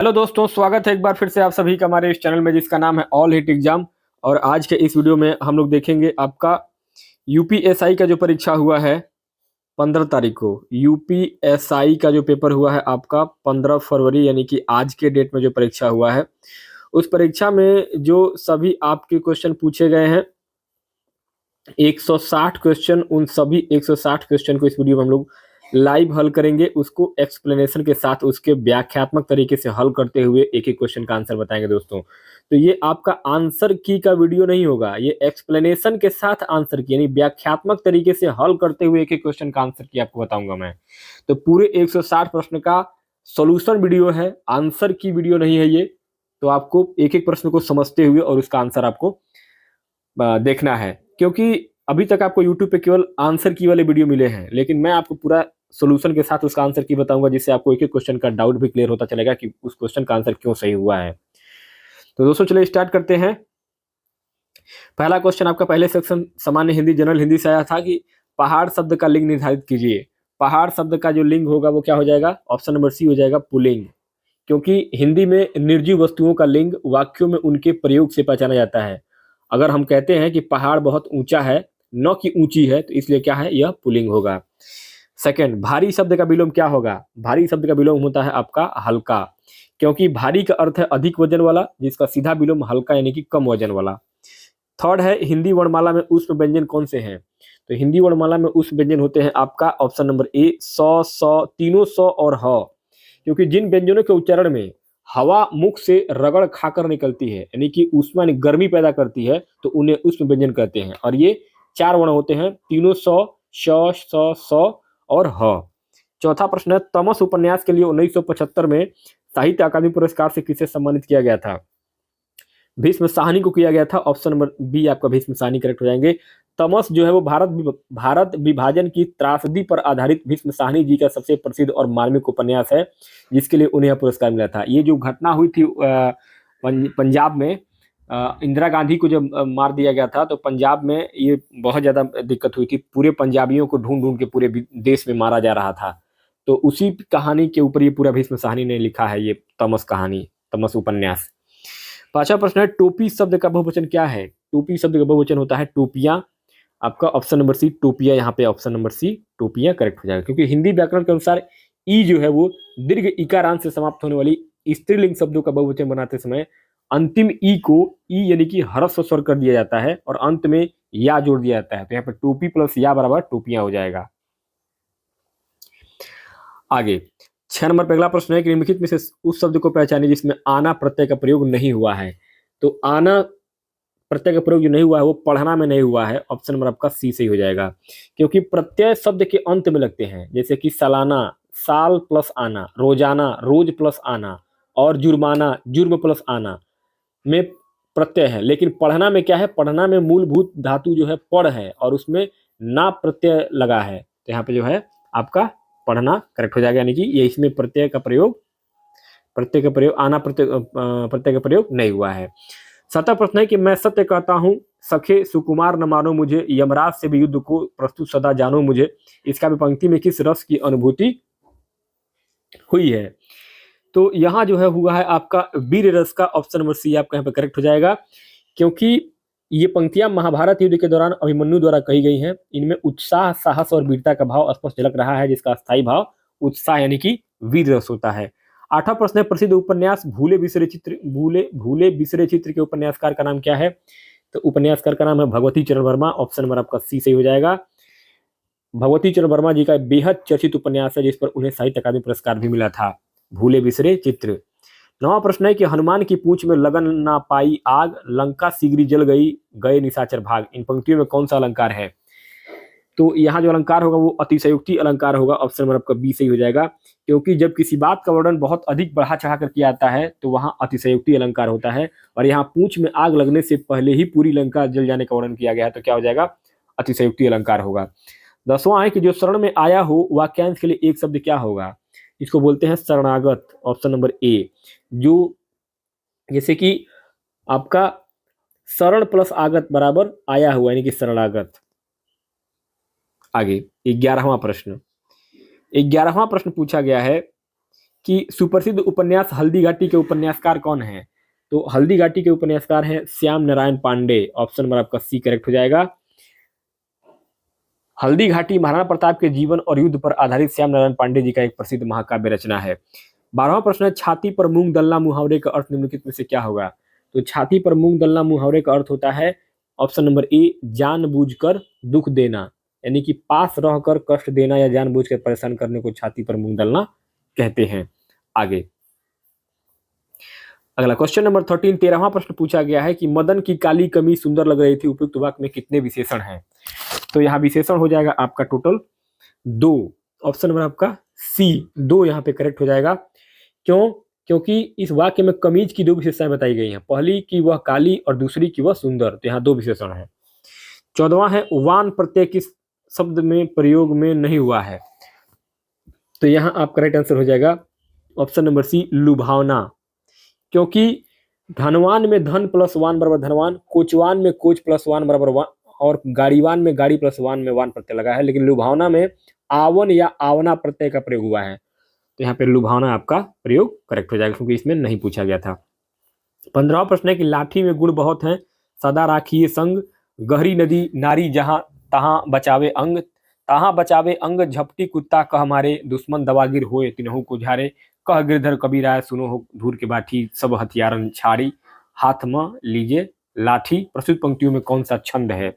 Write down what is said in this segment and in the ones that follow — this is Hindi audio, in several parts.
हेलो दोस्तों, स्वागत है एक बार फिर से आप सभी का हमारे इस चैनल में जिसका नाम है ऑल हिट एग्जाम। और आज के इस वीडियो में हम लोग देखेंगे आपका यूपीएसआई का जो परीक्षा हुआ है 15 तारीख को। यूपीएसआई का जो पेपर हुआ है आपका 15 फरवरी, यानी कि आज के डेट में जो परीक्षा हुआ है, उस परीक्षा में जो सभी आपके क्वेश्चन पूछे गए हैं 160 क्वेश्चन, उन सभी 160 क्वेश्चन को इस वीडियो में हम लोग लाइव हल करेंगे। उसको एक्सप्लेनेशन के साथ उसके व्याख्यात्मक तरीके से हल करते हुए एक एक क्वेश्चन का आंसर बताएंगे दोस्तों। तो ये आपका आंसर की का वीडियो नहीं होगा, ये एक्सप्लेनेशन के साथ आंसर की यानी व्याख्यात्मक तरीके से हल करते हुए एक एक क्वेश्चन का आंसर की आपको बताऊंगा मैं। तो पूरे 160 प्रश्न का सोल्यूशन वीडियो है, आंसर की वीडियो नहीं है ये। तो आपको एक एक प्रश्न को समझते हुए और उसका आंसर आपको देखना है, क्योंकि अभी तक आपको YouTube पे केवल आंसर की वाले वीडियो मिले हैं, लेकिन मैं आपको पूरा सॉल्यूशन के साथ उसका आंसर की बताऊंगा, जिससे आपको एक एक क्वेश्चन का डाउट भी क्लियर होता चलेगा कि उस क्वेश्चन का आंसर क्यों सही हुआ है। तो दोस्तों चलिए स्टार्ट करते हैं। पहला क्वेश्चन आपका पहले सेक्शन सामान्य हिंदी जनरल हिंदी से आया था कि पहाड़ शब्द का लिंग निर्धारित कीजिए। पहाड़ शब्द का जो लिंग होगा वो क्या हो जाएगा? ऑप्शन नंबर सी हो जाएगा, पुल्लिंग। क्योंकि हिंदी में निर्जीव वस्तुओं का लिंग वाक्यों में उनके प्रयोग से पहचाना जाता है। अगर हम कहते हैं कि पहाड़ बहुत ऊंचा है, न कि ऊंची है, तो इसलिए क्या है, यह पुल्लिंग होगा। सेकंड, भारी शब्द का विलोम क्या होगा? भारी शब्द का विलोम होता है आपका हल्का, क्योंकि भारी का अर्थ है अधिक वजन वाला, जिसका सीधा विलोम हल्का यानी कि कम वजन वाला। थर्ड है, हिंदी वर्णमाला में ऊष्म व्यंजन कौन से हैं? तो हिंदी वर्णमाला में ऊष्म व्यंजन होते हैं आपका ऑप्शन नंबर ए, सौ, सौ, तीनों सौ और ह। क्योंकि जिन व्यंजनों के उच्चारण में हवा मुख से रगड़ खाकर निकलती है, यानी कि ऊष्मा यानी गर्मी पैदा करती है, तो उन्हें ऊष्म व्यंजन कहते हैं। और ये 4 वर्ण होते हैं, तीनों सौ, श, स, स और ह। चौथा प्रश्न है, तमस उपन्यास के लिए 1975 में साहित्य अकादमी पुरस्कार से किसे सम्मानित किया गया था? भीष्म साहनी को किया गया था। ऑप्शन नंबर बी आपका भीष्म साहनी करेक्ट हो जाएंगे। तमस जो है वो भारत विभाजन की त्रासदी पर आधारित भीष्म साहनी जी का सबसे प्रसिद्ध और मार्मिक उपन्यास है, जिसके लिए उन्हें पुरस्कार मिला था। ये जो घटना हुई थी पंजाब में, इंदिरा गांधी को जब मार दिया गया था, तो पंजाब में ये बहुत ज़्यादा दिक्कत हुई थी। पूरे पंजाबियों को ढूंढ ढूंढ के पूरे देश में मारा जा रहा था। तो उसी कहानी के ऊपर ये पूरा भीष्म साहनी ने लिखा है, ये तमस कहानी, तमस उपन्यास। पांचवा प्रश्न है, टोपी शब्द का बहुवचन क्या है? टोपी शब्द का बहुवचन होता है टोपियां। आपका ऑप्शन नंबर सी टोपियां, यहाँ पे ऑप्शन नंबर सी टोपियां करेक्ट हो जाएगा। क्योंकि हिंदी व्याकरण के अनुसार ई जो है वो दीर्घ इकारांत से समाप्त होने वाली स्त्रीलिंग शब्दों का बहुवचन बनाते समय अंतिम ई को ई यानी कि ह्रस्व स्वर कर दिया जाता है और अंत में या जोड़ दिया जाता है। तो यहाँ पे टोपी प्लस या बराबर टोपियां हो जाएगा। आगे 6 नंबर पे अगला प्रश्न है कि निम्नलिखित में से उस शब्द को पहचानिए जिसमें आना प्रत्यय का प्रयोग नहीं हुआ है। तो आना प्रत्यय का प्रयोग जो नहीं हुआ है वो पढ़ना में नहीं हुआ है। ऑप्शन नंबर आपका सी सही हो जाएगा, क्योंकि प्रत्यय शब्द के अंत में लगते हैं, जैसे कि सालाना, साल प्लस आना, रोजाना, रोज प्लस आना, और जुर्माना, जुर्म प्लस आना में प्रत्यय है। लेकिन पढ़ना में क्या है? पढ़ना में मूलभूत धातु जो है पढ़ है और उसमें ना प्रत्यय लगा है। तो यहाँ पे जो है आपका पढ़ना करेक्ट हो जाएगा, यानी कि ये इसमें प्रत्यय का प्रयोग आना प्रत्यय का प्रयोग नहीं हुआ है। 7वां प्रश्न है कि मैं सत्य कहता हूं सखे सुकुमार न मानो मुझे, यमराज से भी युद्ध को प्रस्तुत सदा जानो मुझे। इसका विपंक्ति में किस रस की अनुभूति हुई है? तो यहाँ जो है हुआ है आपका वीर रस का। ऑप्शन नंबर सी आपका यहाँ पे करेक्ट हो जाएगा, क्योंकि ये पंक्तियां महाभारत युद्ध के दौरान अभिमन्यु द्वारा कही गई हैं। इनमें उत्साह, साहस और वीरता का भाव स्पष्ट झलक रहा है, जिसका स्थायी भाव उत्साह यानी कि वीर रस होता है। 8वां प्रश्न है, प्रसिद्ध उपन्यास भूले बिसरे चित्र के उपन्यासकार का नाम क्या है? तो उपन्यासकार का नाम है भगवती चरण वर्मा। ऑप्शन नंबर आपका सी सही हो जाएगा। भगवती चरण वर्मा जी का बेहद चर्चित उपन्यास है, जिस पर उन्हें साहित्य अकादमी पुरस्कार भी मिला था, भूले बिसरे चित्र। 9वां प्रश्न है कि हनुमान की पूंछ में लगन ना पाई आग, लंका शीघ्र जल गई, गए निशाचर भाग। इन पंक्तियों में कौन सा अलंकार है? तो यहाँ जो अलंकार होगा वो अतिशयोक्ति अलंकार होगा। ऑप्शन नंबर आपका बी सही हो जाएगा, क्योंकि जब किसी बात का वर्णन बहुत अधिक बढ़ा चढ़ा कर किया जाता है तो वहाँ अतिशयोक्ति अलंकार होता है। और यहाँ पूंछ में आग लगने से पहले ही पूरी लंका जल जाने का वर्णन किया गया है, तो क्या हो जाएगा? अतिशयोक्ति अलंकार होगा। 10वां है कि जो शरण में आया हो वाक्यांश के लिए एक शब्द क्या होगा? इसको बोलते हैं शरणागत। ऑप्शन नंबर ए, जो जैसे कि आपका शरण प्लस आगत बराबर आया हुआ यानी कि शरणागत। आगे 11वां प्रश्न पूछा गया है कि सुप्रसिद्ध उपन्यास हल्दी घाटी के उपन्यासकार कौन है? तो हल्दी घाटी के उपन्यासकार हैं श्याम नारायण पांडे। ऑप्शन नंबर आपका सी करेक्ट हो जाएगा। हल्दी घाटी महाराणा प्रताप के जीवन और युद्ध पर आधारित श्याम नारायण पांडे जी का एक प्रसिद्ध महाकाव्य रचना है। 12वां प्रश्न है, छाती पर मूंग दलना मुहावरे का अर्थ निम्नलिखित में से क्या होगा? तो छाती पर मूंग दलना मुहावरे का अर्थ होता है ऑप्शन नंबर ए, जानबूझकर दुख देना, यानी कि पास रहकर कष्ट देना या जानबूझकर परेशान करने को छाती पर मूंग दलना कहते हैं। आगे अगला क्वेश्चन नंबर 13, 13वां प्रश्न पूछा गया है कि मदन की काली कमीज सुंदर लग रही थी, उपयुक्त वाक्य में कितने विशेषण हैं? तो यहाँ विशेषण हो जाएगा आपका टोटल 2। ऑप्शन नंबर आपका सी 2 यहाँ पे करेक्ट हो जाएगा। क्यों? क्योंकि इस वाक्य में कमीज की 2 विशेषताएं बताई गई हैं, पहली कि वह काली और दूसरी कि वह सुंदर, तो यहाँ 2 विशेषण है। 14वां है, वान प्रत्यय किस शब्द में प्रयोग में नहीं हुआ है? तो यहाँ आप करेक्ट आंसर हो जाएगा ऑप्शन नंबर सी, लुभावना, क्योंकि धनवान में धन प्लस वान बराबर धनवान, कोचवान में कोच प्लस वान बराबर वान, और गाड़ीवान में गाड़ी प्लस वान में वान प्रत्यय लगा है, लेकिन लुभावना में आवन या आवना प्रत्यय का प्रयोग हुआ है, तो यहाँ पे लुभावना आपका प्रयोग करेक्ट हो जाएगा, क्योंकि इसमें नहीं पूछा गया था। 15वां प्रश्न है कि लाठी में गुण बहुत हैं, सदा राखिए संग, गहरी नदी नारी जहां तहां बचावे अंग, तहां बचावे अंग, झपटी कुत्ता कह मारे, दुश्मन दवागिर होए तिनहु को झारे, कह गिरधर कबीराय सुनो हो धूर के बाठी, सब हथियारन छाड़ी, हाथ में लीजिए लाठी। प्रस्तुत पंक्तियों में कौन सा छंद है?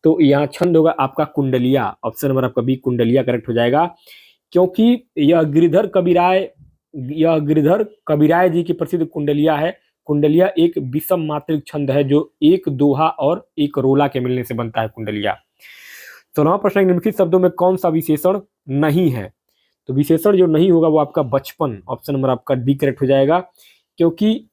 तो यहाँ छंद होगा आपका कुंडलिया। ऑप्शन नंबर आपका बी, कुंडलिया करेक्ट हो जाएगा, क्योंकि यह गिरधर कबीराय जी की प्रसिद्ध कुंडलिया है। कुंडलिया एक विषम मात्रिक छंद है जो एक दोहा और एक रोला के मिलने से बनता है कुंडलिया। 16वां प्रश्न, निम्नलिखित शब्दों में कौन सा विशेषण नहीं है? तो विशेषण जो नहीं होगा वो आपका बचपन। ऑप्शन नंबर आपका डी करेक्ट हो जाएगा, क्योंकि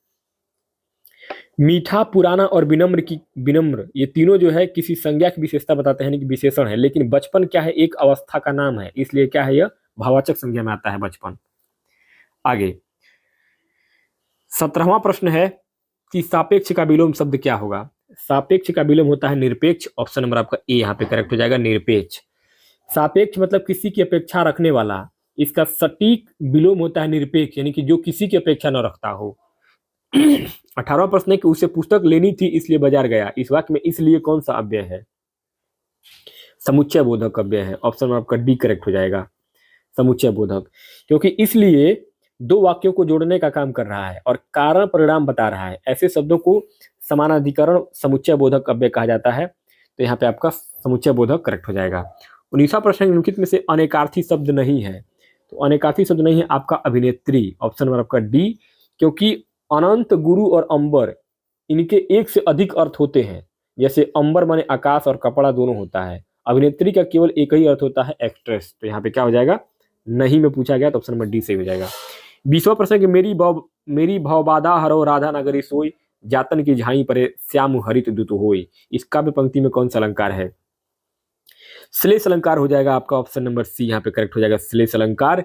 मीठा, पुराना और विनम्र ये तीनों जो है किसी संज्ञा की विशेषता बताते हैं, कि विशेषण है, लेकिन बचपन क्या है? एक अवस्था का नाम है, इसलिए क्या है? यह भाववाचक संज्ञा में आता है बचपन। आगे 17वां प्रश्न है कि सापेक्ष का विलोम शब्द क्या होगा? सापेक्ष का विलोम होता है निरपेक्ष। ऑप्शन नंबर आपका ए यहाँ पे करेक्ट हो जाएगा, निरपेक्ष। सापेक्ष मतलब किसी की अपेक्षा रखने वाला, इसका सटीक विलोम होता है निरपेक्ष, यानी कि जो किसी की अपेक्षा न रखता हो। 18वां प्रश्न है कि उसे पुस्तक लेनी थी इसलिए बाजार गया, इस वाक्य में इसलिए कौन सा अव्यय है? समुच्चय बोधक अव्यय है। ऑप्शन नंबर आपका डी करेक्ट हो जाएगा, समुच्चय बोधक, क्योंकि इसलिए 2 वाक्यों को जोड़ने का काम कर रहा है और कारण परिणाम बता रहा है। ऐसे शब्दों को समानाधिकरण समुच्चय बोधक अव्यय कहा जाता है, तो यहाँ पे आपका समुच्चय बोधक करेक्ट हो जाएगा। 19वां प्रश्न, निम्नलिखित में से अनेकार्थी शब्द नहीं है? तो अनेकार्थी शब्द नहीं है आपका अभिनेत्री। ऑप्शन नंबर आपका डी, क्योंकि अनंत, गुरु और अंबर इनके एक से अधिक अर्थ होते हैं, जैसे अंबर माने आकाश और कपड़ा दोनों होता है। अभिनेत्री का केवल एक ही अर्थ होता है, एक्ट्रेस, तो यहाँ पे क्या हो जाएगा? नहीं में पूछा गया, तो ऑप्शन नंबर डी सही हो जाएगा। 20वां प्रश्न कि मेरी भवबाधा हरो राधा नगरी सोई, जातन की झाई परे श्याम हरित दुत होई, इस काव्य पंक्ति में कौन सा अलंकार है? श्लेष अलंकार हो जाएगा आपका। ऑप्शन नंबर सी यहाँ पे करेक्ट हो जाएगा, श्लेष अलंकार,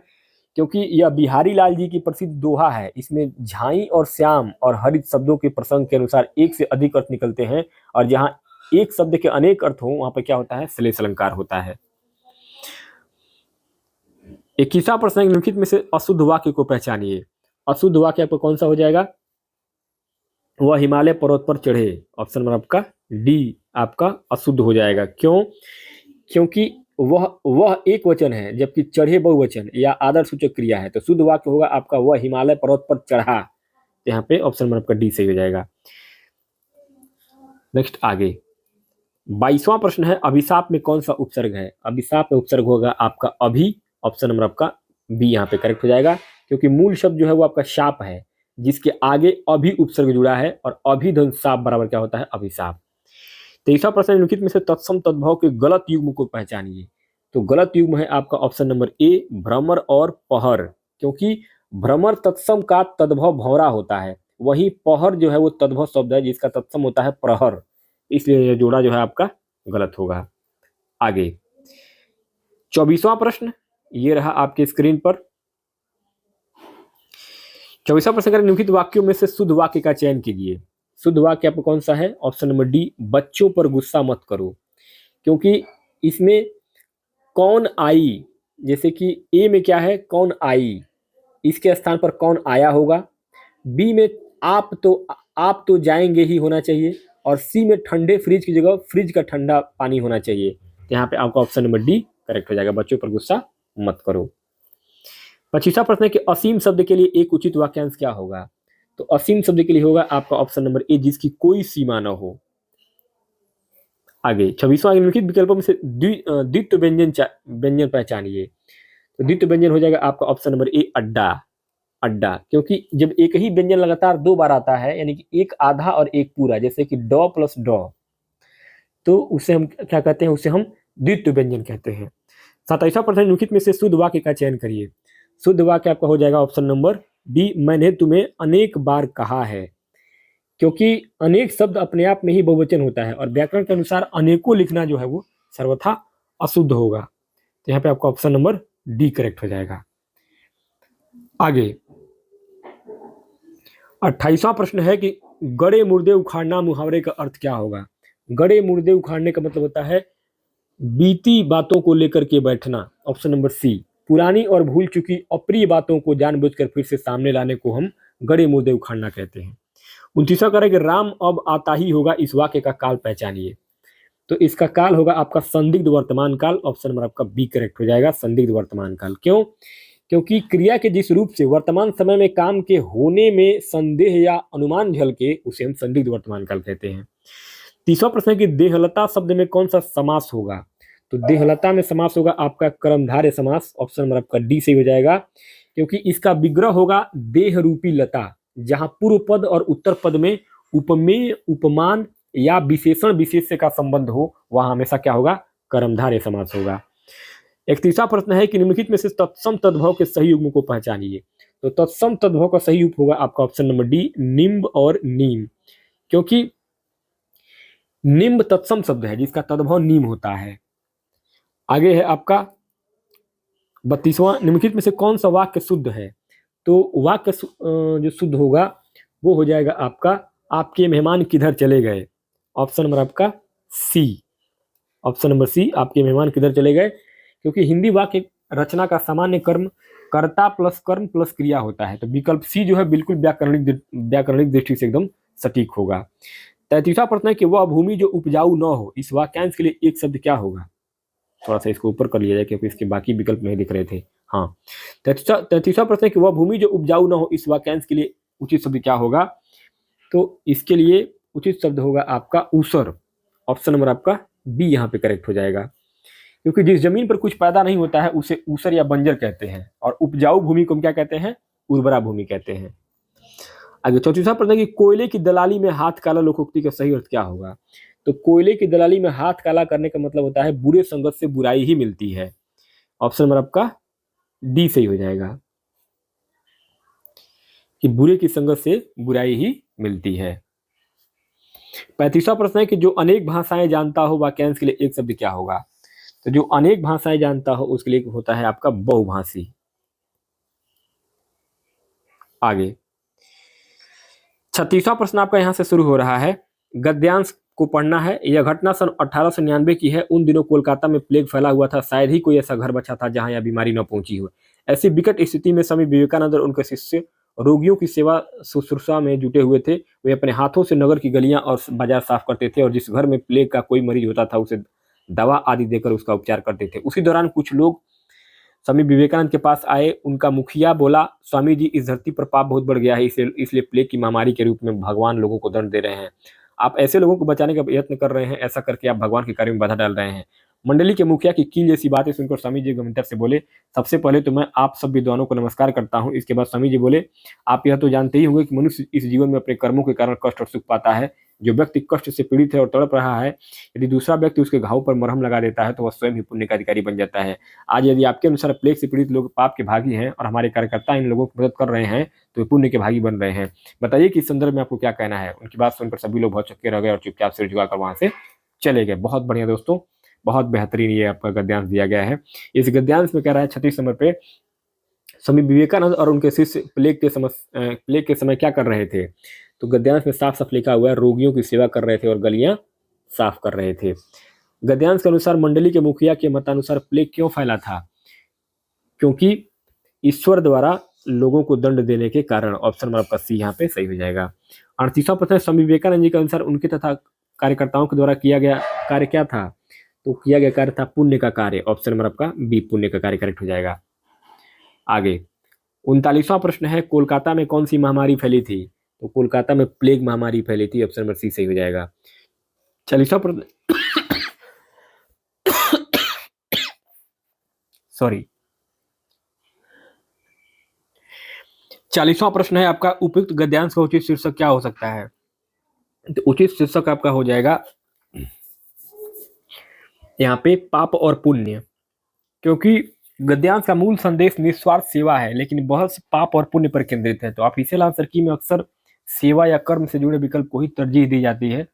क्योंकि यह बिहारी लाल जी की प्रसिद्ध दोहा है। इसमें झाई और श्याम और हरित शब्दों के प्रसंग के अनुसार एक से अधिक अर्थ निकलते हैं, और जहां एक शब्द के अनेक अर्थ हो वहां पर क्या होता है? श्लेष अलंकार होता है। 21वां प्रश्न, निम्नलिखित में से अशुद्ध वाक्य को पहचानिए। अशुद्ध वाक्य आपको कौन सा हो जाएगा? वह हिमालय पर्वत पर चढ़े। ऑप्शन नंबर आपका डी आपका अशुद्ध हो जाएगा। क्यों? क्योंकि वह एक वचन है, जबकि चढ़े बहुवचन या आदर सूचक क्रिया है, तो शुद्ध वाक्य होगा आपका वह हिमालय पर्वत पर चढ़ा। यहाँ पे ऑप्शन नंबर आपका डी सही हो जाएगा। नेक्स्ट आगे 22वां प्रश्न है, अभिशाप में कौन सा उपसर्ग है? अभिशाप में उपसर्ग होगा आपका अभि। ऑप्शन नंबर आपका बी यहाँ पे करेक्ट हो जाएगा, क्योंकि मूल शब्द जो है वो आपका शाप है, जिसके आगे अभि उपसर्ग जुड़ा है, और अभि धन शाप बराबर क्या होता है? अभिशाप। 23वां प्रश्न, निम्नलिखित में से तत्सम तद्भव के गलत युग्म को पहचानिए। तो गलत युग्म है आपका ऑप्शन नंबर ए, भ्रमर और पहर, क्योंकि भ्रमर तत्सम का तद्भव भौरा होता है, वहीं पहर जो है वो तद्भव शब्द है जिसका तत्सम होता है प्रहर, इसलिए यह जोड़ा जो है आपका गलत होगा। आगे 24वां प्रश्न ये रहा आपके स्क्रीन पर। 24वां प्रश्न, निम्नलिखित वाक्यों में से शुद्ध वाक्य का चयन कीजिए। शुद्ध वाक्य आपको कौन सा है? ऑप्शन नंबर डी, बच्चों पर गुस्सा मत करो, क्योंकि इसमें कौन आई, जैसे कि ए में क्या है? कौन आई, इसके स्थान पर कौन आया होगा। बी में आप तो जाएंगे ही होना चाहिए। और सी में ठंडे फ्रिज की जगह फ्रिज का ठंडा पानी होना चाहिए। यहाँ पे आपका ऑप्शन नंबर डी करेक्ट हो जाएगा। बच्चों पर गुस्सा मत करो। 25वां प्रश्न है कि असीम शब्द के लिए एक उचित वाक्यांश क्या होगा। तो असीम शब्द के लिए होगा आपका ऑप्शन नंबर ए, जिसकी कोई सीमा न हो। आगे 26वां, निम्नलिखित विकल्पों में से द्वित्व व्यंजन पहचानिए। तो द्वित्व व्यंजन हो जाएगा आपका ऑप्शन नंबर ए, अड्डा। अड्डा, क्योंकि जब एक ही व्यंजन लगातार 2 बार आता है, यानी कि एक आधा और एक पूरा, जैसे कि ड प्लस ड, तो उसे हम क्या कहते हैं, उसे हम द्वित्व व्यंजन कहते हैं। 27वां प्रश्न, निम्नलिखित में से शुद्ध वाक्य का चयन करिए। शुद्ध वाक्य आपका हो जाएगा ऑप्शन नंबर बी, मैंने तुम्हें अनेक बार कहा है। क्योंकि अनेक शब्द अपने आप में ही बहुवचन होता है और व्याकरण के अनुसार अनेकों लिखना जो है वो सर्वथा अशुद्ध होगा। तो यहाँ पे आपका ऑप्शन नंबर डी करेक्ट हो जाएगा। आगे 28वां प्रश्न है कि गड़े मुर्दे उखाड़ना मुहावरे का अर्थ क्या होगा। गड़े मुर्दे उखाड़ने का मतलब होता है बीती बातों को लेकर के बैठना। ऑप्शन नंबर सी, पुरानी और भूल चुकी अप्रिय बातों को जानबूझकर फिर से सामने लाने को हम गड़े मुर्दे उखाड़ना कहते हैं। 29वां कह रहा है कि राम अब आता ही होगा, इस वाक्य का काल पहचानिए। तो इसका काल होगा आपका संदिग्ध वर्तमान काल। ऑप्शन नंबर आपका बी करेक्ट हो जाएगा, संदिग्ध वर्तमान काल। क्यों? क्योंकि क्रिया के जिस रूप से वर्तमान समय में काम के होने में संदेह या अनुमान झलके, उसे हम संदिग्ध वर्तमान काल कहते हैं। 30वां प्रश्न है कि देहलता शब्द में कौन सा समास होगा। तो देहलता में समास होगा आपका कर्मधारय समास। ऑप्शन नंबर आपका डी सही हो जाएगा, क्योंकि इसका विग्रह होगा देह रूपी लता, जहां पूर्व पद और उत्तर पद में उपमेय, उपमान या विशेषण विशेष्य का संबंध हो, वहां हमेशा क्या होगा, कर्मधारय समास होगा। 31वां प्रश्न है कि निम्नलिखित में से तत्सम तद्भव के सही युग्म को पहचानिए। तो तत्सम तद्भव का सही युग्म होगा आपका ऑप्शन नंबर डी, निम्ब और नीम। क्योंकि निम्ब तत्सम शब्द है जिसका तद्भव नीम होता है। आगे है आपका 32वां, निम्नलिखित में से कौन सा वाक्य शुद्ध है। तो वाक्य जो शुद्ध होगा वो हो जाएगा आपका, आपके मेहमान किधर चले गए। ऑप्शन नंबर आपका सी, ऑप्शन नंबर सी, आपके मेहमान किधर चले गए। क्योंकि हिंदी वाक्य रचना का सामान्य कर्म कर्ता प्लस कर्म प्लस क्रिया होता है। तो विकल्प सी जो है बिल्कुल व्याकरणिक दृष्टि से एकदम सटीक होगा। 33वां प्रश्न है कि वह भूमि जो उपजाऊ न हो, इस वाक्यांश के लिए एक शब्द क्या होगा। थोड़ा सा इसको ऊपर कर लिया जाए क्योंकि इसके बाकी विकल्प नहीं दिख रहे थे। हाँ, 33वां प्रश्न है कि वह भूमि जो उपजाऊ न हो, इस वाक्यांश के लिए उचित शब्द क्या होगा। तो इसके लिए उचित शब्द होगा आपका ऊसर। ऑप्शन नंबर आपका बी यहाँ पे करेक्ट हो जाएगा, क्योंकि जिस जमीन पर कुछ पैदा नहीं होता है उसे ऊसर या बंजर कहते हैं, और उपजाऊ भूमि को हम क्या कहते हैं, उर्वरा भूमि कहते हैं। आगे 34वां प्रश्न है कि कोयले की दलाली में हाथ काला लोकोक्ति का सही अर्थ क्या होगा। तो कोयले की दलाली में हाथ काला करने का मतलब होता है बुरे संगत से बुराई ही मिलती है। ऑप्शन नंबर आपका डी सही हो जाएगा कि बुरे की संगत से बुराई ही मिलती है। 35वां प्रश्न है कि जो अनेक भाषाएं जानता हो, वाक्यांश के लिए एक शब्द क्या होगा। तो जो अनेक भाषाएं जानता हो उसके लिए होता है आपका बहुभाषी। आगे 36वां प्रश्न आपका यहां से शुरू हो रहा है, गद्यांश को पढ़ना है। यह घटना सन 1899 की है। उन दिनों कोलकाता में प्लेग फैला हुआ था, शायद ही कोई ऐसा घर बचा था जहां यह बीमारी न पहुंची हो। ऐसी विकट स्थिति में स्वामी विवेकानंद और उनके शिष्य रोगियों की सेवा शुश्रूषा में जुटे हुए थे। वे अपने हाथों से नगर की गलियां और बाजार साफ करते थे, और जिस घर में प्लेग का कोई मरीज होता था उसे दवा आदि देकर उसका उपचार करते थे। उसी दौरान कुछ लोग स्वामी विवेकानंद के पास आए। उनका मुखिया बोला, स्वामी जी, इस धरती पर पाप बहुत बढ़ गया है, इसलिए प्लेग की महामारी के रूप में भगवान लोगों को दंड दे रहे हैं। आप ऐसे लोगों को बचाने का यत्न कर रहे हैं, ऐसा करके आप भगवान के कार्य में बाधा डाल रहे हैं। मंडली के मुखिया की कील जैसी बातें सुनकर स्वामी जी गंभीरता से बोले, सबसे पहले तो मैं आप सब विद्वानों को नमस्कार करता हूँ। इसके बाद स्वामी जी बोले, आप यह तो जानते ही होंगे कि मनुष्य इस जीवन में अपने कर्मों के कारण कष्ट और सुख पाता है। जो व्यक्ति कष्ट से पीड़ित है और तड़प रहा है, यदि दूसरा व्यक्ति उसके घाव पर मरहम लगा देता है तो वह स्वयं ही पुण्य का अधिकारी बन जाता है। आज यदि आपके अनुसार प्लेग से पीड़ित लोग पाप के भागी हैं और हमारे कार्यकर्ता इन लोगों की मदद कर रहे हैं, तो वे पुण्य के भागी बन रहे हैं। बताइए कि इस संदर्भ में आपको क्या कहना है। उनकी बात सुनकर सभी लोग बहुत चक्के रह गए और चुपचाप सिर झुकाकर वहां से चले गए। बहुत बढ़िया दोस्तों, बहुत बेहतरीन ये आपका गद्यांश दिया गया है। इस गद्यांश में कह रहा है 36 नंबर पे, स्वामी विवेकानंद और उनके शिष्य प्लेग के समय क्या कर रहे थे। तो गद्यांश में साफ साफ लिखा हुआ है, रोगियों की सेवा कर रहे थे और गलियां साफ कर रहे थे। गद्यांश के अनुसार मंडली के मुखिया के मतानुसार प्लेग क्यों फैला था, क्योंकि ईश्वर द्वारा लोगों को दंड देने के कारण। ऑप्शन नंबर आपका सी यहाँ पे सही हो जाएगा। 38वां प्रश्न है, स्वामी विवेकानंद जी के अनुसार उनके तथा कार्यकर्ताओं के द्वारा किया गया कार्य क्या था? तो किया गया कार्य था पुण्य का कार्य। ऑप्शन नंबर आपका बी पुण्य का कार्य करेक्ट हो जाएगा। आगे 39वां प्रश्न है, कोलकाता में कौन सी महामारी फैली थी? तो कोलकाता में प्लेग महामारी फैली थी। ऑप्शन नंबर सी सही हो जाएगा। 40वां प्रश्न सॉरी 40वां प्रश्न है आपका, उपयुक्त गद्यांश का उचित शीर्षक क्या हो सकता है? तो उचित शीर्षक आपका हो जाएगा यहाँ पे पाप और पुण्य, क्योंकि गद्यांश का मूल संदेश निस्वार्थ सेवा है, लेकिन बहस पाप और पुण्य पर केंद्रित है। तो ऑफिशियल आंसर की में अक्सर सेवा या कर्म से जुड़े विकल्प को ही तरजीह दी जाती है।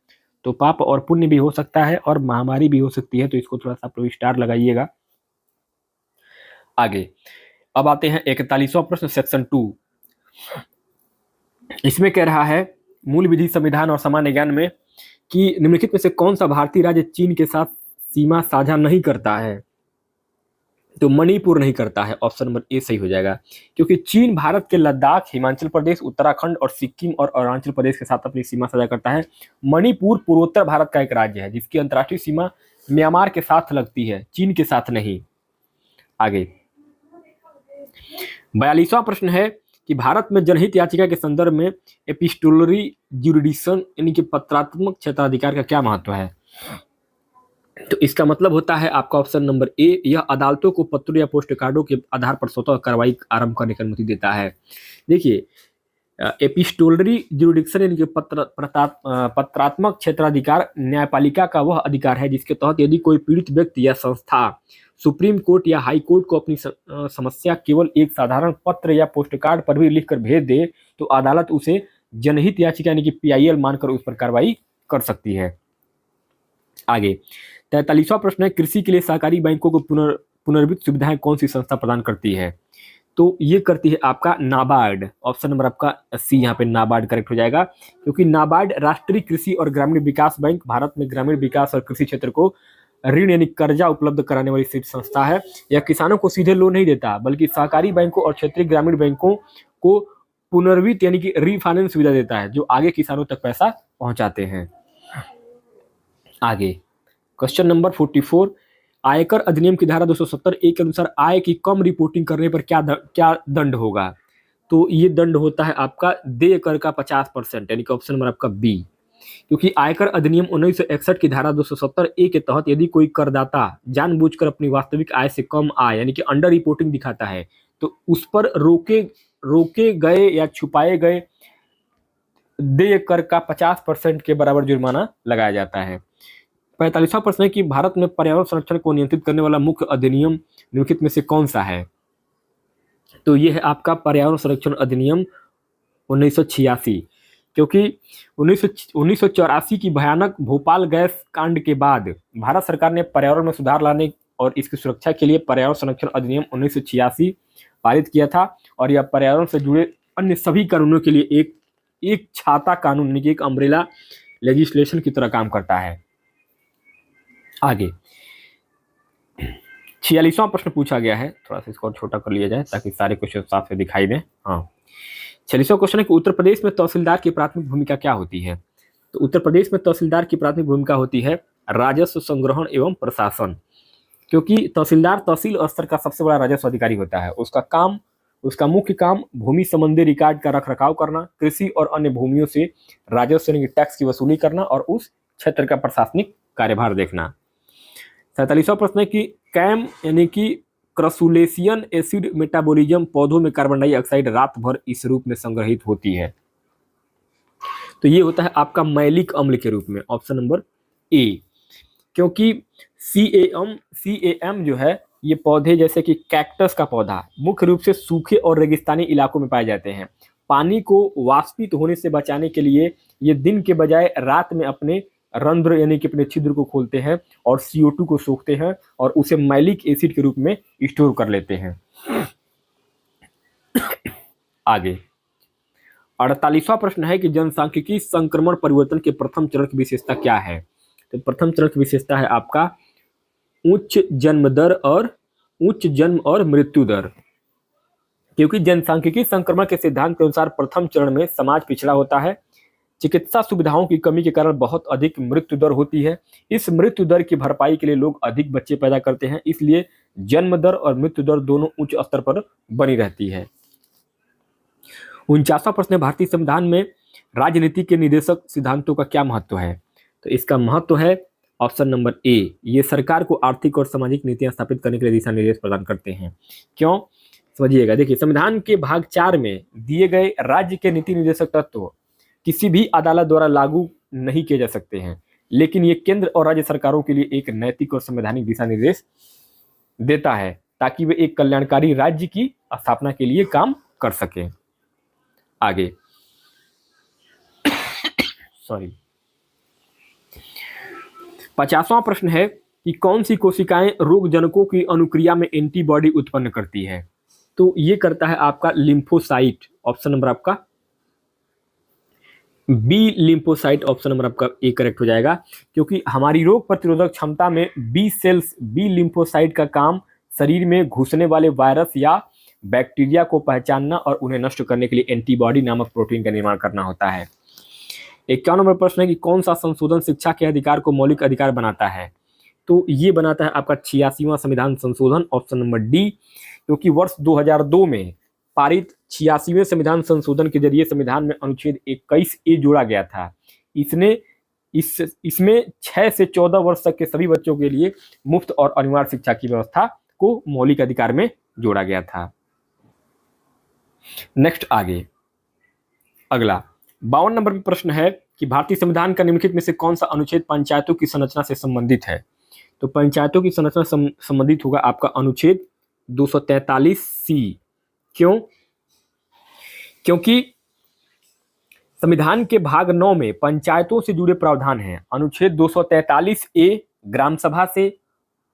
तो पाप और पुण्य भी हो सकता है और महामारी भी हो सकती है, तो इसको थोड़ा सा आप लोग स्टार लगाइएगा। आगे अब आते हैं 41वां प्रश्न सेक्शन 2। इसमें कह रहा है, मूल विधि संविधान और सामान्य ज्ञान में कि निम्नलिखित में से कौन सा भारतीय राज्य चीन के साथ सीमा साझा नहीं करता है? तो मणिपुर नहीं करता है। ऑप्शन नंबर ए सही हो जाएगा, क्योंकि चीन भारत के लद्दाख, हिमाचल प्रदेश, उत्तराखंड और सिक्किम और अरुणाचल प्रदेश के साथ अपनी सीमा साझा करता है। मणिपुर पूर्वोत्तर भारत का एक राज्य है जिसकी अंतर्राष्ट्रीय सीमा म्यांमार के साथ लगती है, चीन के साथ नहीं। आगे 42वां प्रश्न है कि भारत में जनहित याचिका के संदर्भ में एपिस्टोलरी ज्यूरिडिक्शन यानी कि पत्रात्मक क्षेत्राधिकार का क्या महत्व है? तो इसका मतलब होता है आपका ऑप्शन नंबर ए, यह अदालतों को पत्रों या पोस्ट कार्डों के आधार पर स्वतः कार्रवाई आरंभ करने की अनुमति देता है। देखिए, एपिस्टोलरी ज्यूरिडिक्शन यानी कि पत्रात्मक क्षेत्राधिकार न्यायपालिका का वह अधिकार है जिसके तहत यदि कोई पीड़ित व्यक्ति या संस्था सुप्रीम कोर्ट या हाई कोर्ट को अपनी समस्या केवल एक साधारण पत्र या पोस्ट कार्ड पर भी लिखकर भेज दे तो अदालत उसे जनहित याचिका यानी कि PIL मानकर उस पर कार्रवाई कर सकती है। आगे 43वां प्रश्न है, कृषि के लिए सहकारी बैंकों को पुनर्वित्त सुविधाएं कौन सी संस्था प्रदान करती है? तो ये करती है आपका नाबार्ड। ऑप्शन नंबर आपका सी यहाँ पे नाबार्ड करेक्ट हो जाएगा, क्योंकि नाबार्ड राष्ट्रीय कृषि और ग्रामीण विकास बैंक भारत में ग्रामीण विकास और कृषि क्षेत्र को ऋण यानी कर्जा उपलब्ध कराने वाली संस्था है। यह किसानों को सीधे लोन नहीं देता बल्कि सहकारी बैंकों और क्षेत्रीय ग्रामीण बैंकों को पुनर्वित्त यानी कि रीफाइनेंस सुविधा देता है, जो आगे किसानों तक पैसा पहुंचाते हैं। आगे क्वेश्चन नंबर 44, आयकर अधिनियम की धारा 270A के अनुसार आय की कम रिपोर्टिंग करने पर क्या दंड होगा? तो ये दंड होता है आपका देय कर का 50%, यानी कि ऑप्शन नंबर आपका बी, क्योंकि आयकर अधिनियम 1961 की धारा 270A के तहत यदि कोई करदाता जानबूझकर अपनी वास्तविक आय से कम आय यानी कि अंडर रिपोर्टिंग दिखाता है तो उस पर रोके गए या छुपाए गए देय कर का 50% के बराबर जुर्माना लगाया जाता है। 45वां प्रश्न है कि भारत में पर्यावरण संरक्षण को नियंत्रित करने वाला मुख्य अधिनियम निम्नलिखित में से कौन सा है? तो ये है आपका पर्यावरण संरक्षण अधिनियम 1986, क्योंकि 1984 की भयानक भोपाल गैस कांड के बाद भारत सरकार ने पर्यावरण में सुधार लाने और इसकी सुरक्षा के लिए पर्यावरण संरक्षण अधिनियम 1986 पारित किया था, और यह पर्यावरण से जुड़े अन्य सभी कानूनों के लिए एक छाता कानून यानी कि एक अम्ब्रेला लेजिस्लेशन की तरह काम करता है। आगे 46वां प्रश्न पूछा गया है, थोड़ा सा इसको और छोटा कर लिया जाए ताकि सारे क्वेश्चन साफ से दिखाई दें। हाँ, 46वां क्वेश्चन है कि उत्तर प्रदेश में तहसीलदार की प्राथमिक भूमिका क्या होती है? तो उत्तर प्रदेश में तहसीलदार की प्राथमिक भूमिका होती है राजस्व संग्रहण एवं प्रशासन, क्योंकि तहसीलदार तहसील स्तर का सबसे बड़ा राजस्व अधिकारी होता है। उसका मुख्य काम भूमि संबंधी रिकॉर्ड का रखरखाव करना, कृषि और अन्य भूमियों से राजस्व यानी टैक्स की वसूली करना और उस क्षेत्र का प्रशासनिक कार्यभार देखना। 47वां प्रश्न है कि कैम यानी कि क्रसुलेशियन एसिड मेटाबॉलिज्म पौधों में कार्बन डाइऑक्साइड रात भर इस रूप में संग्रहित होती है। तो ये होता है आपका मैलिक अम्ल के रूप में, ऑप्शन नंबर ए, क्योंकि CAM जो है ये पौधे जैसे कि कैक्टस का पौधा मुख्य रूप से सूखे और रेगिस्तानी इलाकों में पाए जाते हैं। पानी को वाष्पित होने से बचाने के लिए ये दिन के बजाय रात में अपने रंध्र यानी कि अपने छिद्र को खोलते हैं और CO2 को सोखते हैं और उसे मैलिक एसिड के रूप में स्टोर कर लेते हैं। आगे 48वां प्रश्न है कि जनसांख्यिकी संक्रमण परिवर्तन के प्रथम चरण की विशेषता क्या है? तो प्रथम चरण की विशेषता है आपका उच्च जन्म और मृत्यु दर, क्योंकि जनसांख्यिकी संक्रमण के सिद्धांत के अनुसार प्रथम चरण में समाज पिछड़ा होता है, चिकित्सा सुविधाओं की कमी के कारण बहुत अधिक मृत्यु दर होती है। इस मृत्यु दर की भरपाई के लिए लोग अधिक बच्चे पैदा करते हैं, इसलिए जन्म दर और मृत्यु दर दोनों उच्च स्तर पर बनी रहती है। 49वां प्रश्न है, भारतीय संविधान में राजनीति के निर्देशक सिद्धांतों का क्या महत्व है? तो इसका महत्व है ऑप्शन नंबर ए, ये सरकार को आर्थिक और सामाजिक नीतियां स्थापित करने के लिए दिशा निर्देश प्रदान करते हैं। क्यों, समझिएगा। देखिए, संविधान के भाग 4 में दिए गए राज्य के नीति निर्देशक तत्व किसी भी अदालत द्वारा लागू नहीं किए जा सकते हैं, लेकिन ये केंद्र और राज्य सरकारों के लिए एक नैतिक और संवैधानिक दिशा निर्देश देता है ताकि वे एक कल्याणकारी राज्य की स्थापना के लिए काम कर सकें। आगे सॉरी 50वां प्रश्न है कि कौन सी कोशिकाएं रोगजनकों की अनुक्रिया में एंटीबॉडी उत्पन्न करती है? तो ये करता है आपका लिम्फोसाइट, ऑप्शन नंबर आपका बी लिम्फोसाइट, ऑप्शन नंबर आपका ए करेक्ट हो जाएगा। क्योंकि हमारी रोग प्रतिरोधक क्षमता में बी सेल्स, बी लिम्फोसाइट का काम शरीर में घुसने वाले वायरस या बैक्टीरिया को पहचानना और उन्हें नष्ट करने के लिए एंटीबॉडी नामक प्रोटीन का निर्माण करना होता है। 51 नंबर प्रश्न है कि कौन सा संशोधन शिक्षा के अधिकार को मौलिक अधिकार बनाता है? तो ये बनाता है आपका 86वां संविधान संशोधन, ऑप्शन नंबर डी। क्योंकि वर्ष 2002 में पारित 86वें संविधान संशोधन के जरिए संविधान में अनुच्छेद 21A जोड़ा गया था। इसमें 6 से 14 वर्ष तक के सभी बच्चों के लिए मुफ्त और अनिवार्य शिक्षा की व्यवस्था को मौलिक अधिकार में जोड़ा गया था। नेक्स्ट आगे अगला 52 नंबर पर प्रश्न है कि भारतीय संविधान का निम्नलिखित में से कौन सा अनुच्छेद पंचायतों की संरचना से संबंधित है? तो पंचायतों की संरचना संबंधित होगा आपका अनुच्छेद 243C। क्यों? क्योंकि संविधान के भाग 9 में पंचायतों से जुड़े प्रावधान हैं। अनुच्छेद 243A ग्राम सभा से,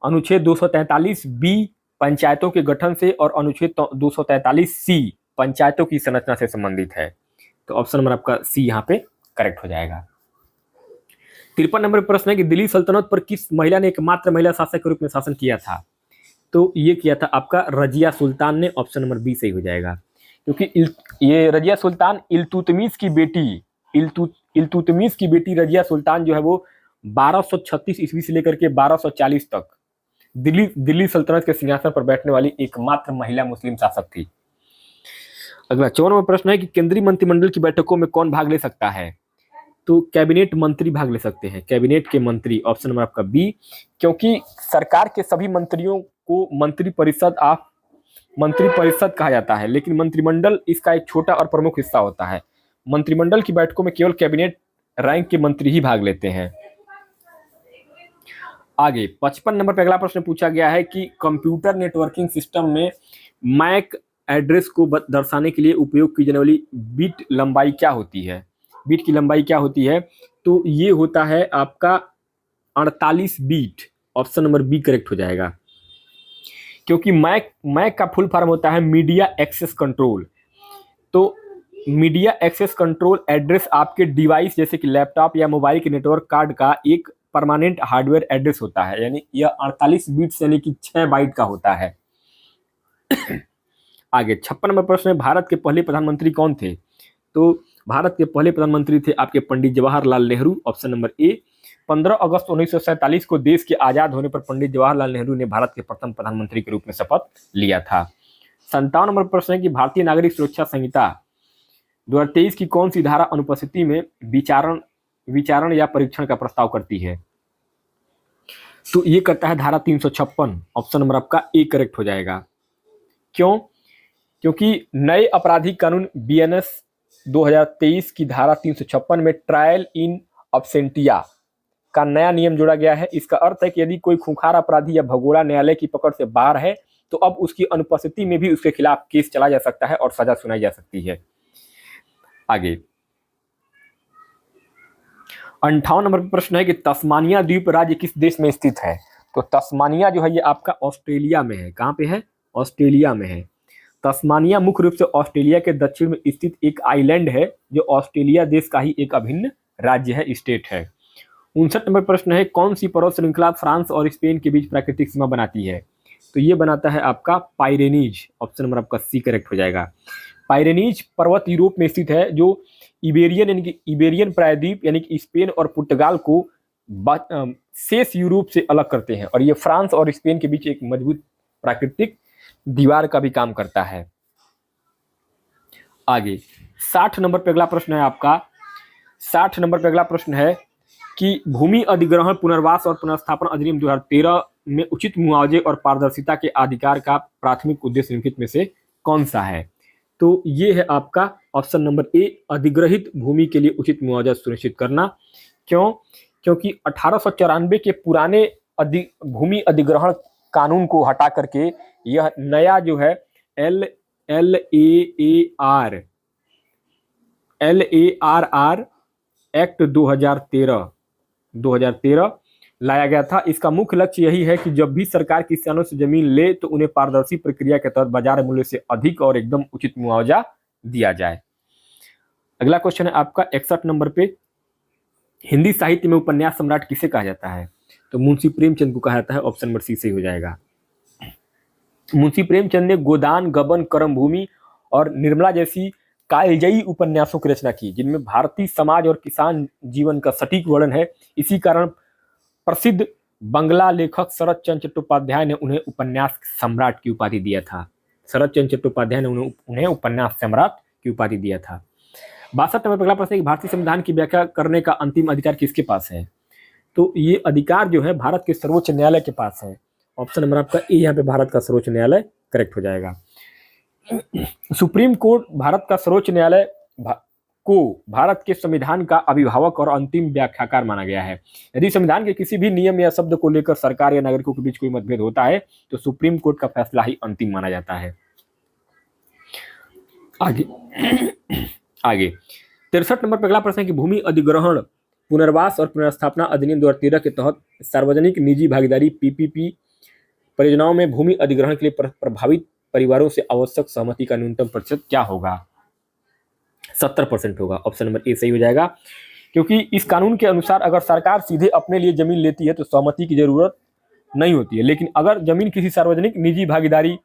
अनुच्छेद 243B पंचायतों के गठन से और अनुच्छेद 243C पंचायतों की संरचना से संबंधित है। तो ऑप्शन नंबर आपका सी यहाँ पे करेक्ट हो जाएगा। 53 नंबर प्रश्न है कि दिल्ली सल्तनत पर किस महिला ने एकमात्र महिला शासक के रूप में शासन किया था? तो ये किया था आपका रजिया सुल्तान ने, ऑप्शन नंबर बी सही हो जाएगा। क्योंकि ये रजिया सुल्तान इल्तुतमिश की बेटी रजिया सुल्तान जो है वो 1236 ईस्वी से लेकर के 1240 तक दिल्ली सल्तनत के सिंहासन पर बैठने वाली एकमात्र महिला मुस्लिम शासक थी। अगला 54 नंबर प्रश्न है कि केंद्रीय मंत्रिमंडल की बैठकों में कौन भाग ले सकता है? तो कैबिनेट मंत्री भाग ले सकते हैं, कैबिनेट के मंत्री, ऑप्शन नंबर आपका बी। क्योंकि सरकार के सभी मंत्रियों को मंत्री परिषद कहा जाता है, लेकिन मंत्रिमंडल इसका एक छोटा और प्रमुख हिस्सा होता है। मंत्रिमंडल की बैठकों में केवल कैबिनेट रैंक के मंत्री ही भाग लेते हैं। आगे 55 नंबर पर अगला प्रश्न पूछा गया है कि कंप्यूटर नेटवर्किंग सिस्टम में मैक एड्रेस को दर्शाने के लिए उपयोग की जाने वाली बिट लंबाई क्या होती है? बिट की लंबाई क्या होती है? तो ये होता है आपका 48 bit, option number B correct हो जाएगा। क्योंकि मैक का फुल फॉर्म होता है मीडिया एक्सेस कंट्रोल। तो मीडिया एक्सेस कंट्रोल एड्रेस आपके डिवाइस जैसे कि लैपटॉप या मोबाइल के नेटवर्क कार्ड का एक परमानेंट हार्डवेयर एड्रेस होता है, यानी यह 48 बिट्स यानी कि 6 बाइट का होता है। आगे 56 नंबर प्रश्न है भारत के पहले प्रधानमंत्री कौन थे? तो भारत के पहले प्रधानमंत्री थे आपके Pandit Jawaharlal Nehru, option number A. 15 अगस्त 1947 को देश के आजाद होने पर पंडित जवाहरलाल नेहरू ने भारत के प्रथम प्रधानमंत्री के रूप में शपथ लिया था। 57 नंबर प्रश्न है कि भारतीय नागरिक सुरक्षा संहिता 2023 की कौन सी धारा अनुपस्थिति में विचारण या परीक्षण का प्रस्ताव करती है? तो ये करता है धारा 356, ऑप्शन नंबर आपका ए करेक्ट हो जाएगा। क्यों? क्योंकि नए आपराधिक कानून BNS 2023 की धारा 356 में ट्रायल इन अब्सेंटिया का नया नियम जोड़ा गया है। इसका अर्थ है कि यदि कोई खूंखार अपराधी या भगोड़ा न्यायालय की पकड़ से बाहर है तो अब उसकी अनुपस्थिति में भी उसके खिलाफ केस चला जा सकता है और सजा सुनाई जा सकती है। आगे 58 नंबर पर प्रश्न है कि तस्मानिया द्वीप राज्य किस देश में स्थित है? तो तस्मानिया जो है ये आपका ऑस्ट्रेलिया में है। कहाँ पे है? ऑस्ट्रेलिया में है। तस्मानिया मुख्य रूप से ऑस्ट्रेलिया के दक्षिण में स्थित एक आइलैंड है जो ऑस्ट्रेलिया देश का ही एक अभिन्न राज्य है, स्टेट है। 59 नंबर प्रश्न है कौन सी पर्वत श्रृंखला फ्रांस और स्पेन के बीच प्राकृतिक सीमा बनाती है? तो ये बनाता है आपका पाइरेनीज। ऑप्शन नंबर आपका सी करेक्ट हो जाएगा। पाइरेनीज पर्वत यूरोप में स्थित है, जो इबेरियन यानी कि इबेरियन प्रायद्वीप यानी कि स्पेन और पुर्तगाल को शेष यूरोप से अलग करते हैं, और ये फ्रांस और स्पेन के बीच एक मजबूत प्राकृतिक दीवार का भी काम करता है। आगे 60 नंबर पे अगला प्रश्न है आपका। 60 नंबर पे अगला प्रश्न है कि भूमि अधिग्रहण, पुनर्वास और पुनर्स्थापन अधिनियम 2013 में उचित मुआवजे और पारदर्शिता के अधिकार का प्राथमिक उद्देश्य निम्नलिखित में से कौन सा है? तो ये है आपका ऑप्शन नंबर ए, अधिग्रहित भूमि के लिए उचित मुआवजा सुनिश्चित करना। क्यों? क्योंकि 1894 के पुराने भूमि अधिग्रहण कानून को हटा करके यह नया जो है LARR एक्ट 2013 लाया गया था। इसका मुख्य लक्ष्य यही है कि जब भी सरकार किसानों से जमीन ले तो उन्हें पारदर्शी प्रक्रिया के तहत बाजार मूल्य से अधिक और एकदम उचित मुआवजा दिया जाए। अगला क्वेश्चन है आपका 61 नंबर पे, हिंदी साहित्य में उपन्यास सम्राट किसे कहा जाता है? तो मुंशी प्रेमचंद को कहा जाता है। ऑप्शन नंबर सी सही हो जाएगा। मुंशी प्रेमचंद ने गोदान, गबन, कर्मभूमि और निर्मला जैसी कालजयी उपन्यासों की रचना की, जिनमें भारतीय समाज और किसान जीवन का सटीक वर्णन है। इसी कारण प्रसिद्ध बंगला लेखक शरद चंद्र चट्टोपाध्याय ने उन्हें उपन्यास सम्राट की उपाधि दिया था। शरद चंद्र चट्टोपाध्याय ने उन्हें उपन्यास सम्राट की उपाधि दिया था। 62 नंबर पर अगला प्रश्न है कि भारतीय संविधान की व्याख्या करने का अंतिम अधिकार किसके पास है? तो ये अधिकार जो है भारत के सर्वोच्च न्यायालय के पास है। ऑप्शन नंबर आपका ए यहाँ पे भारत का सर्वोच्च न्यायालय करेक्ट हो जाएगा। सुप्रीम कोर्ट भारत का सर्वोच्च न्यायालय को भारत के संविधान का अभिभावक और अंतिम व्याख्याकार माना गया है। यदि संविधान के किसी भी नियम या शब्द को लेकर सरकार या नागरिकों के बीच कोई मतभेद होता है तो सुप्रीम कोर्ट का फैसला ही अंतिम माना जाता है। आगे 63 नंबर पर अगला प्रश्न है कि भूमि अधिग्रहण, पुनर्वास और पुनर्स्थापना अधिनियम 2013 के तहत सार्वजनिक निजी भागीदारी PPP परियोजनाओं में भूमि अधिग्रहण के लिए प्रभावित परिवारों से आवश्यक सहमति का न्यूनतम प्रतिशत क्या होगा? 70% होगा। ऑप्शन नंबर ए सही हो जाएगा, क्योंकि इस कानून के अनुसार अगर सरकार सीधे अपने लिए जमीन लेती है तो सहमति की जरूरत नहीं होती है, लेकिन अगर जमीन किसी सार्वजनिक निजी भागीदारी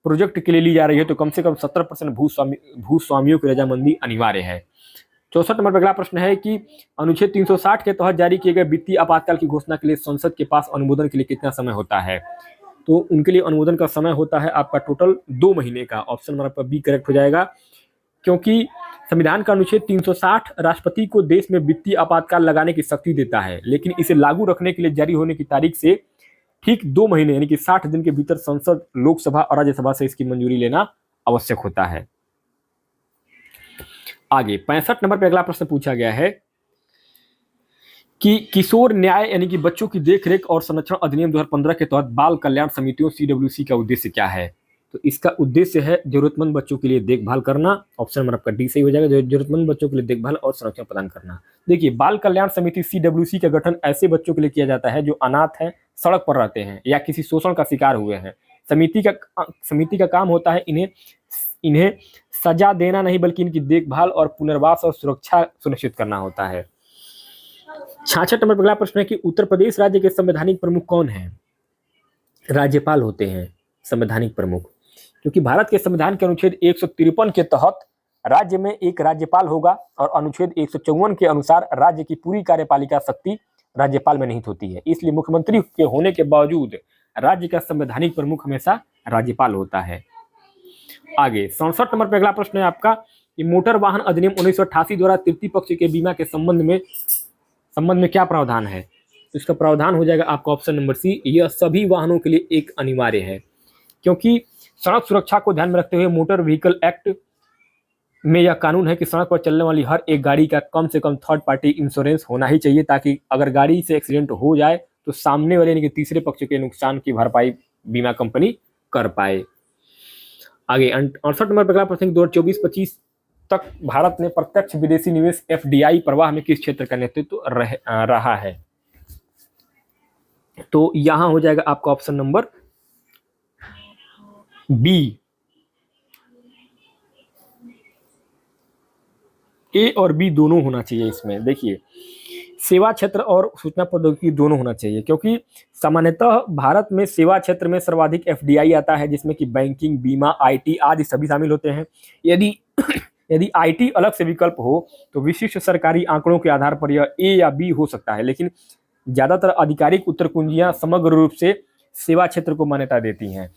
प्रोजेक्ट के लिए ली जा रही है तो कम से कम 70% भूस्वामियों की रजामंदी अनिवार्य है। 64 नंबर पर अगला प्रश्न है कि अनुच्छेद 360 के तहत जारी किए गए वित्तीय आपातकाल की घोषणा के लिए संसद के पास अनुमोदन के लिए कितना समय होता है? तो उनके लिए अनुमोदन का समय होता है आपका टोटल 2 महीने का। ऑप्शन नंबर आपका बी करेक्ट हो जाएगा, क्योंकि संविधान का अनुच्छेद 360 राष्ट्रपति को देश में वित्तीय आपातकाल लगाने की शक्ति देता है, लेकिन इसे लागू रखने के लिए जारी होने की तारीख से ठीक 2 महीने यानी कि 60 दिन के भीतर संसद, लोकसभा और राज्यसभा से इसकी मंजूरी लेना आवश्यक होता है। आगे 65 नंबर पर अगला प्रश्न पूछा गया है कि किशोर न्याय यानी कि बच्चों की देखरेख और संरक्षण अधिनियम 2015 के तहत बाल कल्याण समितियों CWC का उद्देश्य क्या है? तो इसका उद्देश्य है जरूरतमंद बच्चों के लिए देखभाल करना। ऑप्शन नंबर आपका डी सही हो जाएगा, जरूरतमंद बच्चों के लिए देखभाल और संरक्षण प्रदान करना। देखिए, बाल कल्याण समिति CWC का गठन ऐसे बच्चों के लिए किया जाता है जो अनाथ हैं, सड़क पर रहते हैं या किसी शोषण का शिकार हुए हैं। समिति का काम होता है इन्हें सजा देना नहीं, बल्कि इनकी देखभाल और पुनर्वास और सुरक्षा सुनिश्चित करना होता है। 66 नंबर पर अगला प्रश्न है कि उत्तर प्रदेश राज्य के संवैधानिक प्रमुख कौन हैं? राज्यपाल होते हैं संवैधानिक प्रमुख, क्योंकि भारत के संविधान के अनुच्छेद 153 के तहत राज्य में एक राज्यपाल होगा और अनुच्छेद 154 के अनुसार राज्य की पूरी कार्यपालिका शक्ति राज्यपाल में निहित होती है। इसलिए मुख्यमंत्री के होने के बावजूद राज्य का संवैधानिक प्रमुख हमेशा राज्यपाल होता है। आगे 67 नंबर पर अगला प्रश्न है आपका कि मोटर वाहन अधिनियम 1988 द्वारा तृतीय पक्ष के बीमा के संबंध में क्या प्रावधान है? तो इसका प्रावधान हो जाएगा आपका ऑप्शन नंबर सी, यह सभी वाहनों के लिए एक अनिवार्य है, क्योंकि सड़क सुरक्षा को ध्यान में रखते हुए मोटर व्हीकल एक्ट में यह कानून है कि सड़क पर चलने वाली हर एक गाड़ी का कम से कम थर्ड पार्टी इंश्योरेंस होना ही चाहिए, ताकि अगर गाड़ी से एक्सीडेंट हो जाए तो सामने वाले यानी कि तीसरे पक्ष के नुकसान की भरपाई बीमा कंपनी कर पाए। आगे 68 नंबर पर अगला प्रश्न 2024-25 तक भारत ने प्रत्यक्ष विदेशी निवेश FDI प्रवाह में किस क्षेत्र का नेतृत्व रहा है? तो यहां हो जाएगा आपका ऑप्शन नंबर बी, ए और बी दोनों होना चाहिए इसमें। देखिए, सेवा क्षेत्र और सूचना प्रौद्योगिकी दोनों होना चाहिए, क्योंकि सामान्यतः भारत में सेवा क्षेत्र में सर्वाधिक एफडीआई आता है, जिसमें कि बैंकिंग, बीमा, आईटी आदि सभी शामिल होते हैं। यदि यदि आईटी अलग से विकल्प हो तो विशिष्ट सरकारी आंकड़ों के आधार पर यह ए या बी हो सकता है, लेकिन ज्यादातर आधिकारिक उत्तर कुंजियां समग्र रूप से सेवा क्षेत्र को मान्यता देती हैं।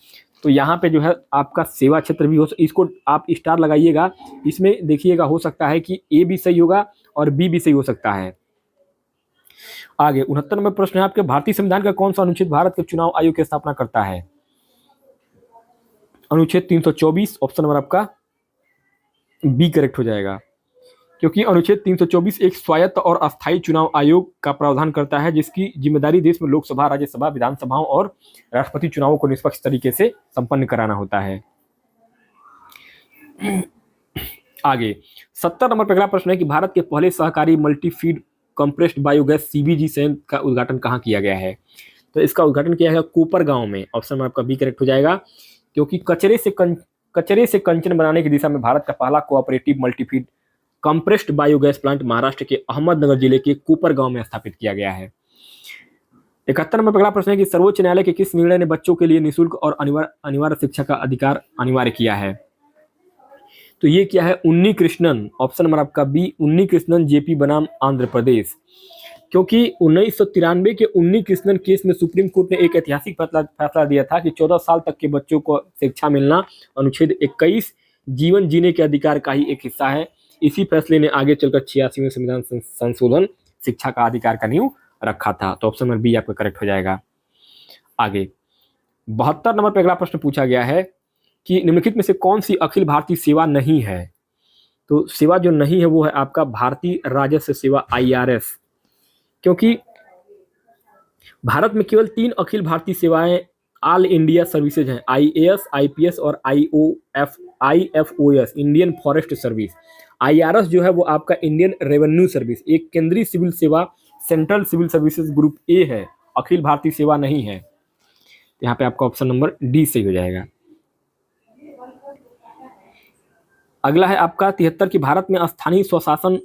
तो यहाँ पे जो है आपका सेवा क्षेत्र भी हो, इसको आप स्टार लगाइएगा। इसमें देखिएगा हो सकता है कि ए भी सही होगा और बी भी सही हो सकता है। आगे 69 नंबर प्रश्न है आपके, भारतीय संविधान का कौन सा अनुच्छेद भारत के चुनाव आयोग की स्थापना करता है? अनुच्छेद 324, ऑप्शन नंबर आपका बी करेक्ट हो जाएगा, क्योंकि अनुच्छेद 324 एक स्वायत्त और अस्थायी चुनाव आयोग का प्रावधान करता है, जिसकी जिम्मेदारी देश में लोकसभा, राज्यसभा, विधानसभाओं और राष्ट्रपति चुनावों को निष्पक्ष तरीके से संपन्न कराना होता है। आगे 70 नंबर पर अगला प्रश्न है कि भारत के पहले सहकारी मल्टीफीड कंप्रेस्ड बायोगैस सीबीजी संयंत्र का उद्घाटन कहाँ किया गया है? तो इसका उद्घाटन किया गया कोपर गांव में, ऑप्शन में आपका बी करेक्ट हो जाएगा, क्योंकि कचरे से कंचन बनाने की दिशा में भारत का पहला cooperative multifeed compressed biogas plant Maharashtra के अहमदनगर जिले के कोपर गांव में स्थापित किया गया है। 71 नंबर पर अगला प्रश्न है कि सर्वोच्च न्यायालय के किस निर्णय ने बच्चों के लिए निःशुल्क और अनिवार्य शिक्षा का अधिकार अनिवार्य किया है? तो ये क्या है? उन्नी कृष्णन, ऑप्शन नंबर आपका बी, उन्नी कृष्णन जेपी बनाम आंध्र प्रदेश, क्योंकि 1993 के उन्नी कृष्णन केस में सुप्रीम कोर्ट ने एक ऐतिहासिक फैसला दिया था कि 14 साल तक के बच्चों को शिक्षा मिलना अनुच्छेद 21 जीवन जीने के अधिकार का ही एक हिस्सा है। इसी फैसले ने आगे चलकर 86वें संविधान संशोधन शिक्षा का अधिकार का नींव रखा था। तो ऑप्शन नंबर बी आपका करेक्ट हो जाएगा। आगे 72 नंबर पर अगला प्रश्न पूछा गया है कि निम्नलिखित में से कौन सी अखिल भारतीय सेवा नहीं है? तो सेवा जो नहीं है वो है आपका भारतीय राजस्व सेवा IRS, क्योंकि भारत में केवल 3 अखिल भारतीय सेवाएं ऑल इंडिया सर्विसेज हैं, IAS, IPS और IFOS Indian forest service. IRS जो है वो आपका इंडियन रेवेन्यू सर्विस, एक केंद्रीय सिविल सेवा central civil services group A है, अखिल भारतीय सेवा नहीं है। यहाँ पे आपका ऑप्शन नंबर डी सही हो जाएगा। अगला है आपका 73 कि भारत में स्थानीय स्वशासन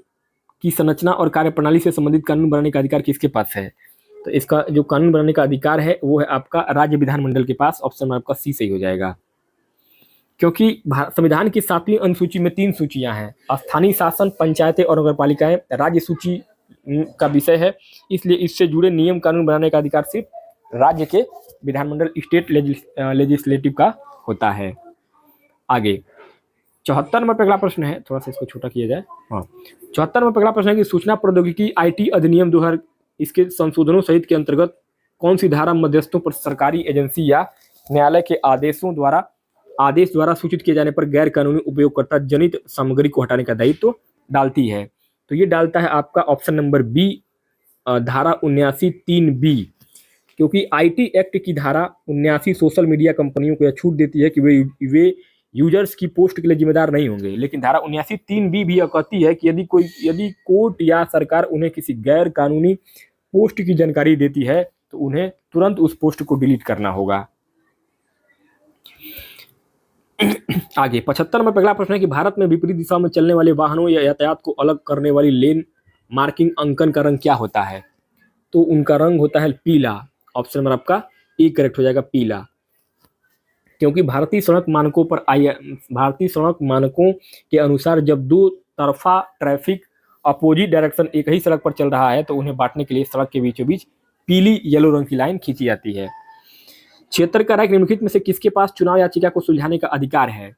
की संरचना और कार्यप्रणाली से संबंधित कानून बनाने का अधिकार किसके पास है? तो इसका जो कानून बनाने का अधिकार है वो है आपका राज्य विधानमंडल के पास, ऑप्शन में आपका सी सही हो जाएगा, क्योंकि संविधान की 7वीं अनुसूची में 3 सूचियां हैं, स्थानीय शासन, पंचायतें और नगरपालिकाएं राज्य सूची का विषय है, इसलिए इससे जुड़े नियम कानून बनाने का अधिकार सिर्फ राज्य के विधानमंडल स्टेट लेजिस्लेटिव का होता है। आगे 74 नंबर पर अगला प्रश्न है, थोड़ा सा इसको छोटा किया जाए। हाँ 74 नंबर पर अगला प्रश्न है कि सूचना प्रौद्योगिकी IT अधिनियम 2000 इसके संशोधनों सहित के अंतर्गत कौन सी धारा मध्यस्थों पर सरकारी एजेंसी या न्यायालय के आदेश द्वारा सूचित किए जाने पर गैर कानूनी उपयोगकर्ता जनित सामग्री को हटाने का दायित्व डालती है? तो ये डालता है आपका ऑप्शन नंबर बी, धारा 79(3)B, क्योंकि IT एक्ट की धारा 79 सोशल मीडिया कंपनियों को यह छूट देती है कि वे यूजर्स की पोस्ट के लिए जिम्मेदार नहीं होंगे, लेकिन धारा 79(3)B भी यह कहती है कि यदि कोर्ट या सरकार उन्हें किसी गैर कानूनी पोस्ट की जानकारी देती है तो उन्हें तुरंत उस पोस्ट को डिलीट करना होगा। आगे 75 नंबर पर अगला प्रश्न है कि भारत में विपरीत दिशा में चलने वाले वाहनों या यातायात को अलग करने वाली लेन मार्किंग अंकन का रंग क्या होता है? तो उनका रंग होता है पीला, ऑप्शन नंबर आपका ए करेक्ट हो जाएगा, पीला, क्योंकि भारतीय सड़क मानकों के अनुसार जब दो तरफा ट्रैफिक अपोजिट डायरेक्शन एक ही सड़क पर चल रहा है तो उन्हें बांटने के लिए सड़क के बीचों बीच पीली येलो रंग की लाइन खींची जाती है। क्षेत्र का निम्नलिखित में से किसके पास चुनाव याचिका को सुलझाने का अधिकार है?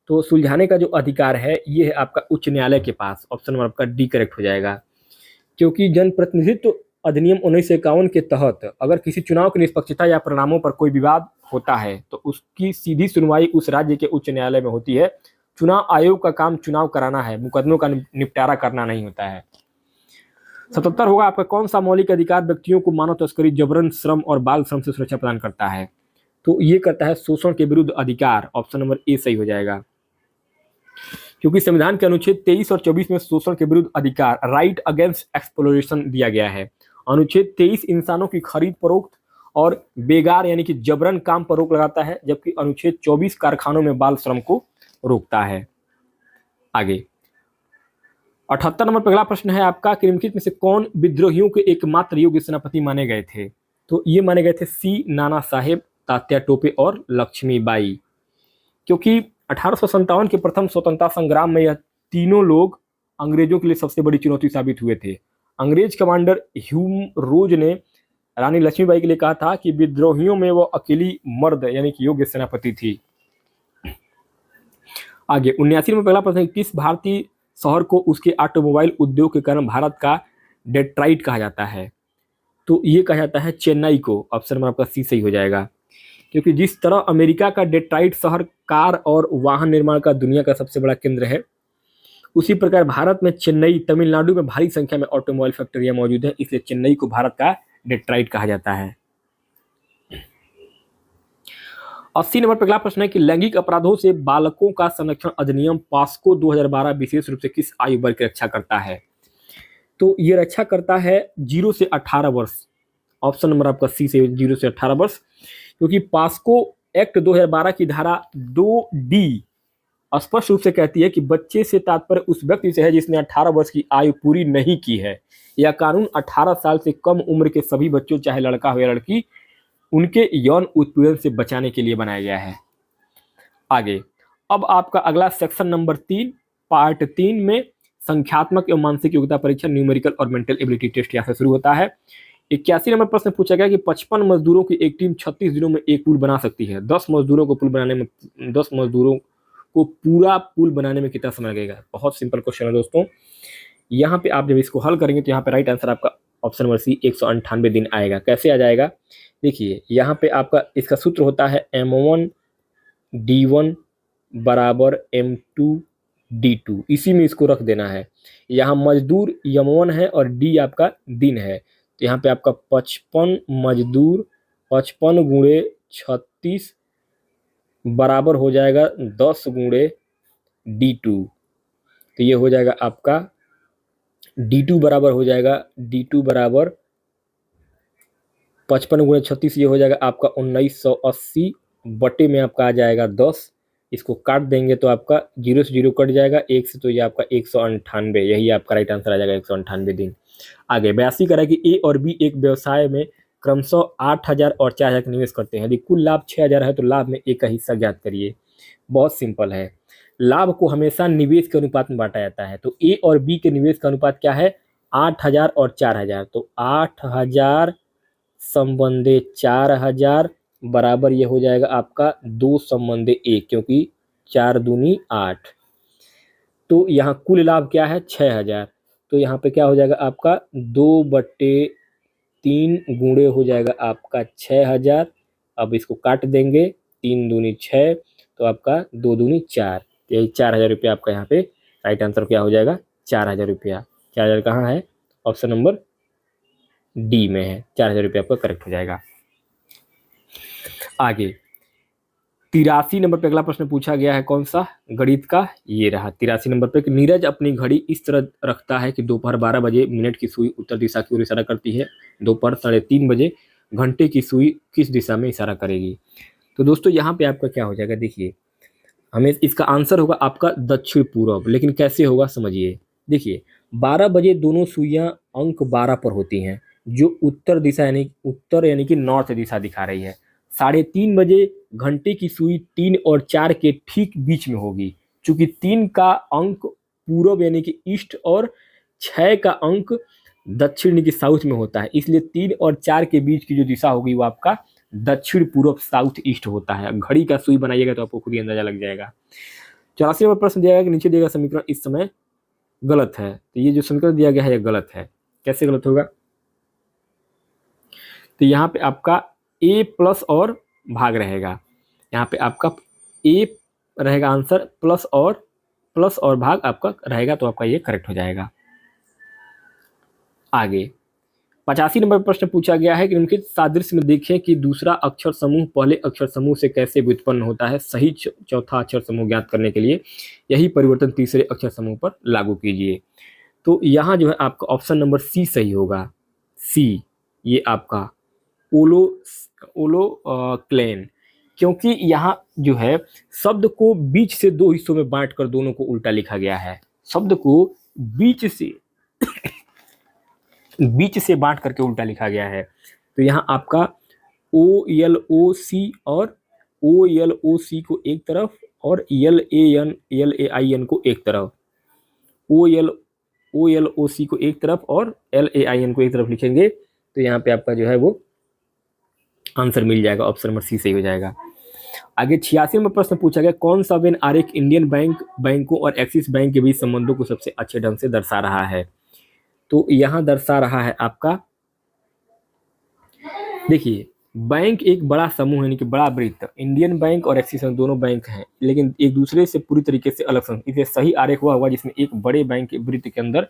तो सुलझाने का जो अधिकार है ये है आपका उच्च न्यायालय के पास, ऑप्शन नंबर आपका डी करेक्ट हो जाएगा, क्योंकि जनप्रतिनिधित्व अधिनियम 1951 के तहत अगर किसी चुनाव की निष्पक्षता या परिणामों पर कोई विवाद होता है तो उसकी सीधी सुनवाई उस राज्य के उच्च न्यायालय में होती है। चुनाव आयोग का काम चुनाव कराना है, मुकदमों का निपटारा करना नहीं होता है। 77 होगा आपका कौन सा मौलिक अधिकार व्यक्तियों को मानव तस्करी, जबरन श्रम और बाल श्रम से सुरक्षा प्रदान करता है? तो ये करता है शोषण के विरुद्ध अधिकार, ऑप्शन नंबर ए सही हो जाएगा, क्योंकि संविधान के अनुच्छेद 23 और 24 में शोषण के विरुद्ध अधिकार राइट अगेंस्ट एक्सप्लोरेशन दिया गया है। अनुच्छेद 23 इंसानों की खरीद फरोख्त और बेगार यानी कि जबरन काम पर रोक लगाता है, जबकि अनुच्छेद 24 कारखानों में बाल श्रम को रोकता है। आगे 78 नंबर पर अगला प्रश्न है आपका कि निम्नलिखित में से कौन विद्रोहियों के एकमात्र योग्य सेनापति माने गए थे? तो ये माने गए थे सी नाना साहेब, तात्या टोपे और लक्ष्मीबाई। क्योंकि 1857 के प्रथम स्वतंत्रता संग्राम में यह तीनों लोग अंग्रेजों के लिए सबसे बड़ी चुनौती साबित हुए थे। अंग्रेज कमांडर ह्यूम रोज ने रानी लक्ष्मीबाई के लिए कहा था कि विद्रोहियों में वो अकेली मर्द यानी कि योग्य सेनापति थी। आगे 79 नंबर पहला प्रश्न, किस भारतीय शहर को उसके ऑटोमोबाइल उद्योग के कारण भारत का डेट्राइट कहा जाता है? तो ये कहा जाता है चेन्नई को। ऑप्शन नंबर आपका सी सही हो जाएगा। क्योंकि जिस तरह अमेरिका का डेट्राइट शहर कार और वाहन निर्माण का दुनिया का सबसे बड़ा केंद्र है, उसी प्रकार भारत में चेन्नई, तमिलनाडु में भारी संख्या में ऑटोमोबाइल फैक्ट्रियां मौजूद हैं, इसलिए चेन्नई को भारत का डेट्राइट कहा जाता है। 80 नंबर पर अगला प्रश्न है कि लैंगिक अपराधों से बालकों का संरक्षण अधिनियम पास्को 2012 विशेष रूप से किस आयु वर्ग की रक्षा करता है? तो ये रक्षा करता है 0 से 18 वर्ष। ऑप्शन नंबर आपका सी से 0 से 18 वर्ष। क्योंकि पास्को एक्ट 2012 की धारा 2D स्पष्ट रूप से कहती है कि बच्चे से तात्पर्य उस व्यक्ति से है जिसने 18 वर्ष की आयु पूरी नहीं की है। यह कानून 18 साल से कम उम्र के सभी बच्चों, चाहे लड़का हो या लड़की, उनके यौन उत्पीड़न से बचाने के लिए बनाया गया है। आगे अब आपका अगला सेक्शन नंबर 3 पार्ट 3 में संख्यात्मक एवं मानसिक योग्यता परीक्षा, न्यूमेरिकल और मेंटल एबिलिटी टेस्ट यहाँ से शुरू होता है। 81 नंबर प्रश्न पूछा गया कि 55 मजदूरों की एक टीम 36 दिनों में एक पुल बना सकती है। 10 मजदूरों को पूरा पुल बनाने में कितना समय लगेगा? बहुत सिंपल क्वेश्चन है दोस्तों। यहाँ पे आप जब इसको हल करेंगे तो यहाँ पे राइट आंसर आपका ऑप्शन नंबर सी 198 दिन आएगा। कैसे आ जाएगा? देखिए यहाँ पे आपका इसका सूत्र होता है M1 D1 बराबर M2 D2। इसी में इसको रख देना है। यहाँ मजदूर M1 है और D आपका दिन है, तो यहाँ पे आपका 55 मजदूर 55 गुणे 36 बराबर हो जाएगा 10 गुणे D2। तो ये हो जाएगा आपका D2 बराबर हो जाएगा D2 बराबर 55 गुणे 36, ये हो जाएगा आपका 1980 बटे में आपका आ जाएगा 10। इसको काट देंगे तो आपका 0 से 0 कट जाएगा, 1 से तो ये आपका 198, यही आपका राइट आंसर आ जाएगा 198 दिन। आगे 82 कह रहा है कि ए और बी एक व्यवसाय में क्रमशः 8000 और 4000 का निवेश करते हैं। यदि कुल लाभ 6000 है तो लाभ में एक का हिस्सा ज्ञात करिए। बहुत सिंपल है, लाभ को हमेशा निवेश के अनुपात में बांटा जाता है। तो ए और बी के निवेश का अनुपात क्या है? 8000 और 4000। तो 8000 संबंधे 4000 बराबर ये हो जाएगा आपका 2 संबंधे 1, क्योंकि 4 दूनी 8। तो यहाँ कुल लाभ क्या है? 6000। तो यहाँ पे क्या हो जाएगा आपका 2/3 गुणे हो जाएगा आपका 6000। अब इसको काट देंगे, 3 दूनी 6, तो आपका 2 दूनी 4, यही 4000 रुपया आपका यहाँ पे राइट आंसर क्या हो जाएगा? 4000 रुपया। 4000 कहाँ है? ऑप्शन नंबर डी में है। 4000 रुपया आपका करेक्ट हो जाएगा। आगे 83 नंबर पे अगला प्रश्न पूछा गया है, कौन सा? गणित का। ये रहा 83 नंबर पे। नीरज अपनी घड़ी इस तरह रखता है कि दोपहर 12 बजे मिनट की सुई उत्तर दिशा की ओर इशारा करती है, दोपहर 3:30 बजे घंटे की सुई किस दिशा में इशारा करेगी? तो दोस्तों यहाँ पे आपका क्या हो जाएगा? देखिए हमें इसका आंसर होगा आपका दक्षिण पूर्व। लेकिन कैसे होगा समझिए। देखिए 12 बजे दोनों सुइयां अंक 12 पर होती हैं, जो उत्तर दिशा यानी कि नॉर्थ दिशा दिखा रही है। 3:30 बजे घंटे की सुई 3 और 4 के ठीक बीच में होगी। चूंकि 3 का अंक पूर्व यानी कि ईस्ट और 6 का अंक दक्षिण यानी कि साउथ में होता है, इसलिए 3 और 4 के बीच की जो दिशा होगी वो आपका दक्षिण पूर्व साउथ ईस्ट होता है। घड़ी का सुई बनाइएगा तो आपको खुद ही अंदाजा लग जाएगा। 84 नंबर प्रश्न दिया गया कि नीचे दिया गया समीकरण इस समय गलत है। तो ये जो समीकरण दिया गया है ये गलत है। कैसे गलत होगा? तो यहाँ पे आपका ए प्लस और भाग रहेगा, यहाँ पे आपका ए रहेगा आंसर, प्लस और भाग आपका रहेगा, तो आपका ये करेक्ट हो जाएगा। आगे 85 नंबर प्रश्न पूछा गया है कि उनके सादृश्य में देखें कि दूसरा अक्षर समूह पहले अक्षर समूह से कैसे व्युत्पन्न होता है। सही चौथा अक्षर समूह ज्ञात करने के लिए यही परिवर्तन तीसरे अक्षर समूह पर लागू कीजिए। तो यहाँ जो है आपका ऑप्शन नंबर सी सही होगा। सी, ये आपका ओलो क्लेन, क्योंकि यहाँ जो है शब्द को बीच से 2 हिस्सों में बांटकर दोनों को उल्टा लिखा गया है। शब्द को बीच से बांट करके उल्टा लिखा गया है। तो यहाँ आपका OLOC और OLOC को एक तरफ और LAIN को एक तरफ, OLOC को एक तरफ और LAIN को एक तरफ लिखेंगे तो यहाँ पे आपका जो है वो आंसर मिल जाएगा, ऑप्शन नंबर सी सही हो जाएगा। आगे 86 नंबर प्रश्न पूछा गया, कौन सा वेन आरेख इंडियन बैंकों और एक्सिस बैंक के बीच संबंधों को सबसे अच्छे ढंग से दर्शा रहा है। तो यहाँ दर्शा रहा है आपका, देखिए बैंक एक बड़ा समूह है, यानी कि बड़ा वृत्त, इंडियन बैंक और एक्सिस बैंक दोनों बैंक हैं लेकिन एक दूसरे से पूरी तरीके से अलग समूह, इसलिए सही आरेख हुआ होगा जिसमें एक बड़े बैंक के वृत्त के अंदर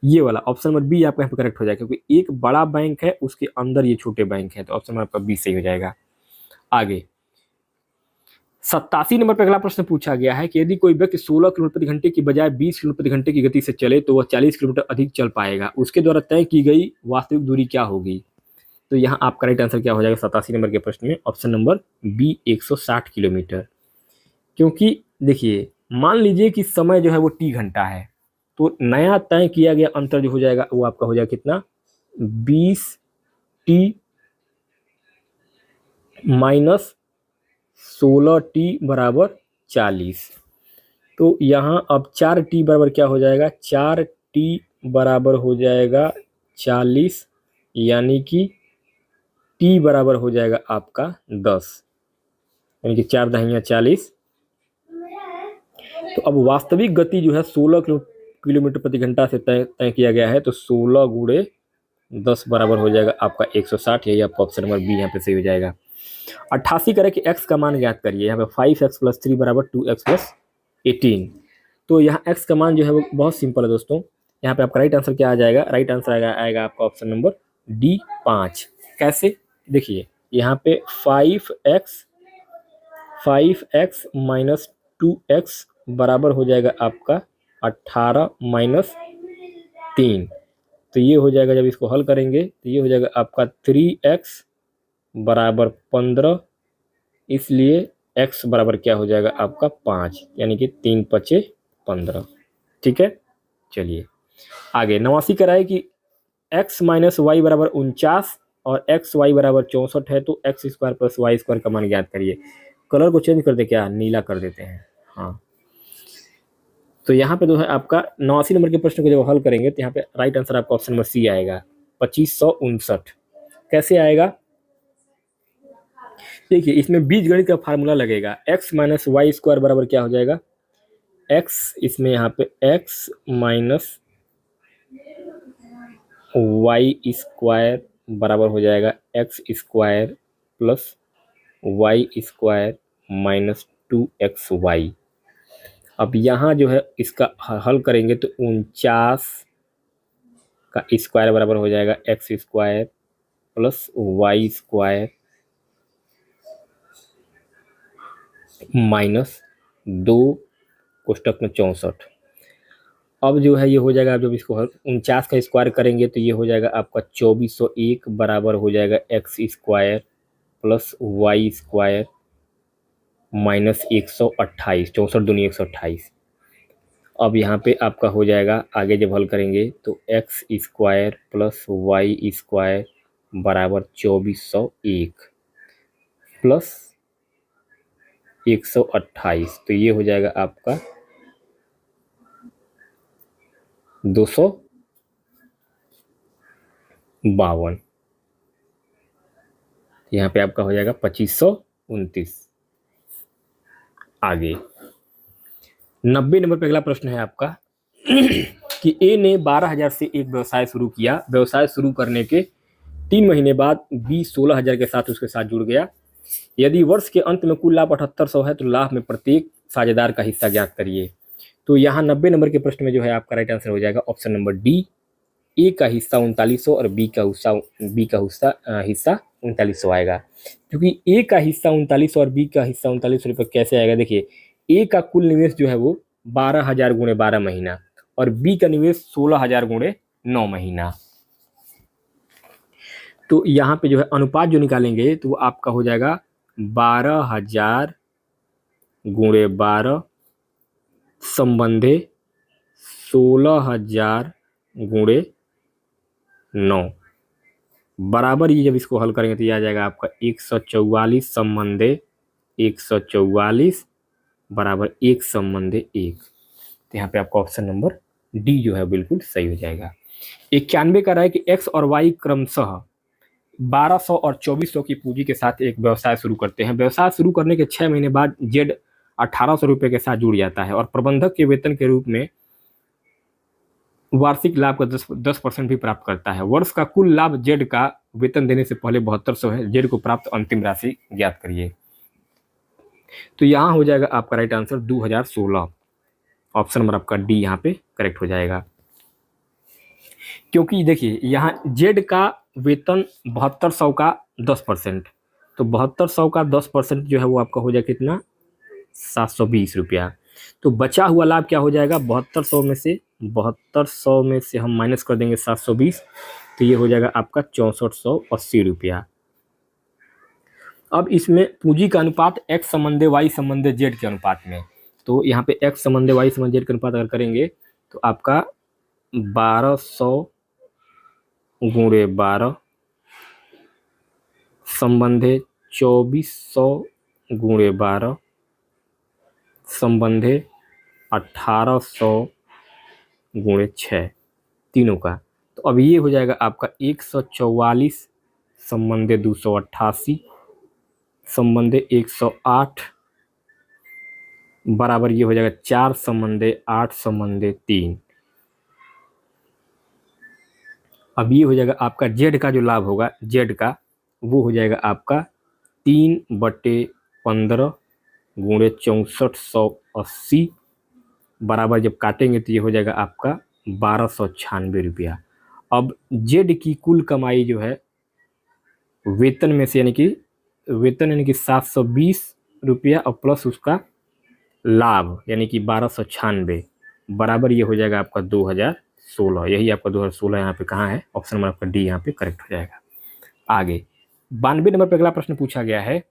ये वाला, ऑप्शन नंबर बी आपका यहाँ पे करेक्ट हो जाएगा क्योंकि एक बड़ा बैंक है उसके अंदर ये छोटे बैंक है, तो ऑप्शन नंबर आपका बी सही हो जाएगा। आगे 87 नंबर पर अगला प्रश्न पूछा गया है कि यदि कोई व्यक्ति 16 किलोमीटर प्रति घंटे की बजाय 20 किलोमीटर प्रति घंटे की गति से चले तो वह 40 किलोमीटर अधिक चल पाएगा, उसके द्वारा तय की गई वास्तविक दूरी क्या होगी। तो यहाँ आपका राइट आंसर क्या हो जाएगा 87 नंबर के प्रश्न में, ऑप्शन नंबर बी 160 किलोमीटर। क्योंकि देखिए मान लीजिए कि समय जो है वो t घंटा है, तो नया तय किया गया अंतर जो हो जाएगा वो आपका हो जाएगा कितना, 20t माइनस 16t बराबर 40। तो यहाँ अब 4t बराबर क्या हो जाएगा, 4t बराबर हो जाएगा 40, यानी कि t बराबर हो जाएगा आपका 10, यानी कि 4 दहिया 40। तो अब वास्तविक गति जो है 16 किलोमीटर प्रति घंटा से तय किया गया है, तो 16 गुणे 10 बराबर हो जाएगा आपका 160, यही आपका ऑप्शन नंबर बी यहाँ पे सही हो जाएगा। 88 करें कि x का मान ज्ञात करिए, यहाँ पे 5x + 3 बराबर 2x + 18। तो यहाँ x का मान जो है वो बहुत सिंपल है दोस्तों, यहाँ पे आपका राइट आंसर क्या आ जाएगा, राइट आंसर आएगा आपका ऑप्शन नंबर डी 5। कैसे, देखिए यहाँ पे 5x माइनस 2x बराबर हो जाएगा आपका 18 माइनस 3, तो ये हो जाएगा, जब इसको हल करेंगे तो ये हो जाएगा आपका 3x बराबर 15, इसलिए x बराबर क्या हो जाएगा आपका 5, यानी कि 3 × 5 = 15। ठीक है, चलिए आगे 89 कराए कि x माइनस वाई बराबर 49 और एक्स वाई बराबर 64 है, तो x² + y² का मान ज्ञात करिए। कलर को चेंज कर दे, क्या नीला कर देते हैं, हाँ। तो यहाँ पे जो है आपका 89 नंबर के प्रश्न को जब हल करेंगे तो यहाँ पे राइट आंसर आपका ऑप्शन नंबर सी आएगा, 2559। कैसे आएगा, देखिए इसमें बीजगणित का फार्मूला लगेगा, x माइनस वाई स्क्वायर बराबर क्या हो जाएगा, x, इसमें यहाँ पे x माइनस वाई स्क्वायर बराबर हो जाएगा x² + y² माइनस 2xy। अब यहाँ जो है इसका हल करेंगे तो 49 का स्क्वायर बराबर हो जाएगा x² + y² माइनस 2 कोष्टक में 64। अब जो है ये हो जाएगा, जब इसको 49 का स्क्वायर करेंगे तो ये हो जाएगा आपका 2401 बराबर हो जाएगा x² + y² माइनस 128, 64 दूनी 128। अब यहाँ पे आपका हो जाएगा, आगे जब हल करेंगे तो x² + y² बराबर 2401 प्लस 128, तो ये हो जाएगा आपका 252। यहाँ पे आपका हो जाएगा 2529। आगे 90 नंबर पे अगला प्रश्न है आपका कि ए ने 12,000 से एक व्यवसाय शुरू किया, व्यवसाय शुरू करने के 3 महीने बाद बी 16,000 के साथ उसके साथ जुड़ गया। यदि वर्ष के अंत में कुल लाभ 7800 है तो लाभ में प्रत्येक साझेदार का हिस्सा ज्ञात करिए। तो यहाँ 90 नंबर के प्रश्न में जो है आपका राइट आंसर हो जाएगा ऑप्शन नंबर डी, ए का हिस्सा 3900 और बी का हिस्सा 3900 आएगा। क्योंकि ए का हिस्सा 3900 और बी का हिस्सा 3900 रुपये कैसे आएगा, देखिए ए का कुल निवेश जो है वो 12,000 × 12 महीना और बी का निवेश 16,000 × 9 महीना। तो यहाँ पे जो है अनुपात जो निकालेंगे तो वो आपका हो जाएगा 12,000 × 12 संबंधे 16,000 गुणे 9 बराबर, ये जब इसको हल करेंगे तो ये आ जाएगा आपका 144 संबंधे 144 बराबर 1 संबंधे 1। तो यहाँ पे आपका ऑप्शन नंबर डी जो है बिल्कुल सही हो जाएगा। 91 का रहा है कि एक्स और वाई क्रमशः 1200 और 2400 की पूंजी के साथ एक व्यवसाय शुरू करते हैं। व्यवसाय शुरू करने के 6 महीने बाद जेड 1800 रुपये के साथ जुड़ जाता है और प्रबंधक के वेतन के रूप में वार्षिक लाभ का 10% भी प्राप्त करता है। वर्ष का कुल लाभ जेड का वेतन देने से पहले 7200 है। जेड को प्राप्त अंतिम राशि ज्ञात करिए। तो यहाँ हो जाएगा आपका राइट आंसर 2016। ऑप्शन नंबर आपका डी यहाँ पे करेक्ट हो जाएगा, क्योंकि देखिए यहाँ जेड का वेतन 7200 का 10%, तो 7200 का 10% जो है वो आपका हो जाएगा कितना, 720 रुपया। तो बचा हुआ लाभ क्या हो जाएगा, 7200 में से हम माइनस कर देंगे 720, तो ये हो जाएगा आपका 6480 रुपया। अब इसमें पूंजी का अनुपात x संबंधे y संबंधे z के अनुपात में, तो यहाँ पे x संबंधे y संबंधे z के अनुपात अगर करेंगे तो आपका 1200 गुणे 12 संबंधे 2400 गुणे 12 संबंधे 1800 गुणे 6 तीनों का। तो अब ये हो जाएगा आपका 144 संबंधे 288 संबंधे 108 बराबर ये हो जाएगा 4 संबंधे 8 संबंधे 3। अब ये हो जाएगा आपका जेड का जो लाभ होगा जेड का वो हो जाएगा आपका 3/15 गुणे 6480 बराबर जब काटेंगे तो ये हो जाएगा आपका 1296 रुपया। अब जेड की कुल कमाई जो है वेतन में से यानी कि 720 रुपया और प्लस उसका लाभ यानी कि 1296 बराबर ये हो जाएगा आपका 2016। यही आपका 2016 यहाँ पे कहाँ है, ऑप्शन नंबर आपका डी यहाँ पे करेक्ट हो जाएगा। आगे 92 नंबर पर अगला प्रश्न पूछा गया है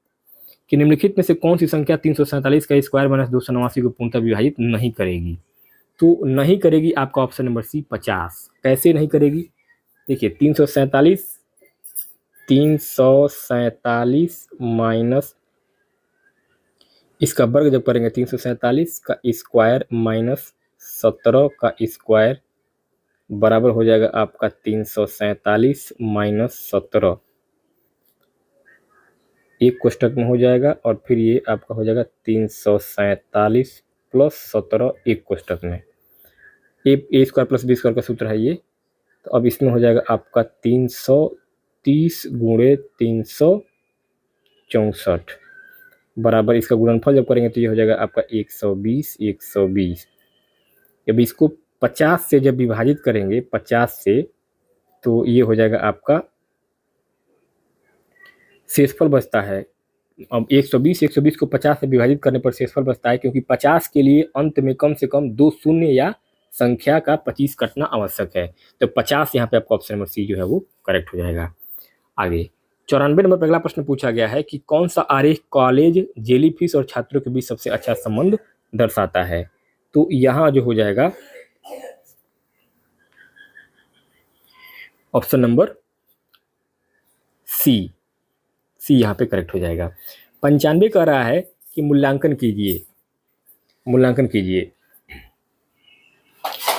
कि निम्नलिखित में से कौन सी संख्या 347 का स्क्वायर माइनस 289 को पूर्णतः विभाजित नहीं करेगी। तो नहीं करेगी आपका ऑप्शन नंबर सी 50। कैसे नहीं करेगी, देखिए 347 माइनस इसका वर्ग जब करेंगे 347 का स्क्वायर माइनस 17 का स्क्वायर बराबर हो जाएगा आपका 347 माइनस 17, एक कोष्टक में हो जाएगा और फिर ये आपका हो जाएगा 347 प्लस 17 एक कोष्टक में। ए स्क्वायर प्लस बी स्क्वायर का सूत्र है ये। तो अब इसमें हो जाएगा आपका 330 गुणे 364 बराबर इसका गुणनफल जब करेंगे तो ये हो जाएगा आपका 120। जब इसको 50 से जब विभाजित करेंगे 50 से तो ये हो जाएगा आपका शेषफल बचता है। अब 120 को 50 से विभाजित करने पर शेषफल बचता है, क्योंकि 50 के लिए अंत में कम से कम 2 शून्य या संख्या का 25 कटना आवश्यक है। तो 50 यहाँ पे आपका ऑप्शन नंबर सी जो है वो करेक्ट हो जाएगा। आगे 94 नंबर पर अगला प्रश्न पूछा गया है कि कौन सा आरेख कॉलेज, जेलीफिश और छात्रों के बीच सबसे अच्छा संबंध दर्शाता है। तो यहाँ जो हो जाएगा ऑप्शन नंबर सी यहाँ पे करेक्ट हो जाएगा। 95 कह रहा है कि मूल्यांकन कीजिए,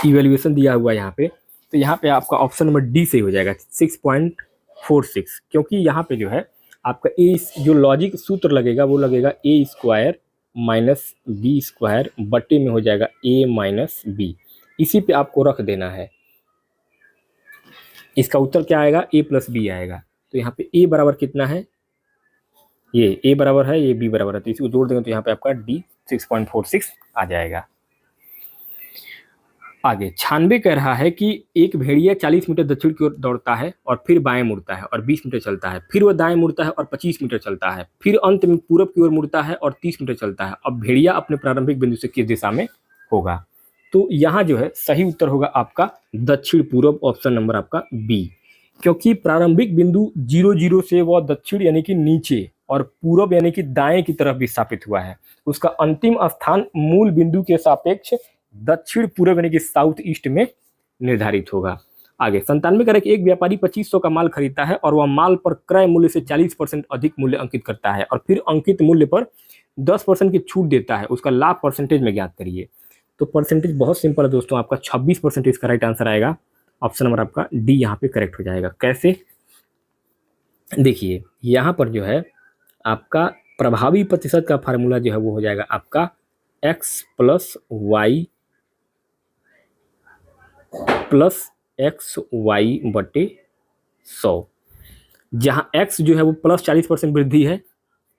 इवैल्यूएशन दिया हुआ यहाँ पे। तो यहाँ पे आपका ऑप्शन नंबर डी से हो जाएगा 6.46, क्योंकि यहाँ पे जो है आपका ए जो लॉजिक सूत्र लगेगा वो लगेगा ए स्क्वायर माइनस बी स्क्वायर बटे में हो जाएगा ए माइनस बी। इसी पे आपको रख देना है। इसका उत्तर क्या आएगा, ए प्लस बी आएगा। तो यहाँ पे ए बराबर कितना है, ये ए बराबर है, ये बी बराबर है, तो इसको जोड़ देंगे तो यहाँ पे आपका डी 6.46 आ जाएगा। आगे 96 कह रहा है कि एक भेड़िया 40 मीटर दक्षिण की ओर दौड़ता है और फिर बाएं मुड़ता है और 20 मीटर चलता है, फिर वह दाएं मुड़ता है और 25 मीटर चलता है, फिर अंत में पूरब की ओर मुड़ता है और 30 मीटर चलता है। अब भेड़िया अपने प्रारंभिक बिंदु से किस दिशा में होगा। तो यहाँ जो है सही उत्तर होगा आपका दक्षिण पूरब, ऑप्शन नंबर आपका बी, क्योंकि प्रारंभिक बिंदु 0 से वह दक्षिण यानी कि नीचे और पूरब यानी कि दाएं की तरफ विस्थापित हुआ है। उसका अंतिम स्थान मूल बिंदु के सापेक्ष दक्षिण पूर्व यानी कि साउथ ईस्ट में निर्धारित होगा। आगे 97 कह रहा है कि एक व्यापारी 2500 का माल खरीदता है और वह माल पर क्रय मूल्य से 40% अधिक मूल्य अंकित करता है और फिर अंकित मूल्य पर 10% की छूट देता है, उसका लाभ परसेंटेज में ज्ञात करिए। तो परसेंटेज बहुत सिंपल है दोस्तों, आपका 26% इसका राइट आंसर आएगा। ऑप्शन नंबर आपका डी यहाँ पे करेक्ट हो जाएगा। कैसे, देखिए यहाँ पर जो है आपका प्रभावी प्रतिशत का फार्मूला जो है वो हो जाएगा आपका x प्लस वाई बटे 100, जहाँ x जो है वो प्लस 40% वृद्धि है,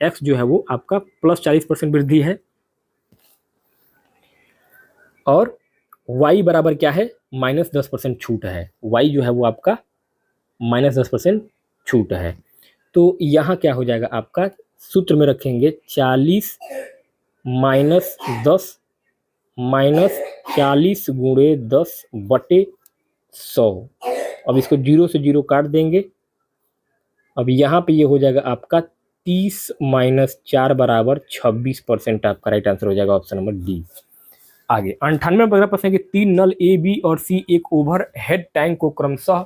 x जो है वो आपका प्लस 40% वृद्धि है और y बराबर क्या है, माइनस 10% छूट है। y जो है वो आपका माइनस 10% छूट है। तो यहाँ क्या हो जाएगा आपका, सूत्र में रखेंगे 40 माइनस 10 माइनस 40 गुणे 10 बटे 100। अब इसको 0 से 0 काट देंगे। अब यहाँ पे ये हो जाएगा आपका 30 माइनस 4 बराबर 26%। आपका राइट आंसर हो जाएगा ऑप्शन नंबर डी। आगे 98 प्रश्न है कि 3 नल ए, बी और सी एक ओवर हेड टैंक को क्रमशः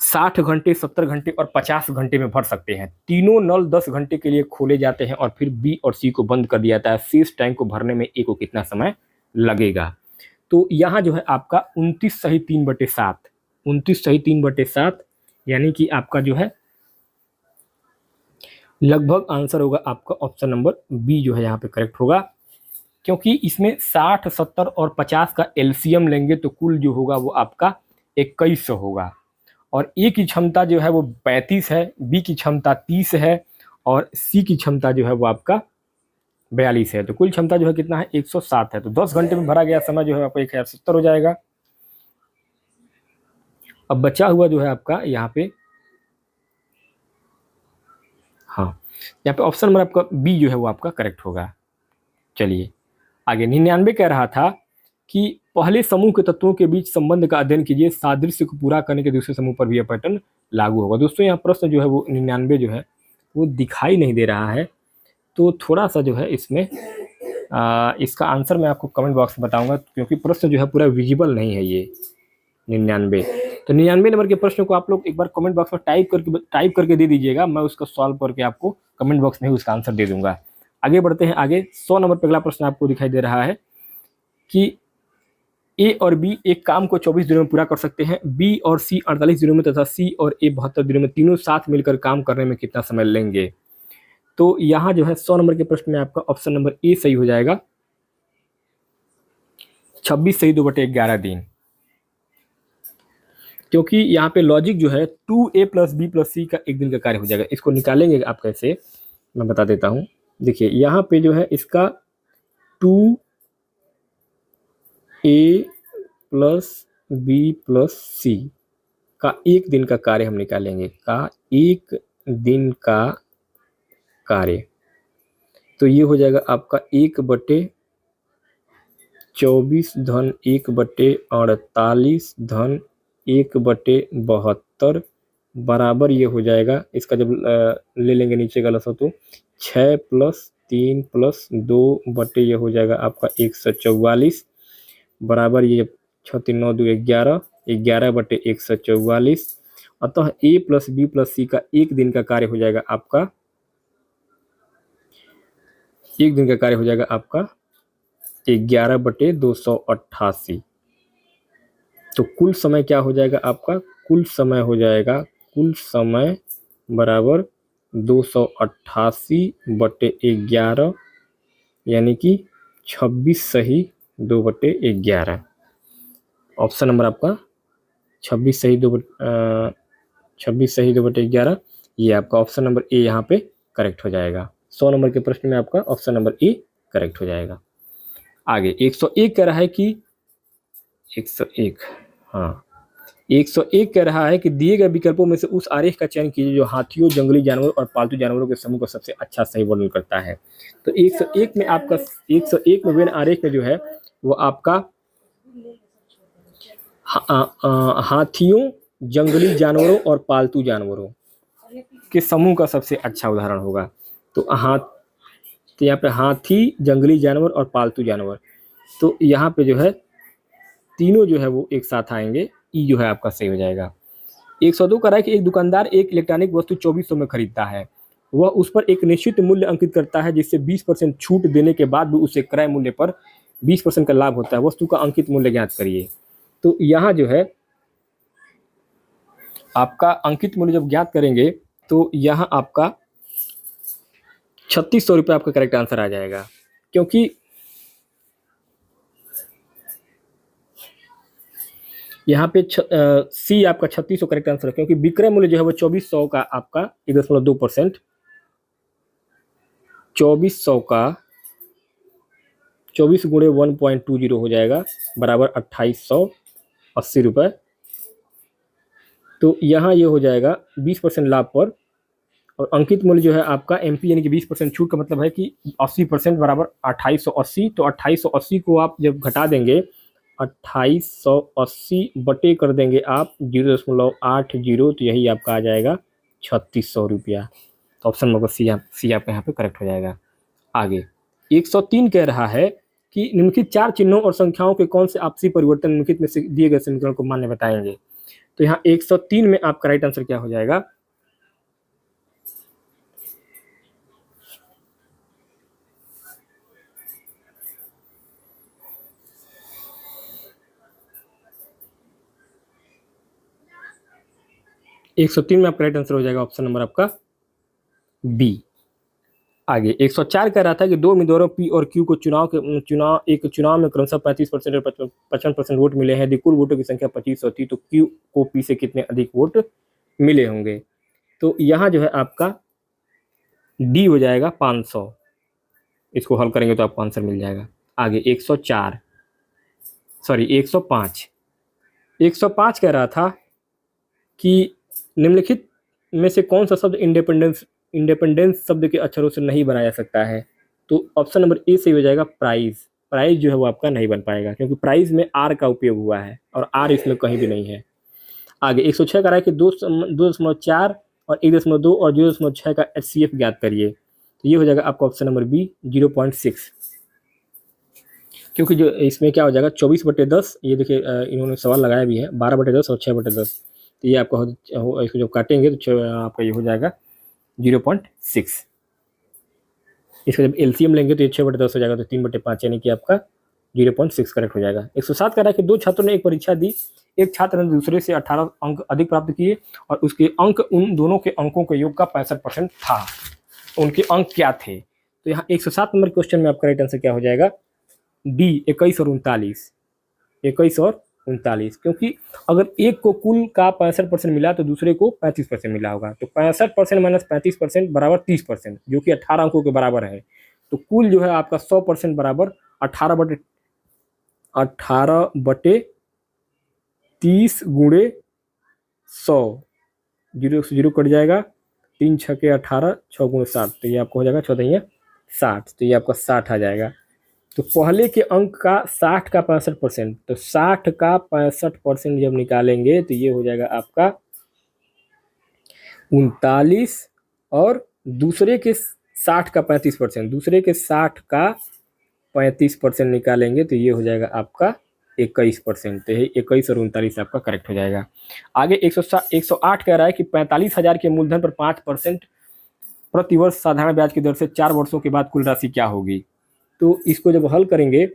60 घंटे, 70 घंटे और 50 घंटे में भर सकते हैं। तीनों नल 10 घंटे के लिए खोले जाते हैं और फिर बी और सी को बंद कर दिया जाता है। शेष टैंक को भरने में ए को कितना समय लगेगा? तो यहाँ जो है आपका 29 सही 3/7, 29 सही 3/7 यानी कि आपका जो है लगभग आंसर होगा आपका ऑप्शन नंबर बी जो है यहाँ पे करेक्ट होगा, क्योंकि इसमें 60, 70 और 50 का एलसीएम लेंगे तो कुल जो होगा वो आपका 2100 होगा और ए की क्षमता जो है वो 35 है, बी की क्षमता 30 है और सी की क्षमता जो है वो आपका 42 है। तो कुल क्षमता जो है कितना है, 107 है। तो 10 घंटे में भरा गया समय जो है आपका 1070 हो जाएगा। अब बचा हुआ जो है आपका यहाँ पे, हाँ यहाँ पे ऑप्शन नंबर आपका बी जो है वो आपका करेक्ट होगा। चलिए आगे 99 कह रहा था कि पहले समूह के तत्वों के बीच संबंध का अध्ययन कीजिए, सादृश्य को पूरा करने के दूसरे समूह पर भी यह पैटर्न लागू होगा। दोस्तों यहाँ प्रश्न जो है वो 99 जो है वो दिखाई नहीं दे रहा है, तो थोड़ा सा जो है इसमें इसका आंसर मैं आपको कमेंट बॉक्स में बताऊंगा, क्योंकि प्रश्न जो है पूरा विजिबल नहीं है ये 99। तो 99 नंबर के प्रश्न को आप लोग एक बार कमेंट बॉक्स में टाइप करके दे दीजिएगा, मैं उसको सॉल्व करके आपको कमेंट बॉक्स में ही उसका आंसर दे दूंगा। आगे बढ़ते हैं। आगे 100 नंबर पर अगला प्रश्न आपको दिखाई दे रहा है कि ए और बी एक काम को 24 दिनों में पूरा कर सकते हैं, बी और सी 48 दिनों में तथा सी और ए 72 दिनों में, तीनों साथ मिलकर काम करने में कितना समय लेंगे? तो यहाँ जो है 100 नंबर के प्रश्न में आपका ऑप्शन नंबर ए सही हो जाएगा, 26 सही 2/11 दिन, क्योंकि यहाँ पे लॉजिक जो है 2a + b + c का एक दिन का कार्य हो जाएगा। इसको निकालेंगे आप कैसे, मैं बता देता हूँ। देखिए यहाँ पे जो है इसका 2a + b + c का एक दिन का कार्य हम निकालेंगे, का एक दिन का कार्य। तो ये हो जाएगा आपका 1/24 धन 1/48 धन 1/72 बराबर ये हो जाएगा, इसका जब ले लेंगे नीचे का लसा तो 6 + 3 + 2 बटे ये हो जाएगा आपका 144 बराबर ये 6 3 9 2 11 11/144। अतः a + b + c का एक दिन का कार्य हो जाएगा आपका, एक दिन का कार्य हो जाएगा आपका 11/288। तो कुल समय क्या हो जाएगा आपका, कुल समय हो जाएगा, कुल समय बराबर 288/11 यानी कि 26 सही 2/11। ऑप्शन नंबर आपका 26 सही 2/11, ये आपका ऑप्शन नंबर ए यहाँ पे करेक्ट हो जाएगा। 100 नंबर के प्रश्न में आपका ऑप्शन नंबर ए करेक्ट हो जाएगा। आगे 101 कह रहा है कि 101 कह रहा है कि दिए गए विकल्पों में से उस आरेख का चयन कीजिए जो हाथियों, जंगली जानवरों और पालतू जानवरों के समूह का सबसे अच्छा सही वर्णन करता है। तो 101 में आपका 101 में वेन आरेख में जो है वो आपका हाथियों, जंगली जानवरों और पालतू जानवरों के समूह का सबसे अच्छा उदाहरण होगा। तो यहाँ पे हाथी, जंगली जानवर और पालतू जानवर, तो यहाँ पे जो है तीनों जो है वो एक साथ आएंगे, ई जो है आपका सही हो जाएगा। 102 कह रहा है कि एक दुकानदार एक इलेक्ट्रॉनिक वस्तु 2400 में खरीदता है, वह उस पर एक निश्चित मूल्य अंकित करता है जिससे 20% छूट देने के बाद भी उसे क्रय मूल्य पर 20% का लाभ होता है, वस्तु का अंकित मूल्य ज्ञात करिए। तो यहाँ जो है आपका अंकित मूल्य जब ज्ञात करेंगे तो यहाँ आपका 3600 रुपये आपका करेक्ट आंसर आ जाएगा, क्योंकि यहाँ पे सी आपका 3600 करेक्ट आंसर है, क्योंकि विक्रय मूल्य जो है वो 2400 का आपका 1.2%, 2400 का 24 गुणे 1.20 हो जाएगा बराबर 2880 रुपये। तो यहाँ ये हो जाएगा 20% लाभ पर, और अंकित मूल्य जो है आपका एमपी यानी कि 20% छूट का मतलब है कि 80% बराबर 2880। तो 2880 को आप जब घटा देंगे 2880 बटे कर देंगे आप 0.80, तो यही आपका आ जाएगा 3600 रुपया। तो ऑप्शन नंबर सी आपका यहाँ पे करेक्ट हो जाएगा। आगे 103 कह रहा है कि निम्नलिखित 4 चिन्हों और संख्याओं के कौन से आपसी परिवर्तन निम्नलिखित में से दिए गए समीकरण को मान्य बताएंगे। तो यहाँ 103 में आपका राइट आंसर क्या हो जाएगा, एक सौ तीन में आपका राइट आंसर हो जाएगा ऑप्शन नंबर आपका बी। आगे 104 कह रहा था कि दो उम्मीदवारों पी और क्यू को चुनाव में क्रमशः 35% और 55% वोट मिले हैं। यदि कुल वोटों की संख्या 25 होती तो क्यू को पी से कितने अधिक वोट मिले होंगे। तो यहाँ जो है आपका डी हो जाएगा 500। इसको हल करेंगे तो आपको आंसर मिल जाएगा। आगे 105 कह रहा था कि निम्नलिखित में से कौन सा शब्द इंडिपेंडेंस शब्द के अक्षरों से नहीं बनाया जा सकता है। तो ऑप्शन नंबर ए सही हो जाएगा प्राइज जो है वो आपका नहीं बन पाएगा, क्योंकि प्राइज में आर का उपयोग हुआ है और आर इसमें कहीं भी नहीं है। आगे 106 कह रहा है कि 2.4 और 1.2 और 0.6 का HCF ज्ञात करिए। तो ये हो जाएगा आपका ऑप्शन नंबर बी 0.6, क्योंकि जो इसमें क्या हो जाएगा 24/10, ये देखिए इन्होंने सवाल लगाया भी है 12/10 और 6/10। तो ये आपका इसको जब काटेंगे तो आपका ये हो जाएगा 0.6। इसका जब एलसीएम लेंगे तो ये 6/10 हो जाएगा, तो 3/5 यानी कि आपका 0.6 करेक्ट हो जाएगा। 107 कह रहा है कि दो छात्रों ने एक परीक्षा दी, एक छात्र ने दूसरे से 18 अंक अधिक प्राप्त किए और उसके अंक उन दोनों के अंकों के योग का 65% था। उनके अंक क्या थे। तो यहाँ 107 नंबर क्वेश्चन में आपका राइट आंसर क्या हो जाएगा, डी 21 और 39, क्योंकि अगर एक को कुल का 65% मिला तो दूसरे को 35% मिला होगा। तो 65% माइनस 35% बराबर 30%, जो कि 18 अंकों के बराबर है। तो कुल जो है आपका 100% बराबर 18/30 गुणे 100, 0 से 0 कट जाएगा, 3 6 के 18, 6 गुणे 7, तो ये आपको हो जाएगा 14 60, तो ये आपका 60 आ जाएगा। तो पहले के अंक का 60 का 65%, तो 60 का 65% जब निकालेंगे तो ये हो जाएगा आपका 39, और दूसरे के 60 का 35%, दूसरे के 60 का 35% निकालेंगे तो ये हो जाएगा आपका 21%। तो ये 21 और 39 आपका करेक्ट हो जाएगा। आगे 108 कह रहा है कि 45,000 के मूलधन पर 5% प्रतिवर्ष साधारण ब्याज की दर से 4 वर्षों के बाद कुल राशि क्या होगी। तो इसको जब हल करेंगे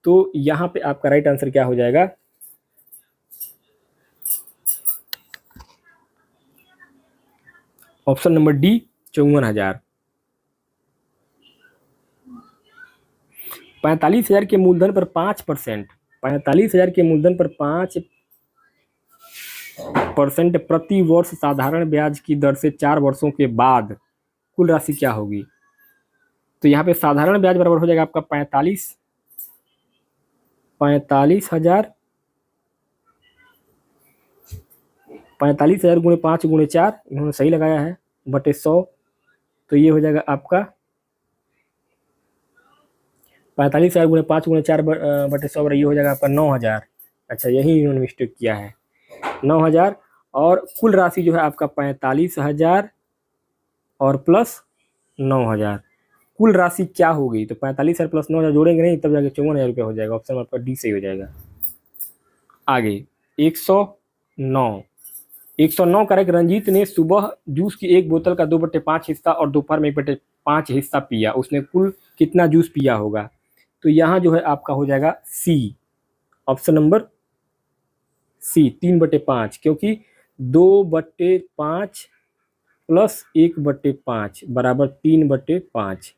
तो यहाँ पे आपका राइट आंसर क्या हो जाएगा, ऑप्शन नंबर डी 54,000। 45,000 के मूलधन पर 5%, 45,000 के मूलधन पर 5% प्रति वर्ष साधारण ब्याज की दर से 4 वर्षों के बाद कुल राशि क्या होगी। तो यहाँ पे साधारण ब्याज बराबर हो जाएगा आपका 45,000 गुणे 5 गुणे 4, इन्होंने सही लगाया है, बटे 100। तो ये हो जाएगा आपका 45,000 गुणे 5 गुणे 4 बटे 100, ये हो जाएगा आपका 9,000। अच्छा, यही इन्होंने मिस्टेक किया है, 9,000। और कुल राशि जो है आपका 45,000 और प्लस 9,000, कुल राशि क्या होगी? तो 45,000 प्लस 9,000 जोड़ेंगे नहीं, तब जाके 54,000 रुपया हो जाएगा। ऑप्शन आपका डी सही हो जाएगा। आगे 109 109 करेक्ट। रंजीत ने सुबह जूस की एक बोतल का 2/5 हिस्सा और दोपहर में 1/5 हिस्सा पिया, उसने कुल कितना जूस पिया होगा? तो यहाँ जो है आपका हो जाएगा सी, ऑप्शन नंबर सी 3/5, क्योंकि 2/5 प्लस 1/5 बराबर 3/5।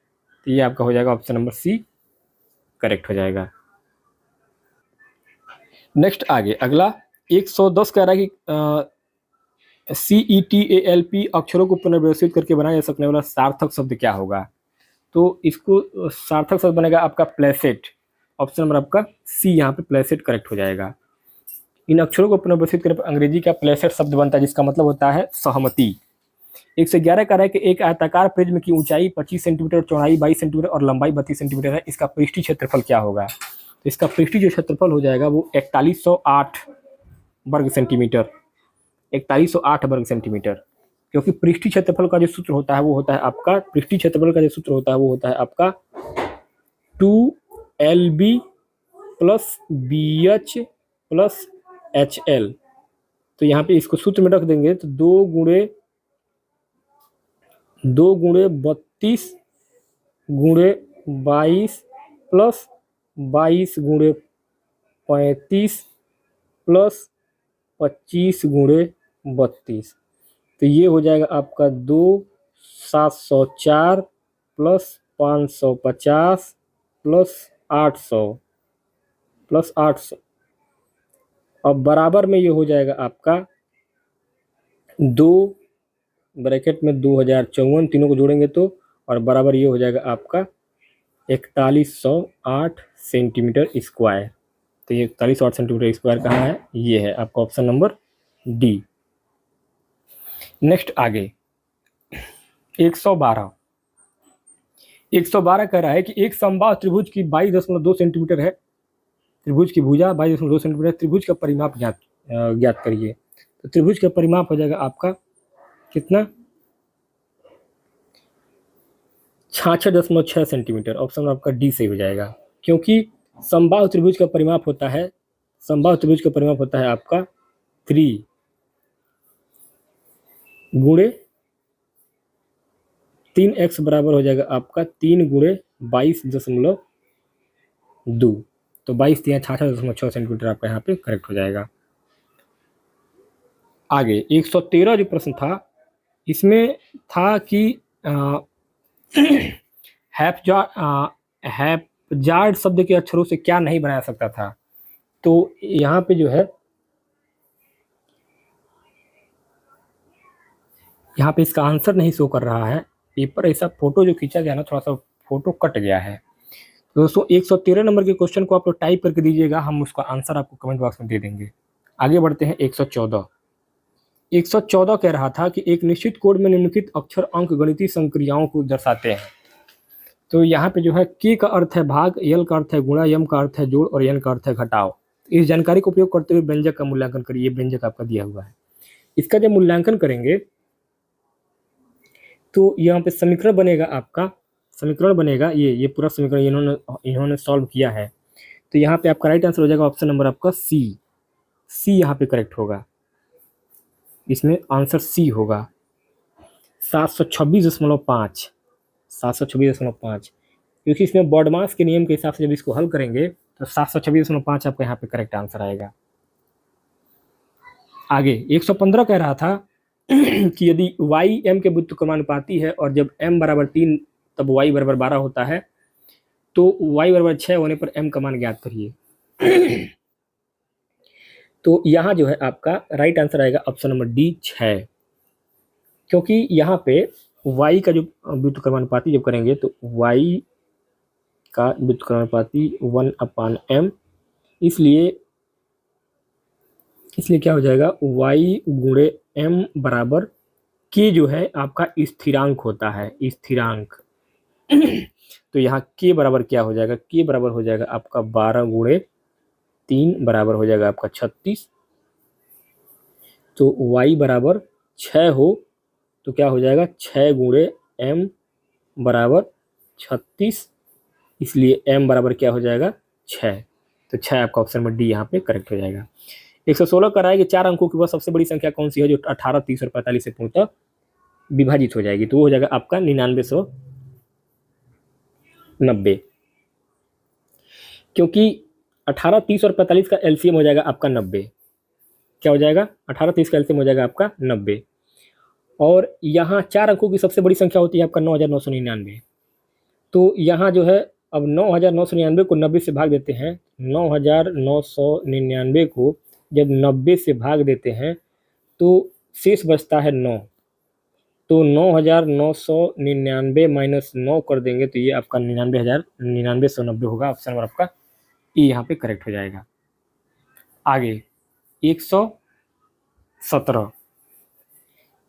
तो ये आपका हो जाएगा ऑप्शन नंबर सी करेक्ट हो जाएगा। नेक्स्ट आगे अगला 110 कह रहा है कि CETALP अक्षरों को पुनर्व्यवस्थित करके बनाया जा सकने वाला सार्थक शब्द क्या होगा? तो इसको सार्थक शब्द बनेगा आपका प्लेसेट, ऑप्शन नंबर आपका सी यहाँ पे प्लेसेट करेक्ट हो जाएगा। इन अक्षरों को पुनर्व्यवस्थित करने पर अंग्रेजी का प्लेसेट शब्द बनता है, जिसका मतलब होता है सहमति। 111 कह रहा है कि एक आयताकार प्रिज्म की ऊंचाई 25 सेंटीमीटर, चौड़ाई 22 सेंटीमीटर और लंबाई 32 सेंटीमीटर है, इसका पृष्ठीय क्षेत्रफल क्या होगा? तो इसका पृष्ठीय जो क्षेत्रफल हो जाएगा वो 4108 वर्ग सेंटीमीटर, 4108 वर्ग सेंटीमीटर, क्योंकि पृष्ठीय क्षेत्रफल का जो सूत्र होता है वो होता है आपका, पृष्ठीय क्षेत्रफल का जो सूत्र होता है वो होता है आपका 2LB plus BH plus HL। तो यहाँ पे इसको सूत्र में रख देंगे तो 2 गुणे 32 गुणे 22 प्लस 22 गुणे 35 प्लस 25 गुणे 32। तो ये हो जाएगा आपका 704 प्लस 550 प्लस 800 अब बराबर में ये हो जाएगा आपका 2 ब्रैकेट में 2054, तीनों को जोड़ेंगे तो, और बराबर ये हो जाएगा आपका 4108 सेंटीमीटर स्क्वायर। तो ये 4108 सेंटीमीटर स्क्वायर कहाँ है? ये है आपका ऑप्शन नंबर डी। नेक्स्ट आगे 112 कह रहा है कि एक समबाहु त्रिभुज की 22.2 सेंटीमीटर है, त्रिभुज की भुजा 22.2 सेंटीमीटर, त्रिभुज का परिमाप ज्ञात करिए। तो त्रिभुज का परिमाप हो जाएगा आपका कितना? 66.6 सेंटीमीटर, ऑप्शन आपका डी सही हो जाएगा, क्योंकि समबाहु त्रिभुज का परिमाप होता है आपका 3 गुणे 3x बराबर हो जाएगा आपका 3 गुणे 22.2, तो 22 या 66.6 सेंटीमीटर आपका यहाँ पे करेक्ट हो जाएगा। आगे 113 जो प्रश्न था, इसमें था कि हैप्जार्ड शब्द के अक्षरों से क्या नहीं बनाया सकता था? तो यहाँ पे जो है, यहाँ पे इसका आंसर नहीं शो कर रहा है, पेपर ऐसा फोटो जो खींचा गया ना, थोड़ा सा फोटो कट गया है। दोस्तों 113 नंबर के क्वेश्चन को आप लोग टाइप करके दीजिएगा, हम उसका आंसर आपको कमेंट बॉक्स में दे देंगे। आगे बढ़ते हैं 114 कह रहा था कि एक निश्चित कोड में निम्नलिखित अक्षर अंक गणितीय संक्रियाओं को दर्शाते हैं। तो यहाँ पे जो है के का अर्थ है भाग, यल का अर्थ है गुणा, यम का अर्थ है जोड़ और एन का अर्थ है घटाव। इस जानकारी का उपयोग करते हुए व्यंजक का मूल्यांकन करिए। व्यंजक आपका दिया हुआ है, इसका जब मूल्यांकन करेंगे तो यहाँ पे समीकरण बनेगा, ये पूरा समीकरण इन्होंने सॉल्व किया है। तो यहाँ पे आपका राइट आंसर हो जाएगा ऑप्शन नंबर आपका सी यहाँ पे करेक्ट होगा, इसमें आंसर सी होगा 726.5, क्योंकि इसमें बॉडमास के नियम के हिसाब से जब इसको हल करेंगे तो 726.5 आपका यहाँ पे करेक्ट आंसर आएगा। आगे 115 कह रहा था कि यदि y m के व्युत्क्रमानुपाती है और जब m बराबर 3 तब y बराबर 12 होता है, तो y बराबर 6 होने पर m का मान ज्ञात करिए। तो यहाँ जो है आपका राइट आंसर आएगा ऑप्शन नंबर डी 6, क्योंकि यहाँ पे y का जो व्युत्क्रमानुपाती जब करेंगे तो y का व्युत्क्रमानुपाती 1/m, इसलिए क्या हो जाएगा y गुणे m बराबर k जो है आपका स्थिरांक होता है, स्थिरांक। तो यहाँ k बराबर क्या हो जाएगा? k बराबर हो जाएगा आपका 12 गुणे 3 बराबर हो जाएगा आपका 36। तो y बराबर 6 हो तो क्या हो जाएगा? 6 गुणे m बराबर 36, इसलिए m बराबर क्या हो जाएगा 6। तो 6 आपका ऑप्शन नंबर डी यहाँ पे करेक्ट हो जाएगा। 116 कह रहा है कि 4 अंकों की वह सबसे बड़ी संख्या कौन सी है जो 18, 30 और 45 से पूर्णतः विभाजित हो जाएगी। तो वो हो जाएगा आपका 9990, क्योंकि 18, 30 और 45 का एलसीएम हो जाएगा आपका 90। क्या हो जाएगा? 18, 30 का एलसीएम हो जाएगा आपका 90। और यहाँ 4 अंकों की सबसे बड़ी संख्या होती है आपका 9999। तो यहाँ जो है अब 9999 को 90 से भाग देते हैं। 9999 को जब 90 से भाग देते हैं तो शेष बचता है 9। तो 9999 माइनस 9 कर देंगे तो ये आपका 99,990 होगा। ऑप्शन नंबर आपका ई यहाँ पे करेक्ट हो जाएगा। आगे 117,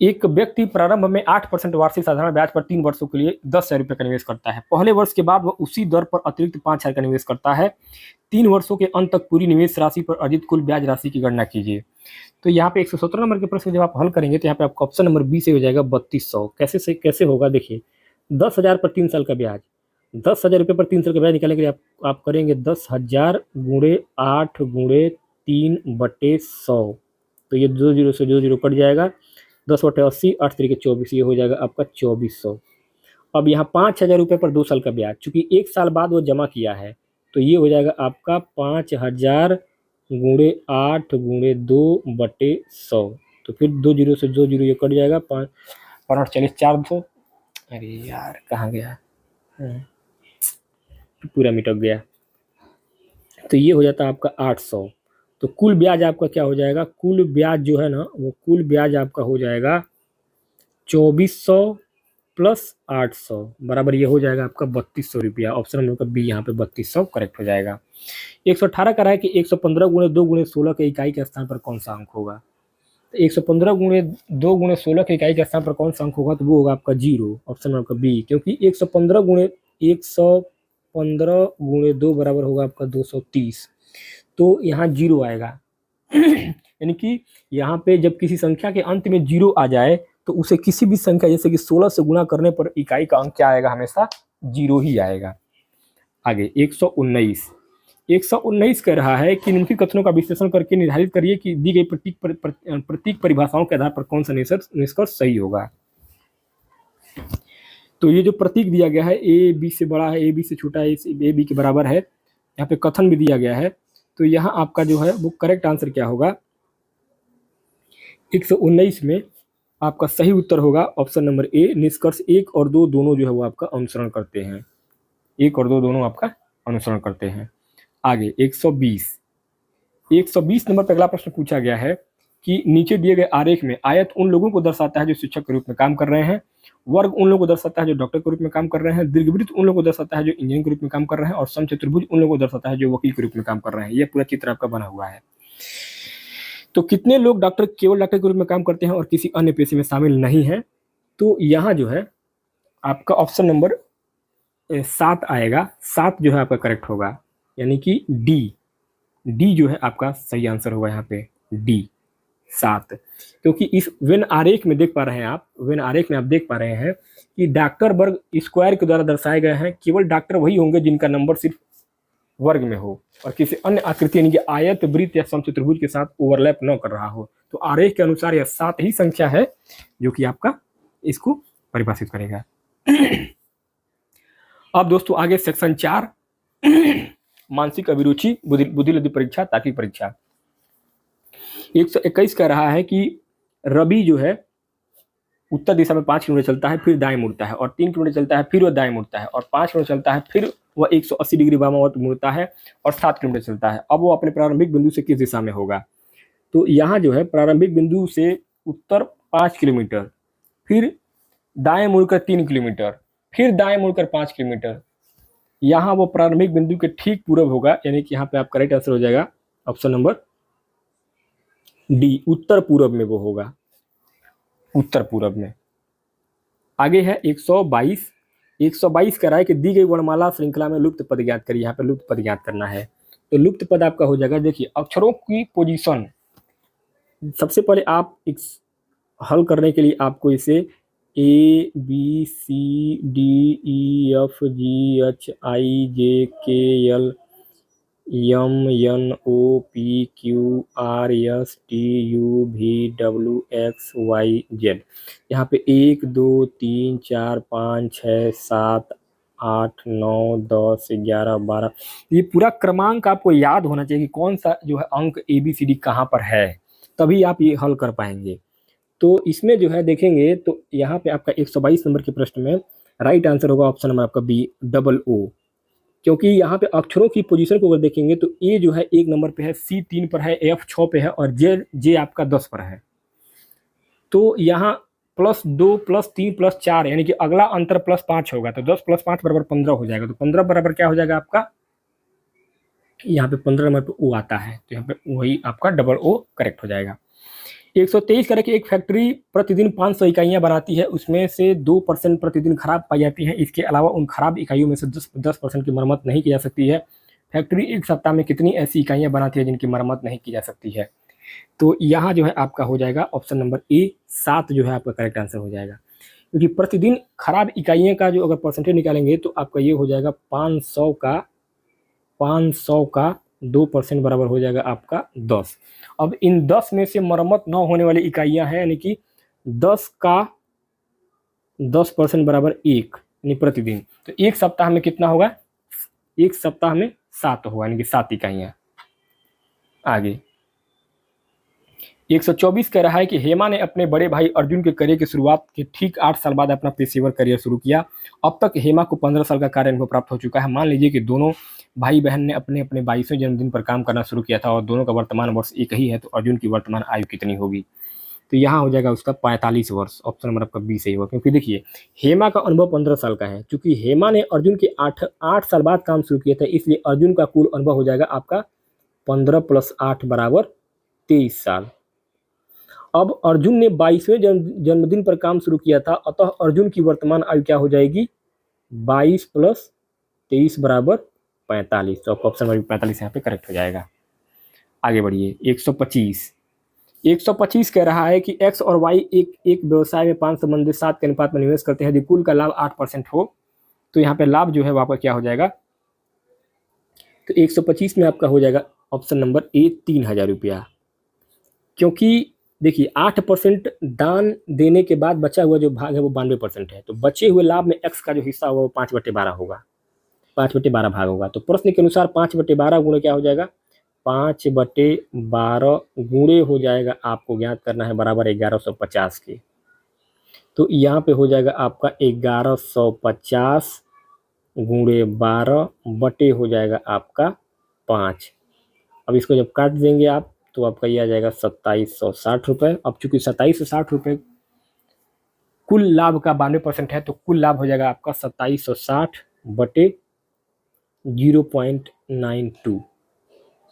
एक व्यक्ति प्रारंभ में 8% वार्षिक साधारण ब्याज पर 3 वर्षों के लिए 10,000 रुपये का निवेश करता है। पहले वर्ष के बाद वह उसी दर पर अतिरिक्त 5,000 का निवेश करता है। 3 वर्षों के अंत तक पूरी निवेश राशि पर अर्जित कुल ब्याज राशि की गणना कीजिए। तो यहाँ पे 117 नंबर के प्रश्न जब आप हल करेंगे तो यहाँ पे आपका ऑप्शन नंबर बी से हो जाएगा 3200। कैसे होगा देखिए, 10,000 पर 3 साल का ब्याज, 10,000 रुपये पर 3 साल का ब्याज निकालने के लिए आप करेंगे 10,000 × 8 × 3/100। तो ये 2 0 से 2 0 कट जाएगा। 10/80, 8 3 24, ये हो जाएगा आपका 2400। अब यहाँ 5,000 रुपये पर 2 साल का ब्याज, चूंकि 1 साल बाद वो जमा किया है तो ये हो जाएगा आपका 5,000 × 8 × 2/100। तो फिर 2 0 से 2 0 ये कट जाएगा। 5 8 40 400। अरे यार कहाँ गया, पूरा मिटक गया। तो ये हो जाता है आपका 800। तो कुल ब्याज आपका क्या हो जाएगा? कुल ब्याज जो है ना वो कुल ब्याज आपका हो जाएगा 2400 + 800 बराबर ये हो जाएगा आपका 3200 रुपया। ऑप्शन नंबर बी यहाँ पे 3200 करेक्ट हो जाएगा। 118 कह रहा है कि 115 × 2 × 16 के इकाई के स्थान पर कौन सा अंक होगा। तो 115 × 2 × 16 के इकाई के स्थान पर कौन सा अंक होगा? तो वो होगा आपका 0। ऑप्शन नंबर बी, क्योंकि 115 × 2 बराबर होगा आपका 230। तो यहाँ 0 आएगा। यानी कि यहाँ पे जब किसी संख्या के अंत में 0 आ जाए तो उसे किसी भी संख्या जैसे कि 16 से गुणा करने पर इकाई का अंक क्या आएगा? हमेशा 0 ही आएगा। आगे 119 कह रहा है कि निम्नलिखित कथनों का विश्लेषण करके निर्धारित करिए कि दी गई प्रतीक परिभाषाओं के आधार पर कौन सा निष्कर्ष सही होगा। तो ये जो प्रतीक दिया गया है ए बी से बड़ा है, ए बी से छोटा है, ए बी के बराबर है, यहाँ पे कथन भी दिया गया है। तो यहाँ आपका जो है वो करेक्ट आंसर क्या होगा? 119 में आपका सही उत्तर होगा ऑप्शन नंबर ए। निष्कर्ष 1 और 2 दोनों जो है वो आपका अनुसरण करते हैं। 1 और 2 दोनों आपका अनुसरण करते हैं। आगे 120 नंबर पर अगला प्रश्न पूछा गया है कि नीचे दिए गए आरेख में आयत उन लोगों को दर्शाता है जो शिक्षक के रूप में काम कर रहे हैं, वर्ग उन लोगों को दर्शाता है जो डॉक्टर के रूप में काम कर रहे हैं, दीर्घवृत्त उन लोगों को दर्शाता है जो इंजीनियर के रूप में काम कर रहे हैं, और समचतुर्भुज उन लोगों को दर्शाता है जो वकील के रूप में काम कर रहे हैं। ये पूरा चित्र आपका बना हुआ है। तो कितने लोग केवल डॉक्टर के रूप में काम करते हैं और किसी अन्य पेशे में शामिल नहीं है? तो यहाँ जो है आपका ऑप्शन नंबर 7 आएगा। 7 जो है आपका करेक्ट होगा, यानी कि डी जो है आपका सही आंसर होगा यहाँ पे, डी 7। क्योंकि इस वेन आरेख में देख पा रहे हैं आप, वेन आरेख में आप देख पा रहे हैं कि डॉक्टर वर्ग स्क्वायर के द्वारा दर्शाए गए हैं। केवल डॉक्टर वही होंगे जिनका नंबर सिर्फ वर्ग में हो और किसी अन्य आकृति यानी कि आयत, वृत्त या समचतुर्भुज के साथ ओवरलैप न कर रहा हो। तो आरेख के अनुसार यह 7 ही संख्या है जो कि आपका इसको परिभाषित करेगा। अब दोस्तों आगे सेक्शन 4 मानसिक अभिरुचि बुद्धिलब्धि परीक्षा, तार्किक परीक्षा। 121 कह रहा है कि रवि जो है उत्तर दिशा में 5 किलोमीटर चलता है, फिर दाएं मुड़ता है, और 3 किलोमीटर चलता है, फिर वह दाएं मुड़ता है, और 5 किलोमीटर चलता है, फिर वह 180 डिग्री वामावर्त मुड़ता है, और 7 किलोमीटर चलता है। अब वो अपने प्रारंभिक बिंदु से किस दिशा में होगा? तो यहाँ जो है प्रारंभिक बिंदु से उत्तर 5 किलोमीटर, फिर दाएं मुड़कर 3 किलोमीटर, फिर दाएं मुड़कर 5 किलोमीटर। यहाँ वो प्रारंभिक बिंदु के ठीक पूर्व होगा, यानी कि यहाँ पे आप करेक्ट आंसर हो जाएगा ऑप्शन नंबर डी, उत्तर पूर्व में वो होगा, उत्तर पूर्व में। आगे है 122 कह रहा है कि दी गई वर्णमाला श्रृंखला में लुप्त पद ज्ञात करिए। यहाँ पे लुप्त पद ज्ञात करना है। तो लुप्त पद आपका हो जाएगा, देखिए अक्षरों की पोजीशन। सबसे पहले आप हल करने के लिए आपको इसे A B C D E F G H I J K L M N O P Q R S T U V W X Y Z. यहाँ पे 1 2 3 4 5 6 7 8 9 10 11 12, ये पूरा क्रमांक आपको याद होना चाहिए कि कौन सा जो है अंक ए बी सी डी कहाँ पर है, तभी आप ये हल कर पाएंगे। तो इसमें जो है देखेंगे तो यहाँ पे आपका 122 नंबर के प्रश्न में राइट आंसर होगा ऑप्शन नंबर आपका बी डबल ओ, क्योंकि यहाँ पे अक्षरों की पोजीशन को अगर देखेंगे तो ए जो है 1 नंबर पे है, सी 3 पर है, एफ 6 पे है और जे आपका 10 पर है। तो यहाँ +2 +3 +4 यानी कि अगला अंतर +5 होगा, तो 10 + 5 बराबर 15 हो जाएगा। तो 15 बराबर क्या हो जाएगा आपका, यहाँ पे 15 नंबर पे ओ आता है, तो यहाँ पे वही आपका डबल ओ करेक्ट हो जाएगा। 123 करें कि एक फैक्ट्री प्रतिदिन 500 इकाइयाँ बनाती है, उसमें से 2% प्रतिदिन खराब पाई जाती है। इसके अलावा उन खराब इकाइयों में से 10% की मरम्मत नहीं की जा सकती है। फैक्ट्री एक सप्ताह में कितनी ऐसी इकाइयाँ बनाती है जिनकी मरम्मत नहीं की जा सकती है। तो यहाँ जो है आपका हो जाएगा ऑप्शन नंबर ए 7 जो है आपका करेक्ट आंसर हो जाएगा, क्योंकि प्रतिदिन खराब इकाइयों का जो अगर परसेंटेज निकालेंगे तो आपका ये हो जाएगा 500 का 2% बराबर हो जाएगा आपका 10। अब इन 10 में से मरम्मत न होने वाली इकाइयां हैं, यानी कि 10 का 10% बराबर 1 यानी प्रतिदिन, तो एक सप्ताह में कितना होगा, एक सप्ताह में 7 होगा, यानी कि 7 इकाइयां। आगे 124 कह रहा है कि हेमा ने अपने बड़े भाई अर्जुन के करियर की शुरुआत के ठीक 8 साल बाद अपना पेशेवर करियर शुरू किया। अब तक हेमा को 15 साल का कार्य अनुभव प्राप्त हो चुका है। मान लीजिए कि दोनों भाई बहन ने अपने अपने 22वें जन्मदिन पर काम करना शुरू किया था और दोनों का वर्तमान वर्ष एक ही है, तो अर्जुन की वर्तमान आयु कितनी होगी। तो यहाँ हो जाएगा उसका 45 वर्ष, ऑप्शन नंबर आपका बी सही होगा, क्योंकि देखिए हेमा का अनुभव 15 साल का है, क्योंकि हेमा ने अर्जुन के 8 साल बाद काम शुरू किया था, इसलिए अर्जुन का कुल अनुभव हो जाएगा आपका 15 + 8 बराबर 23 साल। अब अर्जुन ने 22वें जन्मदिन पर काम शुरू किया था, अतः अर्जुन की वर्तमान आयु क्या हो जाएगी, 22 + 23 बराबर 45, तो ऑप्शन नंबर 45 यहाँ पे करेक्ट हो जाएगा। आगे बढ़िए 125 कह रहा है कि एक्स और वाई एक व्यवसाय में 5 संबंधित 7 के अनुपात में निवेश करते हैं, यदि कुल का लाभ 8% हो तो यहाँ पे लाभ जो है आपका क्या हो जाएगा, तो 125 में आपका हो जाएगा ऑप्शन नंबर ए 3000 रुपया, क्योंकि देखिए 8% दान देने के बाद बचा हुआ जो भाग है वो 92% है, तो बचे हुए लाभ में एक्स का जो हिस्सा होगा वो 5/12 होगा, 5/12 भाग होगा। तो प्रश्न के अनुसार 5/12 गुणे क्या हो जाएगा, 5/12 गुणे हो जाएगा, आपको ज्ञात करना है बराबर 1150 के, तो यहाँ पे हो जाएगा आपका 1150 गुणे 12 बटे हो जाएगा आपका 5। अब इसको जब काट देंगे आप तो आपका ये आ जाएगा 2760 रुपये। अब चूंकि 2760 रुपये कुल लाभ का 92% है, तो कुल लाभ हो जाएगा आपका 2760 बटे 0.92,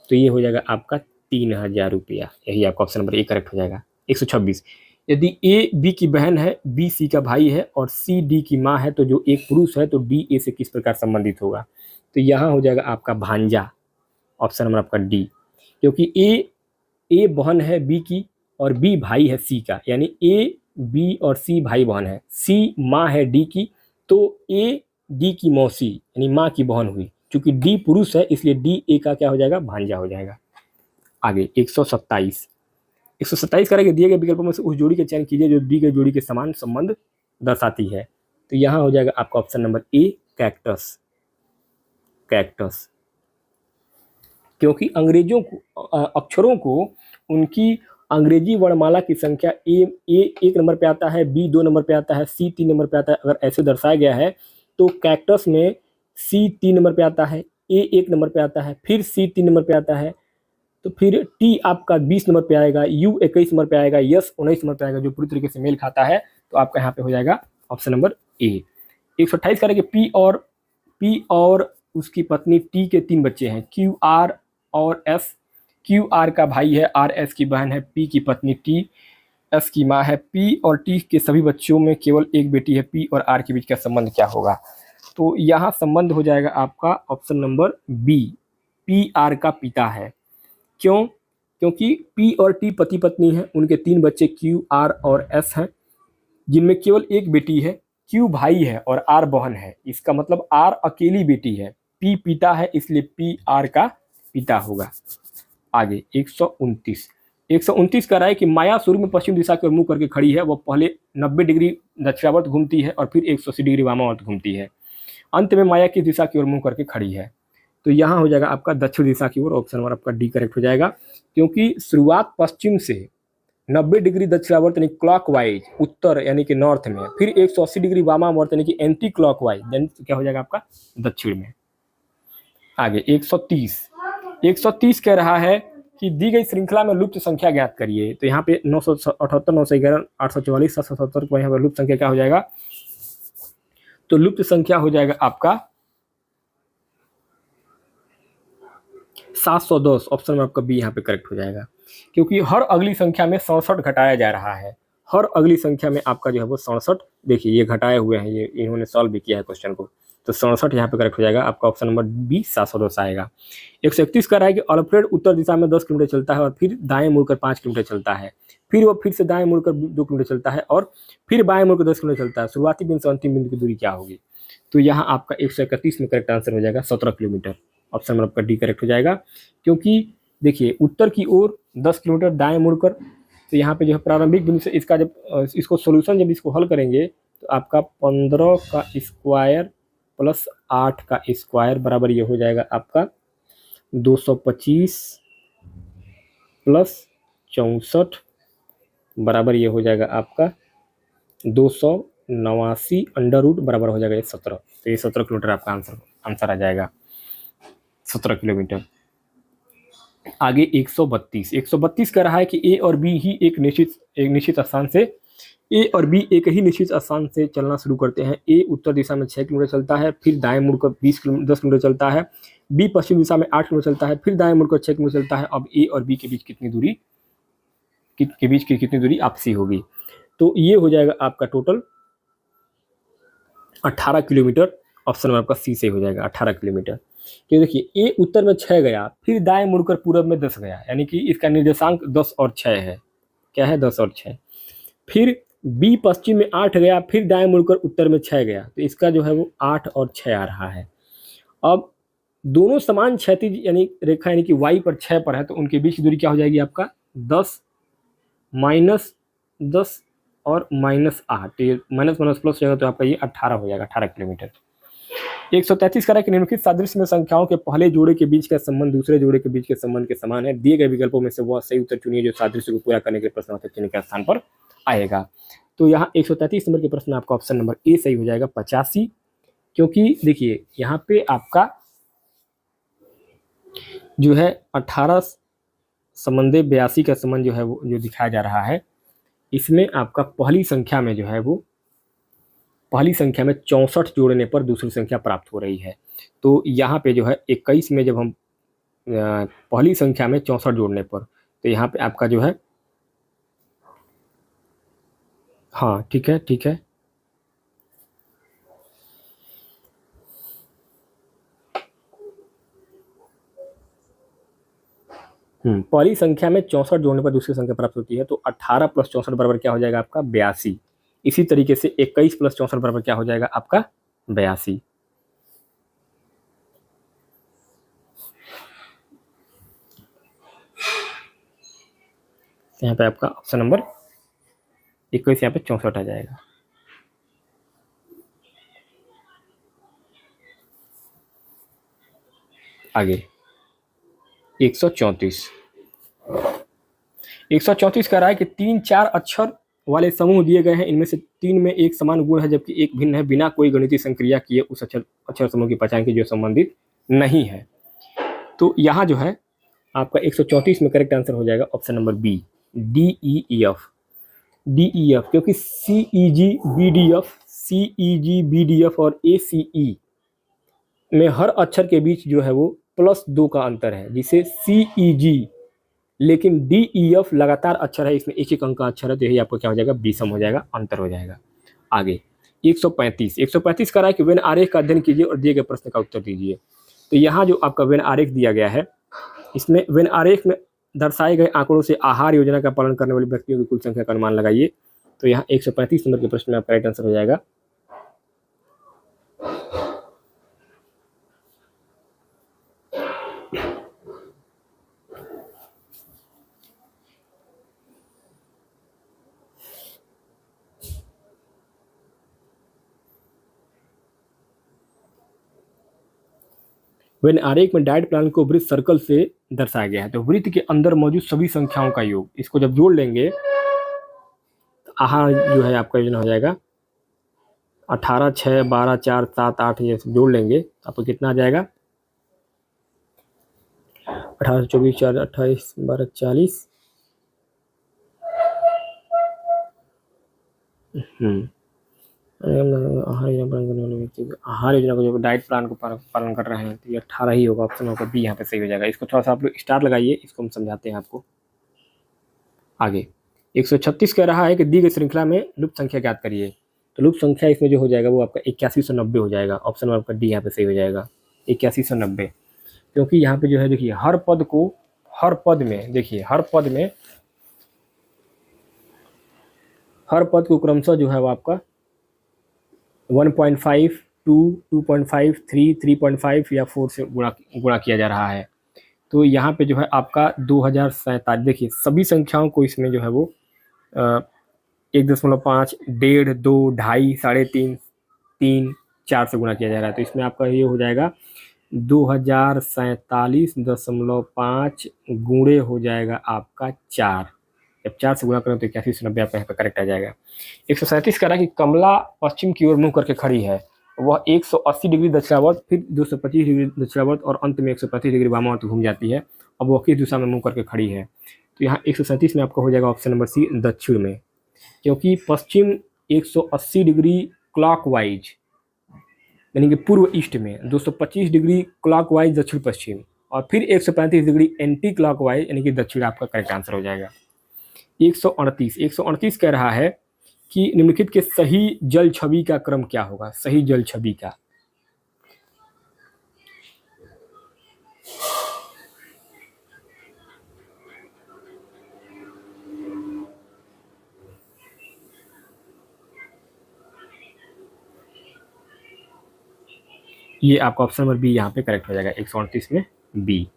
तो ये हो जाएगा आपका 3000 रुपया, यही आपका ऑप्शन नंबर ए करेक्ट हो जाएगा। 126 यदि ए बी की बहन है, बी सी का भाई है और सी डी की माँ है, तो जो एक पुरुष है तो डी ए से किस प्रकार संबंधित होगा, तो यहाँ हो जाएगा आपका भांजा, ऑप्शन नंबर आपका डी, क्योंकि ए बहन है बी की और बी भाई है सी का, यानी ए बी और सी भाई बहन है, सी माँ है डी की, तो ए डी की मौसी यानी माँ की बहन हुई, क्योंकि डी पुरुष है इसलिए डी ए का क्या हो जाएगा, भांजा हो जाएगा। आगे 127 करेंगे, दिए गए विकल्पों में से उस जोड़ी का चयन कीजिए जो दी गई जोड़ी के समान संबंध दर्शाती है, तो यहाँ हो जाएगा आपका ऑप्शन नंबर ए कैक्टस, क्योंकि अंग्रेजों को अक्षरों को उनकी अंग्रेजी वर्णमाला की संख्या ए 1 नंबर पे आता है, बी 2 नंबर पे आता है, सी 3 नंबर पे आता है, अगर ऐसे दर्शाया गया है तो कैक्टस में सी 3 नंबर पे आता है, ए 1 नंबर पे आता है, फिर सी 3 नंबर पे आता है, तो फिर टी आपका 20 नंबर पे आएगा, यू 21 नंबर पे आएगा, यस 19 नंबर पे आएगा, जो पूरी तरीके से मेल खाता है, तो आपका यहाँ पे हो जाएगा ऑप्शन नंबर ए। 128 करेंगे, पी और उसकी पत्नी टी के 3 बच्चे हैं, क्यू आर और एस, क्यू आर का भाई है, आर एस की बहन है, पी की पत्नी टी एस की माँ है, पी और टी के सभी बच्चों में केवल एक बेटी है, पी और आर के बीच का संबंध क्या होगा, तो यहाँ संबंध हो जाएगा आपका option number B, P R का पिता है। क्यों, क्योंकि पी और टी पति पत्नी हैं, उनके 3 बच्चे क्यू आर और एस हैं, जिनमें केवल एक बेटी है, Q भाई है और R बहन है। इसका मतलब R अकेली बेटी है, P पिता है, इसलिए P R का पिता होगा। आगे 129 कह रहा है कि माया शुरू में पश्चिम दिशा की ओर मुंह करके खड़ी है। वह पहले 90 डिग्री दक्षिणावर्त घूमती है और फिर 180 डिग्री वामावर्त घूमती है। अंत में माया किस दिशा की ओर मुंह करके खड़ी है? तो यहाँ हो जाएगा आपका दक्षिण दिशा की ओर। ऑप्शन नंबर आपका डी करेक्ट हो जाएगा, क्योंकि शुरुआत पश्चिम से 90 डिग्री दक्षिणावर्त यानी क्लॉकवाइज उत्तर यानी कि नॉर्थ में, फिर 180 डिग्री वामावर्त यानी कि एंटी क्लॉकवाइज, देन क्या हो जाएगा आपका दक्षिण में। आगे 130 कह रहा है कि दी गई श्रृंखला में लुप्त संख्या ज्ञात करिए। तो यहाँ पे 978, 911, 844, 777 को यहाँ पर लुप्त संख्या क्या हो जाएगा? तो लुप्त संख्या हो जाएगा आपका 710। ऑप्शन में आपका बी यहाँ पे करेक्ट हो जाएगा, क्योंकि हर अगली संख्या में 67 घटाया जा रहा है। हर अगली संख्या में आपका जो है वो 67, देखिए ये घटाए हुए हैं, ये इन्होंने सॉल्व भी किया है क्वेश्चन को। तो 67 यहाँ पे करेक्ट हो जाएगा आपका। ऑप्शन नंबर बी 710 आएगा। 131 कह रहा है कि अल्फ्रेड उत्तर दिशा में 10 किलोमीटर चलता है और फिर दाएं मुड़कर 5 किलोमीटर चलता है, फिर वो फिर से दाएं मुड़कर 2 किलोमीटर चलता है और फिर बाएं मुड़कर 10 किलोमीटर चलता है। शुरुआती बिंदु से अंतिम बिंदु की दूरी क्या होगी? तो यहाँ आपका 131 में करेक्ट आंसर हो जाएगा 17 किलोमीटर। ऑप्शन नंबर आपका डी करेक्ट हो जाएगा, क्योंकि देखिए उत्तर की ओर 10 किलोमीटर दाएं मुड़कर, तो यहाँ पे जो है प्रारंभिक बिंदु से इसका जब इसको सोल्यूशन जब इसको हल करेंगे तो आपका 15 का स्क्वायर प्लस 8 का स्क्वायर बराबर ये हो जाएगा आपका 225 प्लस 64 बराबर ये हो जाएगा आपका 289 अंडर रूट बराबर हो जाएगा 17। तो ये 17 किलोमीटर आपका आंसर आ जाएगा, 17 किलोमीटर। आगे 132 कह रहा है कि ए और बी ही एक निश्चित स्थान से एक ही निश्चित स्थान से चलना शुरू करते हैं। ए उत्तर दिशा में 6 किलोमीटर चलता है, फिर दाएं मुड़कर 10 किलोमीटर चलता है। बी पश्चिम दिशा में 8 किलोमीटर चलता है, फिर दाएं मुड़कर 6 किलोमीटर चलता है। अब ए और बी के बीच कितनी दूरी आपसी होगी? तो ये हो जाएगा आपका टोटल 18 किलोमीटर। ऑप्शन में आपका सी से हो जाएगा 18 किलोमीटर। तो देखिए ए उत्तर में 6 गया, फिर दाएं मुड़कर पूरब में 10 गया, यानी कि इसका निर्देशांक 10 और 6 है। क्या है? 10 और 6। फिर बी पश्चिम में 8 गया, फिर दाएं मुड़कर उत्तर में 6 गया, तो इसका जो है वो 8 और 6 आ रहा है। अब दोनों समान क्षैतिज यानी रेखा यानी कि y पर 6 पर है, तो उनके बीच की दूरी क्या हो जाएगी आपका 10 -10 और -8, ये माइनस प्लस हो जाएगा, तो आपका ये 18 हो जाएगा, 18 किलोमीटर। 133 कह रहा है कि निम्नलिखित सादृश्य में संख्याओं के पहले जोड़े के बीच का संबंध दूसरे जोड़े के बीच के संबंध के समान है। दिए गए विकल्पों में से वह सही उत्तर चुनिए जो सादृश्य को पूरा करने के प्रश्नार्थक चिन्ह के स्थान पर आएगा। तो यहाँ 133 नंबर के प्रश्न आपका ऑप्शन नंबर ए सही हो जाएगा 85, क्योंकि देखिए यहाँ पे आपका जो है 18 संबंधे 82 का संबंध जो है वो जो दिखाया जा रहा है, इसमें आपका पहली संख्या में जो है वो पहली संख्या में 64 जोड़ने पर दूसरी संख्या प्राप्त हो रही है। तो यहाँ पे जो है 21 में जब हम पहली संख्या में 64 जोड़ने पर, तो यहाँ पे आपका जो है, हाँ ठीक है पहली संख्या में 64 जोड़ने पर दूसरी संख्या प्राप्त होती है। तो 18 + 64 बराबर क्या हो जाएगा आपका 82। इसी तरीके से 21 + 64 बराबर क्या हो जाएगा आपका 82। यहाँ पे आपका ऑप्शन नंबर 21 यहाँ पे 64 आ जाएगा। आगे 134 कह रहा है कि 3-4 अक्षर वाले समूह दिए गए हैं, इनमें से 3 में एक समान गुण है जबकि एक भिन्न है। बिना कोई गणितीय संक्रिया किए उस अक्षर समूह की पहचान की जो संबंधित नहीं है। तो यहाँ जो है आपका 134 में करेक्ट आंसर हो जाएगा ऑप्शन नंबर बी DEF, क्योंकि CEG, BDF और ACE में हर अक्षर के बीच जो है वो +2 का अंतर है, जिसे CEG, लेकिन DEF लगातार अक्षर है, इसमें एक अंक का अक्षर है, तो यही आपको क्या हो जाएगा विषम हो जाएगा, अंतर हो जाएगा। आगे 135 कह रहा है कि वेन आरेख का अध्ययन कीजिए और दिए गए प्रश्न का उत्तर दीजिए। तो यहाँ जो आपका वेन आरेख दिया गया है, इसमें वेन आरेख में दर्शाए गए आंकड़ों से आहार योजना का पालन करने वाले व्यक्तियों की कुल संख्या का अनुमान लगाइए। तो यहाँ 135 नंबर के प्रश्न में आपका राइट आंसर हो जाएगा। वेन आरेख में डायरेक्ट प्लान को वृत्त सर्कल से दर्शाया गया है, तो वृत्त के अंदर मौजूद सभी संख्याओं का योग, इसको जब जोड़ लेंगे तो आहार जो है आपका योजना हो जाएगा 18, 6, 12, 4, 7, 8 ये जोड़ लेंगे आपको कितना आ जाएगा 18, 24, 4, 28, 12, 40। आहार योजना को जो डाइट प्लान को पालन कर रहे हैं तो ये 18 ही होगा, ऑप्शन होगा बी यहाँ पे सही हो जाएगा। इसको थोड़ा सा आप लोग स्टार लगाइए, इसको हम समझाते हैं आपको आगे। 136 कह रहा है कि दी गई श्रृंखला में लुप्त संख्या ज्ञात करिए, तो लुप्त संख्या इसमें जो हो जाएगा वो आपका 8190 हो जाएगा, ऑप्शन आपका डी यहाँ पे सही हो जाएगा 8190। क्योंकि यहाँ पे जो है देखिए हर पद में देखिए हर पद को क्रमशः जो है वो आपका 1.5, 2, 2.5, 3, 3.5 या 4 से गुणा किया जा रहा है। तो यहाँ पे जो है आपका 2047, देखिए सभी संख्याओं को इसमें जो है वो 1.5, 1.5, 2, 2.5, 3.5, 3, 4 से गुणा किया जा रहा है। तो इसमें आपका ये हो जाएगा 2047.5 गुणे हो जाएगा आपका 4, जब 4 से गुणा करें तो 8190 आपका यहाँ पे करेक्ट आ जाएगा। 137 कह रहा है कि कमला पश्चिम की ओर मुंह करके खड़ी है, वह 180 डिग्री दक्षिणावर्त, फिर 225 डिग्री दक्षिणावर्त और अंत में 135 डिग्री वामावर्त घूम जाती है। अब वह किस दिशा में मुंह करके खड़ी है, तो यहाँ 137 में आपका हो जाएगा ऑप्शन नंबर सी दक्षिण में, क्योंकि पश्चिम 180 डिग्री क्लॉकवाइज यानी कि पूर्व ईस्ट में, 225 डिग्री क्लॉकवाइज दक्षिण पश्चिम और फिर 135 डिग्री एंटी क्लॉकवाइज यानी कि दक्षिण आपका करेक्ट आंसर हो जाएगा। 138 कह रहा है कि निम्नलिखित के सही जल छवि का क्रम क्या होगा, सही जल छवि का। ये आपका ऑप्शन नंबर बी यहाँ पे करेक्ट हो जाएगा 138 में बी।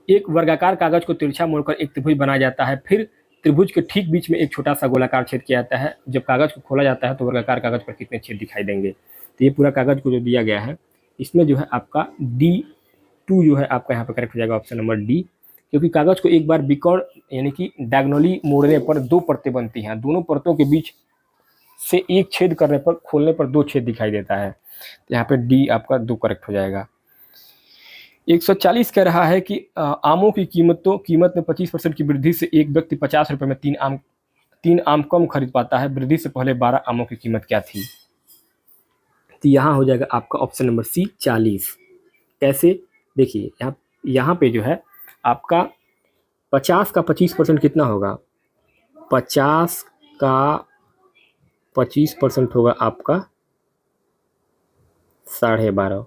एक वर्गाकार कागज को तिरछा मोड़कर एक त्रिभुज बनाया जाता है, फिर त्रिभुज के ठीक बीच में एक छोटा सा गोलाकार छेद किया जाता है। जब कागज को खोला जाता है तो वर्गाकार कागज पर कितने छेद दिखाई देंगे, तो ये पूरा कागज को जो दिया गया है इसमें जो है आपका D2 जो है आपका यहाँ पे करेक्ट हो जाएगा ऑप्शन नंबर डी, क्योंकि कागज को एक बार विकर्ण यानी कि डायगोनली मोड़ने पर 2 परतें बनती हैं, दोनों परतों के बीच से एक छेद करने पर खोलने पर 2 छेद दिखाई देता है, तो यहाँ पे डी आपका 2 करेक्ट हो जाएगा। 140 कह रहा है कि आमों की कीमत में 25% की वृद्धि से एक व्यक्ति 50 रुपये में 3 आम कम खरीद पाता है, वृद्धि से पहले 12 आमों की कीमत क्या थी, तो यहाँ हो जाएगा आपका ऑप्शन नंबर सी 40। कैसे, देखिए यहाँ पे जो है आपका 50 का 25% कितना होगा, 50 का 25% होगा आपका 12.5,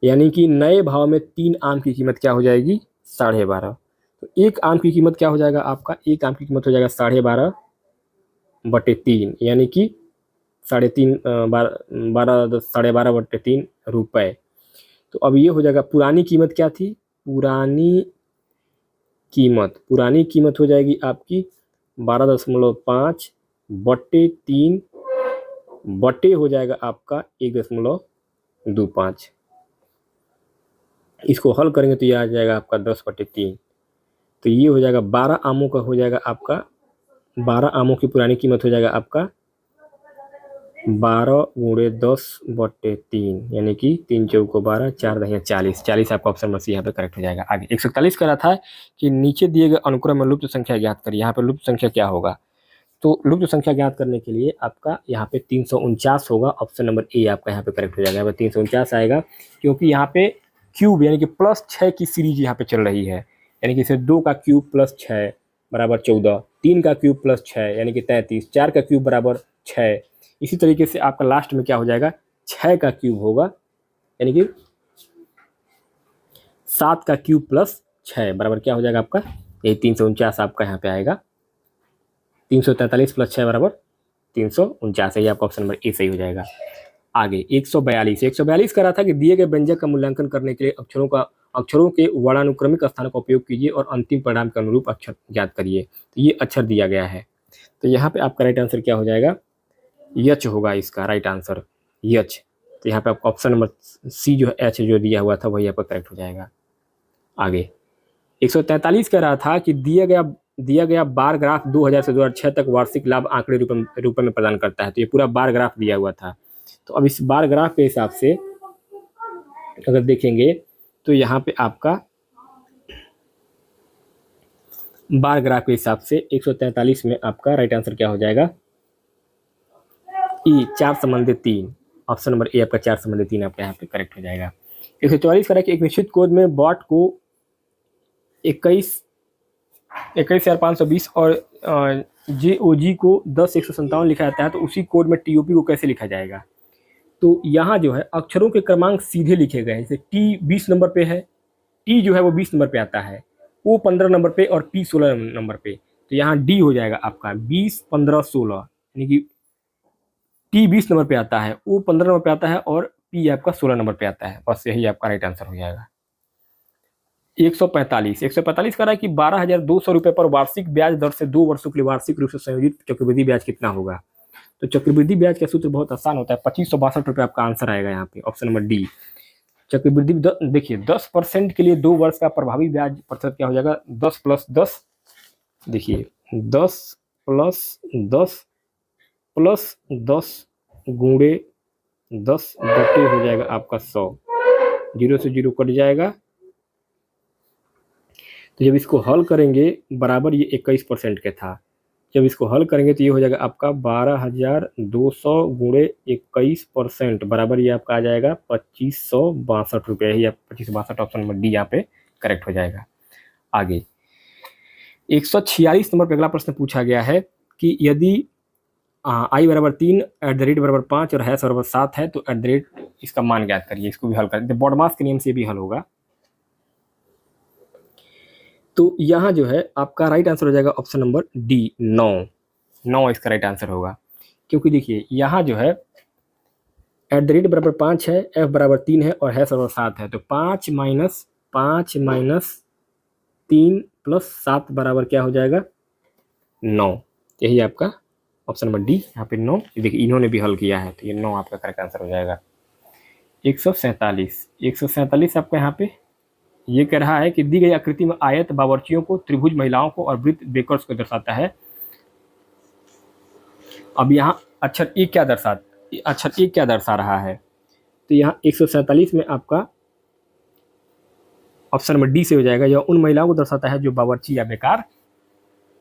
यानी कि नए भाव में 3 आम की कीमत क्या हो जाएगी 12.5। तो एक आम की कीमत क्या हो जाएगा आपका, एक आम की कीमत हो जाएगा 12.5/3 यानी कि 12.5/3 रुपए। तो अब ये हो जाएगा पुरानी कीमत क्या थी, पुरानी कीमत हो जाएगी आपकी 12.5/3 बटे हो जाएगा आपका 1.25। इसको हल करेंगे तो ये आ जाएगा आपका 10/3, तो ये हो जाएगा 12 आमों का हो जाएगा आपका 12 आमों की पुरानी कीमत हो जाएगा आपका 12 × 10/3 यानी कि 3 चौको 12, 4 दहिया 40 आपका ऑप्शन नंबर सी यहाँ पे करेक्ट हो जाएगा। आगे 141 कह रहा था कि नीचे दिए गए अनुक्रम में लुप्त संख्या ज्ञात करिए, यहाँ पे लुप्त संख्या क्या होगा, तो लुप्त संख्या ज्ञात करने के लिए आपका यहाँ पे 349 होगा, ऑप्शन नंबर ए आपका यहाँ पे करेक्ट हो जाएगा। यहाँ पे 349 आएगा क्योंकि यहाँ पे क्यूब यानी कि +6 की सीरीज यहाँ पे चल रही है, यानी कि इसे 2 का क्यूब +6 बराबर 14, 3 का क्यूब +6 यानी कि 33, 4 का क्यूब बराबर 6। इसी तरीके से आपका लास्ट में क्या हो जाएगा 6 का क्यूब होगा यानी कि 7 का क्यूब प्लस 6 बराबर क्या हो जाएगा आपका, ये 349 आपका यहाँ पे आएगा। 343 प्लस 6 बराबर 349, यही आपका ऑप्शन नंबर ए सही हो जाएगा। आगे 142 कह रहा था कि दिए गए व्यंजक का मूल्यांकन करने के लिए अक्षरों के वर्णानुक्रमिक स्थानों का उपयोग कीजिए और अंतिम परिणाम के अनुरूप अक्षर ज्ञात करिए। तो ये अक्षर दिया गया है, तो यहाँ पे आपका राइट आंसर क्या हो जाएगा, यच होगा इसका राइट आंसर, यच। तो यहाँ पे आपका ऑप्शन नंबर सी जो है एच जो दिया हुआ था वही आपका करेक्ट हो जाएगा। आगे 143 कह रहा था कि दिया गया बार ग्राफ 2000 से 2006 तक वार्षिक लाभ आंकड़े रूप में प्रदान करता है। तो ये पूरा बार ग्राफ दिया हुआ था। तो अब इस बार ग्राफ के हिसाब से अगर देखेंगे तो यहाँ पे आपका बार ग्राफ के हिसाब से 143 में आपका राइट आंसर क्या हो जाएगा, ई 4 संबंधित 3, ऑप्शन नंबर ए आपका 4 संबंधित 3 आपका यहाँ पे करेक्ट हो जाएगा। 144 कह कि एक निश्चित कोड में बॉट को 21,520 और JOG को 10,157 लिखा जाता है, तो उसी कोड में TOP को कैसे लिखा जाएगा। तो यहाँ जो है अक्षरों के क्रमांक सीधे लिखे गए हैं, जैसे T 20 नंबर पे है, T जो है वो 20 नंबर पे आता है, O 15 नंबर पे और P 16 नंबर पे। तो यहाँ D हो जाएगा आपका 20, 15, 16, यानी कि T 20 नंबर पे आता है, O 15 नंबर पे आता है और P आपका 16 नंबर पे आता है। बस यही आपका राइट आंसर हो जाएगा। 145 कह रहा है कि 12,200 रुपये पर वार्षिक ब्याज दर से 2 वर्षों के लिए वार्षिक रूप से संयोजित चक्रवृद्धि ब्याज कितना होगा। तो चक्रवृद्धि ब्याज का सूत्र बहुत आसान होता है, 2562 रुपये आपका आंसर आएगा यहाँ पे, ऑप्शन नंबर डी। चक्रवृद्धि देखिए 10% के लिए 2 वर्ष का प्रभावी ब्याज प्रतिशत क्या हो जाएगा, 10 + 10, देखिए 10 + 10 + 10 गुणे 10 बटे हो जाएगा आपका 100, 0 से 0 कट जाएगा। तो जब इसको हल करेंगे बराबर ये 21% के था, जब इसको हल करेंगे तो ये हो जाएगा आपका 12,200 गुणे 21% बराबर ये आपका आ जाएगा 2562 रुपये, ही 2562 ऑप्शन नंबर डी यहाँ पे करेक्ट हो जाएगा। आगे 146 नंबर पे अगला प्रश्न पूछा गया है कि यदि आई बराबर 3 @ बराबर 5 और हैश बराबर 7 है तो @ इसका मान ज्ञात करिए। इसको भी हल करें, बॉडमास के नियम से भी हल होगा। तो यहाँ जो है आपका राइट आंसर हो जाएगा ऑप्शन नंबर डी, 9 इसका राइट आंसर होगा। क्योंकि देखिए यहाँ जो है @ बराबर 5 है, f बराबर 3 है और हैश बराबर 7 है, तो 5 - 3 + 7 बराबर क्या हो जाएगा, 9। यही आपका ऑप्शन नंबर डी यहाँ पे 9। देखिए इन्होंने भी हल किया है, तो ये 9 आपका करेक्ट आंसर हो जाएगा। 147 आपका यहाँ पे ये कह रहा है कि दी गई आकृति में आयत बावर्चियों को, त्रिभुज महिलाओं को और वृत्त बेकर्स को दर्शाता है। अब यहाँ अक्षर ए क्या दर्शा रहा है, तो यहाँ 147 में आपका ऑप्शन नंबर डी से हो जाएगा। यह उन महिलाओं को दर्शाता है जो बावर्ची या बेकार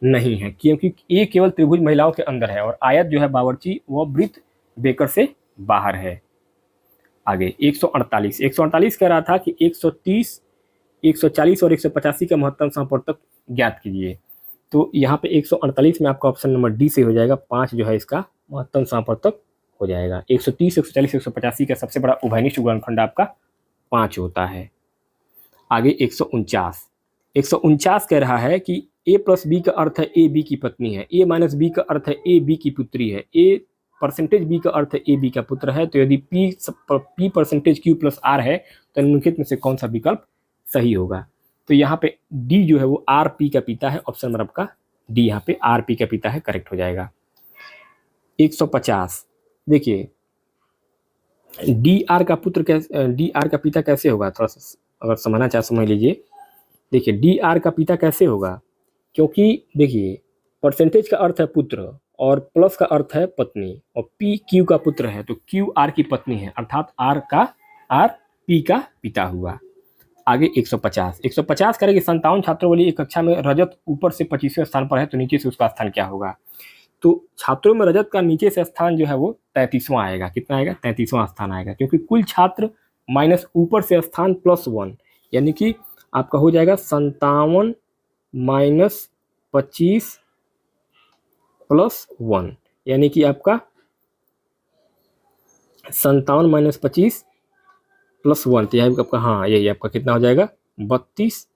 नहीं है, क्योंकि ए केवल त्रिभुज महिलाओं के अंदर है और आयत जो है बावर्ची वह वृत्त बेकर से बाहर है। आगे 148 कह रहा था कि 130, 140 और 185 का महत्तम समापवर्तक ज्ञात कीजिए। तो यहाँ पे 148 में आपका ऑप्शन नंबर डी से हो जाएगा, 5 जो है इसका महत्तम समापवर्तक हो जाएगा। 130, 140, 185 का सबसे बड़ा उभयनिष्ठ गुणनखंड आपका 5 होता है। आगे 149 कह रहा है कि a + b का अर्थ है a b की पत्नी है, a - b का अर्थ है a b की पुत्री है, a % b का अर्थ है a b का पुत्र है। तो यदि p % q + r है तो निम्नलिखित में से कौन सा विकल्प सही होगा। तो यहाँ पे डी जो है वो आर पी का पिता है, ऑप्शन नंबर आपका डी यहाँ पे आर पी का पिता है, करेक्ट हो जाएगा। 150 देखिए डी आर का पिता कैसे होगा, थोड़ा सा अगर समझना चाहे समझ लीजिए। देखिए डी आर का पिता कैसे होगा, क्योंकि देखिए % का अर्थ है पुत्र और प्लस का अर्थ है पत्नी और पी क्यू का पुत्र है, तो क्यू आर की पत्नी है, अर्थात आर पी का पिता हुआ। आगे 150 करें कि 57 छात्रों वाली एक कक्षा में रजत ऊपर से 25वें स्थान पर है, तो नीचे से उसका स्थान क्या होगा। तो छात्रों में रजत का नीचे से स्थान जो है वो 33वां आएगा। कितना आएगा, 33वां स्थान आएगा, क्योंकि कुल छात्र माइनस ऊपर से स्थान +1, यानी कि आपका हो जाएगा 57 - 25 + 1, यानी कि आपका 57 - 25 + 1, तो यही आपका, हाँ यही आपका कितना हो जाएगा 32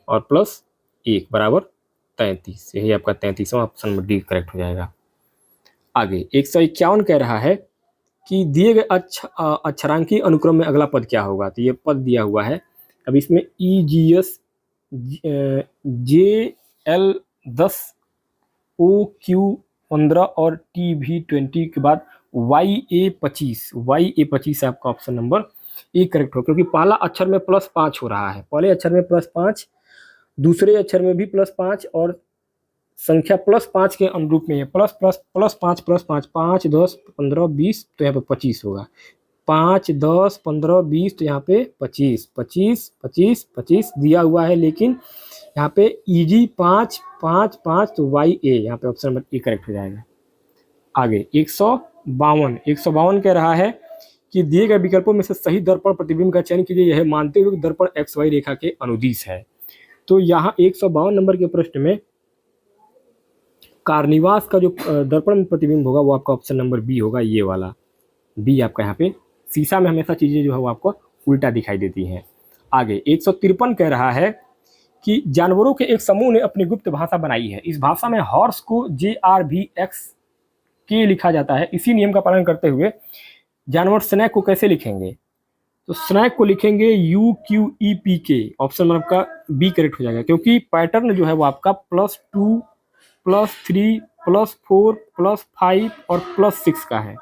और प्लस 1 बराबर 33। यही आपका 33वां ऑप्शन नंबर डी करेक्ट हो जाएगा। आगे 151 कह रहा है कि दिए गए अक्षरांकीय अनुक्रम में अगला पद क्या होगा। तो ये पद दिया हुआ है। अब इसमें EGS JL10 OQ15 और TV20 के बाद YA25 आपका ऑप्शन नंबर ए करेक्ट हो, क्योंकि पहला अक्षर में +5 हो रहा है, पहले अक्षर में +5, दूसरे अक्षर में भी +5 और संख्या +5 के अनुरूप में है। +5 5, 10, 15, 20 तो यहाँ पे 25 होगा। 5, 10, 15, 20 तो यहाँ पे 25 25 25 25 दिया हुआ है, लेकिन यहाँ पे EG 5 5 5 तो YA यहाँ पे ऑप्शन नंबर ए करेक्ट हो जाएगा। आगे 152 कह रहा है कि दिए गए विकल्पों में से सही दर्पण प्रतिबिंब का चयन कीजिए, यह मानते हुए दर्पण XY रेखा के अनुदिश है। तो यहाँ 152 नंबर के प्रश्न में कार्निवास का जो दर्पण प्रतिबिंब होगा वो आपका ऑप्शन नंबर बी होगा, ये वाला बी आपका। यहाँ पे शीशा में हमेशा चीज़ें जो है वो आपको उल्टा दिखाई देती हैं। आगे 153 कह रहा है कि जानवरों के एक समूह ने अपनी गुप्त भाषा बनाई है। इस भाषा में हॉर्स को JRVXK लिखा जाता है। इसी नियम का पालन करते हुए जानवर स्नैक को कैसे लिखेंगे। तो स्नैक को लिखेंगे UQEPK, ऑप्शन नंबर आपका बी करेक्ट हो जाएगा, क्योंकि पैटर्न जो है वो आपका +2 +3 +4 +5 और +6 का है।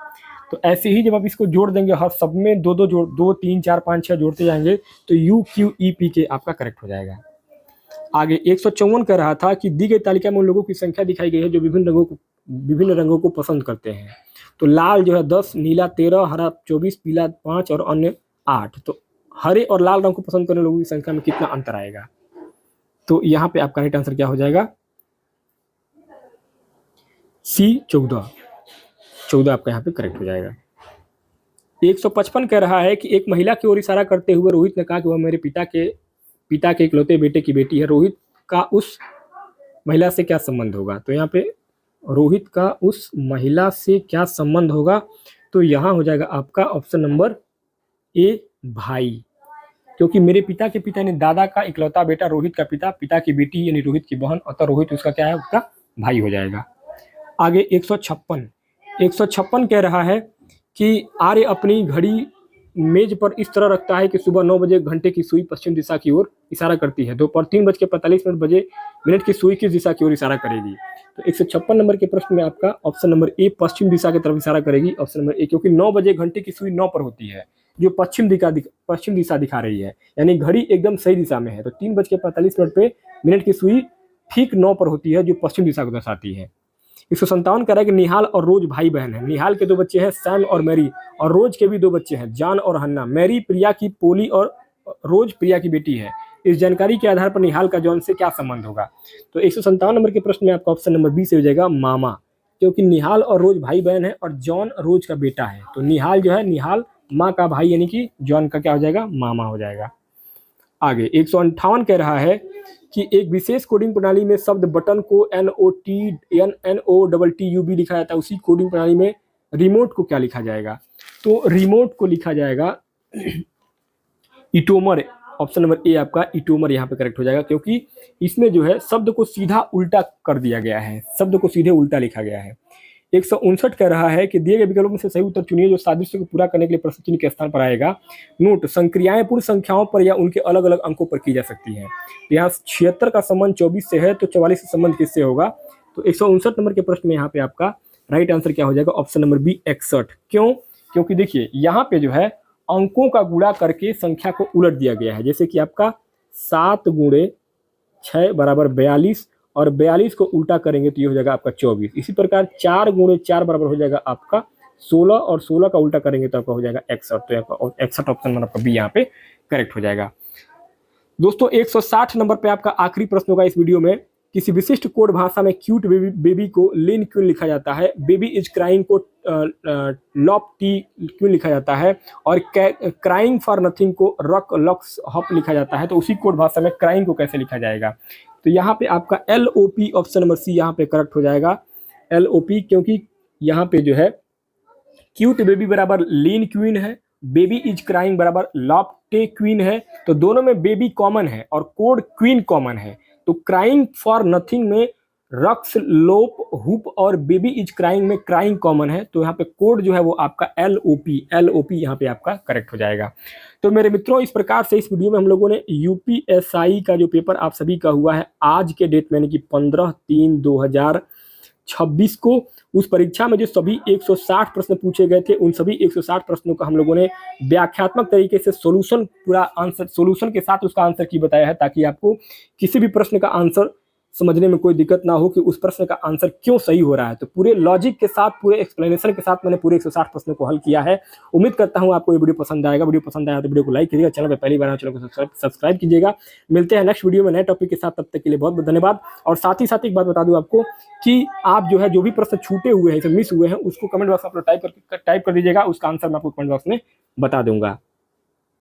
तो ऐसे ही जब आप इसको जोड़ देंगे, हर सब में 2 2 3 4 5 6 जोड़ते जाएंगे तो UQEPK आपका करेक्ट हो जाएगा। आगे 154 कह रहा था कि दी गई तालिका में उन लोगों की संख्या दिखाई गई है जो विभिन्न रंगों को पसंद करते हैं। तो लाल जो है 10, नीला 13, हरा 24, पीला 5 और अन्य 8। तो हरे और लाल रंग को पसंद करने लोगों की संख्या में कितना अंतर आएगा। तो यहाँ पे आपका राइट आंसर क्या हो जाएगा, C 14 आपका यहाँ पे करेक्ट हो जाएगा। 155 कह रहा है कि एक महिला की ओर इशारा करते हुए रोहित ने कहा कि वह मेरे पिता के इकलौते बेटे की बेटी है। रोहित का उस महिला से क्या संबंध होगा। तो यहाँ पे रोहित का उस महिला से क्या संबंध होगा, तो यहाँ हो जाएगा आपका ऑप्शन नंबर ए भाई, क्योंकि मेरे पिता के पिता ने दादा का इकलौता बेटा, रोहित का पिता की बेटी यानी रोहित की बहन, अतः रोहित उसका क्या है, उसका भाई हो जाएगा। आगे 156 कह रहा है कि आर्य अपनी घड़ी मेज पर इस तरह रखता है कि सुबह 9 बजे घंटे की सुई पश्चिम दिशा की ओर इशारा करती है, दोपहर 3:45 मिनट की सुई किस दिशा की ओर इशारा करेगी। तो 156 नंबर के प्रश्न में आपका ऑप्शन नंबर ए पश्चिम दिशा की तरफ इशारा करेगी, ऑप्शन नंबर ए, क्योंकि 9 बजे घंटे की सुई 9 पर होती है जो पश्चिम दिशा दिखा रही है, यानी घड़ी एकदम सही दिशा में है। तो 3:45 पे मिनट की सुई ठीक 9 पर होती है जो पश्चिम दिशा को दर्शाती है। 157 कह रहा है कि निहाल और रोज भाई बहन है। निहाल के 2 बच्चे हैं, सैम और मैरी, और रोज के भी 2 बच्चे हैं, जॉन और हन्ना। मैरी प्रिया की पोली और रोज प्रिया की बेटी है। इस जानकारी के आधार पर निहाल का जॉन से क्या संबंध होगा। तो 157 नंबर के प्रश्न में आपका ऑप्शन नंबर बी से हो जाएगा मामा, क्योंकि निहाल और रोज भाई बहन है और जॉन रोज का बेटा है। तो निहाल जो है, निहाल माँ का भाई यानी कि जॉन का क्या हो जाएगा, मामा हो जाएगा। आगे 158 कह रहा है कि एक विशेष कोडिंग प्रणाली में शब्द बटन को NOTTUB लिखा जाता है, उसी कोडिंग प्रणाली में रिमोट को क्या लिखा जाएगा। तो रिमोट को लिखा जाएगा इटोमर, ऑप्शन नंबर ए आपका इटोमर यहाँ पे करेक्ट हो जाएगा, क्योंकि इसमें जो है शब्द को सीधा उल्टा कर दिया गया है, शब्द को सीधे उल्टा लिखा गया है। 159 कह रहा है कि दिए गए विकल्पों में से सही उत्तर चुनिए जो सादृश्य को पूरा करने के लिए प्रश्न चिन्ह के स्थान पर आएगा। नोट, संक्रियाएं पूर्ण संख्याओं पर या उनके अलग अलग अंकों पर की जा सकती हैं। यहाँ 76 का संबंध 24 से है, तो 44 का संबंध किससे होगा। तो 159 नंबर के प्रश्न में यहाँ पे आपका राइट आंसर क्या हो जाएगा, ऑप्शन नंबर बी 61। क्यों, क्योंकि देखिए यहाँ पे जो है अंकों का गुणा करके संख्या को उलट दिया गया है। जैसे कि आपका 7 × 6 = 42 और 42 को उल्टा करेंगे तो ये हो जाएगा आपका 24। इसी प्रकार 4 × 4 बराबर हो जाएगा आपका 16 और 16 का उल्टा करेंगे तो आपका हो जाएगा 61। तो आपका 61 ऑप्शन नंबर आपका बी यहाँ पे करेक्ट हो जाएगा। दोस्तों 160 नंबर पे आपका आखिरी प्रश्न होगा इस वीडियो में। किसी विशिष्ट कोड भाषा में क्यूट बेबी को लिन क्यों लिखा जाता है, बेबी इज क्राइंग को लॉप टी क्यों लिखा जाता है, और क्राइंग फॉर नथिंग को रक लक्स हॉप लिखा जाता है। तो उसी कोड भाषा में क्राइंग को कैसे लिखा जाएगा। तो यहाँ पे आपका LOP ऑप्शन नंबर सी यहाँ पे करेक्ट हो जाएगा, LOP, क्योंकि यहाँ पे जो है क्यूट बेबी बराबर लीन क्वीन है बेबी इज क्राइंग बराबर लॉफ्टे क्वीन है, तो दोनों में बेबी कॉमन है और कोड क्वीन कॉमन है। तो क्राइंग फॉर नथिंग में रक्स, लोप, हुप और बेबी इज क्राइंग में क्राइंग कॉमन है। तो यहाँ पे कोड जो है वो आपका LOP यहाँ पे आपका करेक्ट हो जाएगा। तो मेरे मित्रों, इस प्रकार से इस वीडियो में हम लोगों ने UPSI का जो पेपर आप सभी का हुआ है आज के डेट में, यानी कि 15/3/2026 को, उस परीक्षा में जो सभी 160 प्रश्न पूछे गए थे, उन सभी 160 प्रश्नों का हम लोगों ने व्याख्यात्मक तरीके से सोल्यूशन, पूरा आंसर सोल्यूशन के साथ उसका आंसर की बताया है, ताकि आपको किसी भी प्रश्न का आंसर समझने में कोई दिक्कत ना हो कि उस प्रश्न का आंसर क्यों सही हो रहा है। तो पूरे लॉजिक के साथ, पूरे एक्सप्लेनेशन के साथ मैंने पूरे 160 प्रश्नों को हल किया है। उम्मीद करता हूं आपको ये वीडियो पसंद आएगा। वीडियो पसंद आया तो वीडियो को लाइक कीजिएगा, चैनल पर पहली बार आए चैनल को सब्सक्राइब कीजिएगा। मिलते हैं नेक्स्ट वीडियो में नए टॉपिक के साथ, तब तक के लिए बहुत बहुत धन्यवाद। और साथ ही साथ एक बात बता दूं आपको कि आप जो है जो भी प्रश्न छूटे हुए हैं, मिस हुए हैं, उसको कमेंट बॉक्स में टाइप कर दीजिएगा, उसका आंसर मैं आपको कमेंट बॉक्स में बता दूंगा।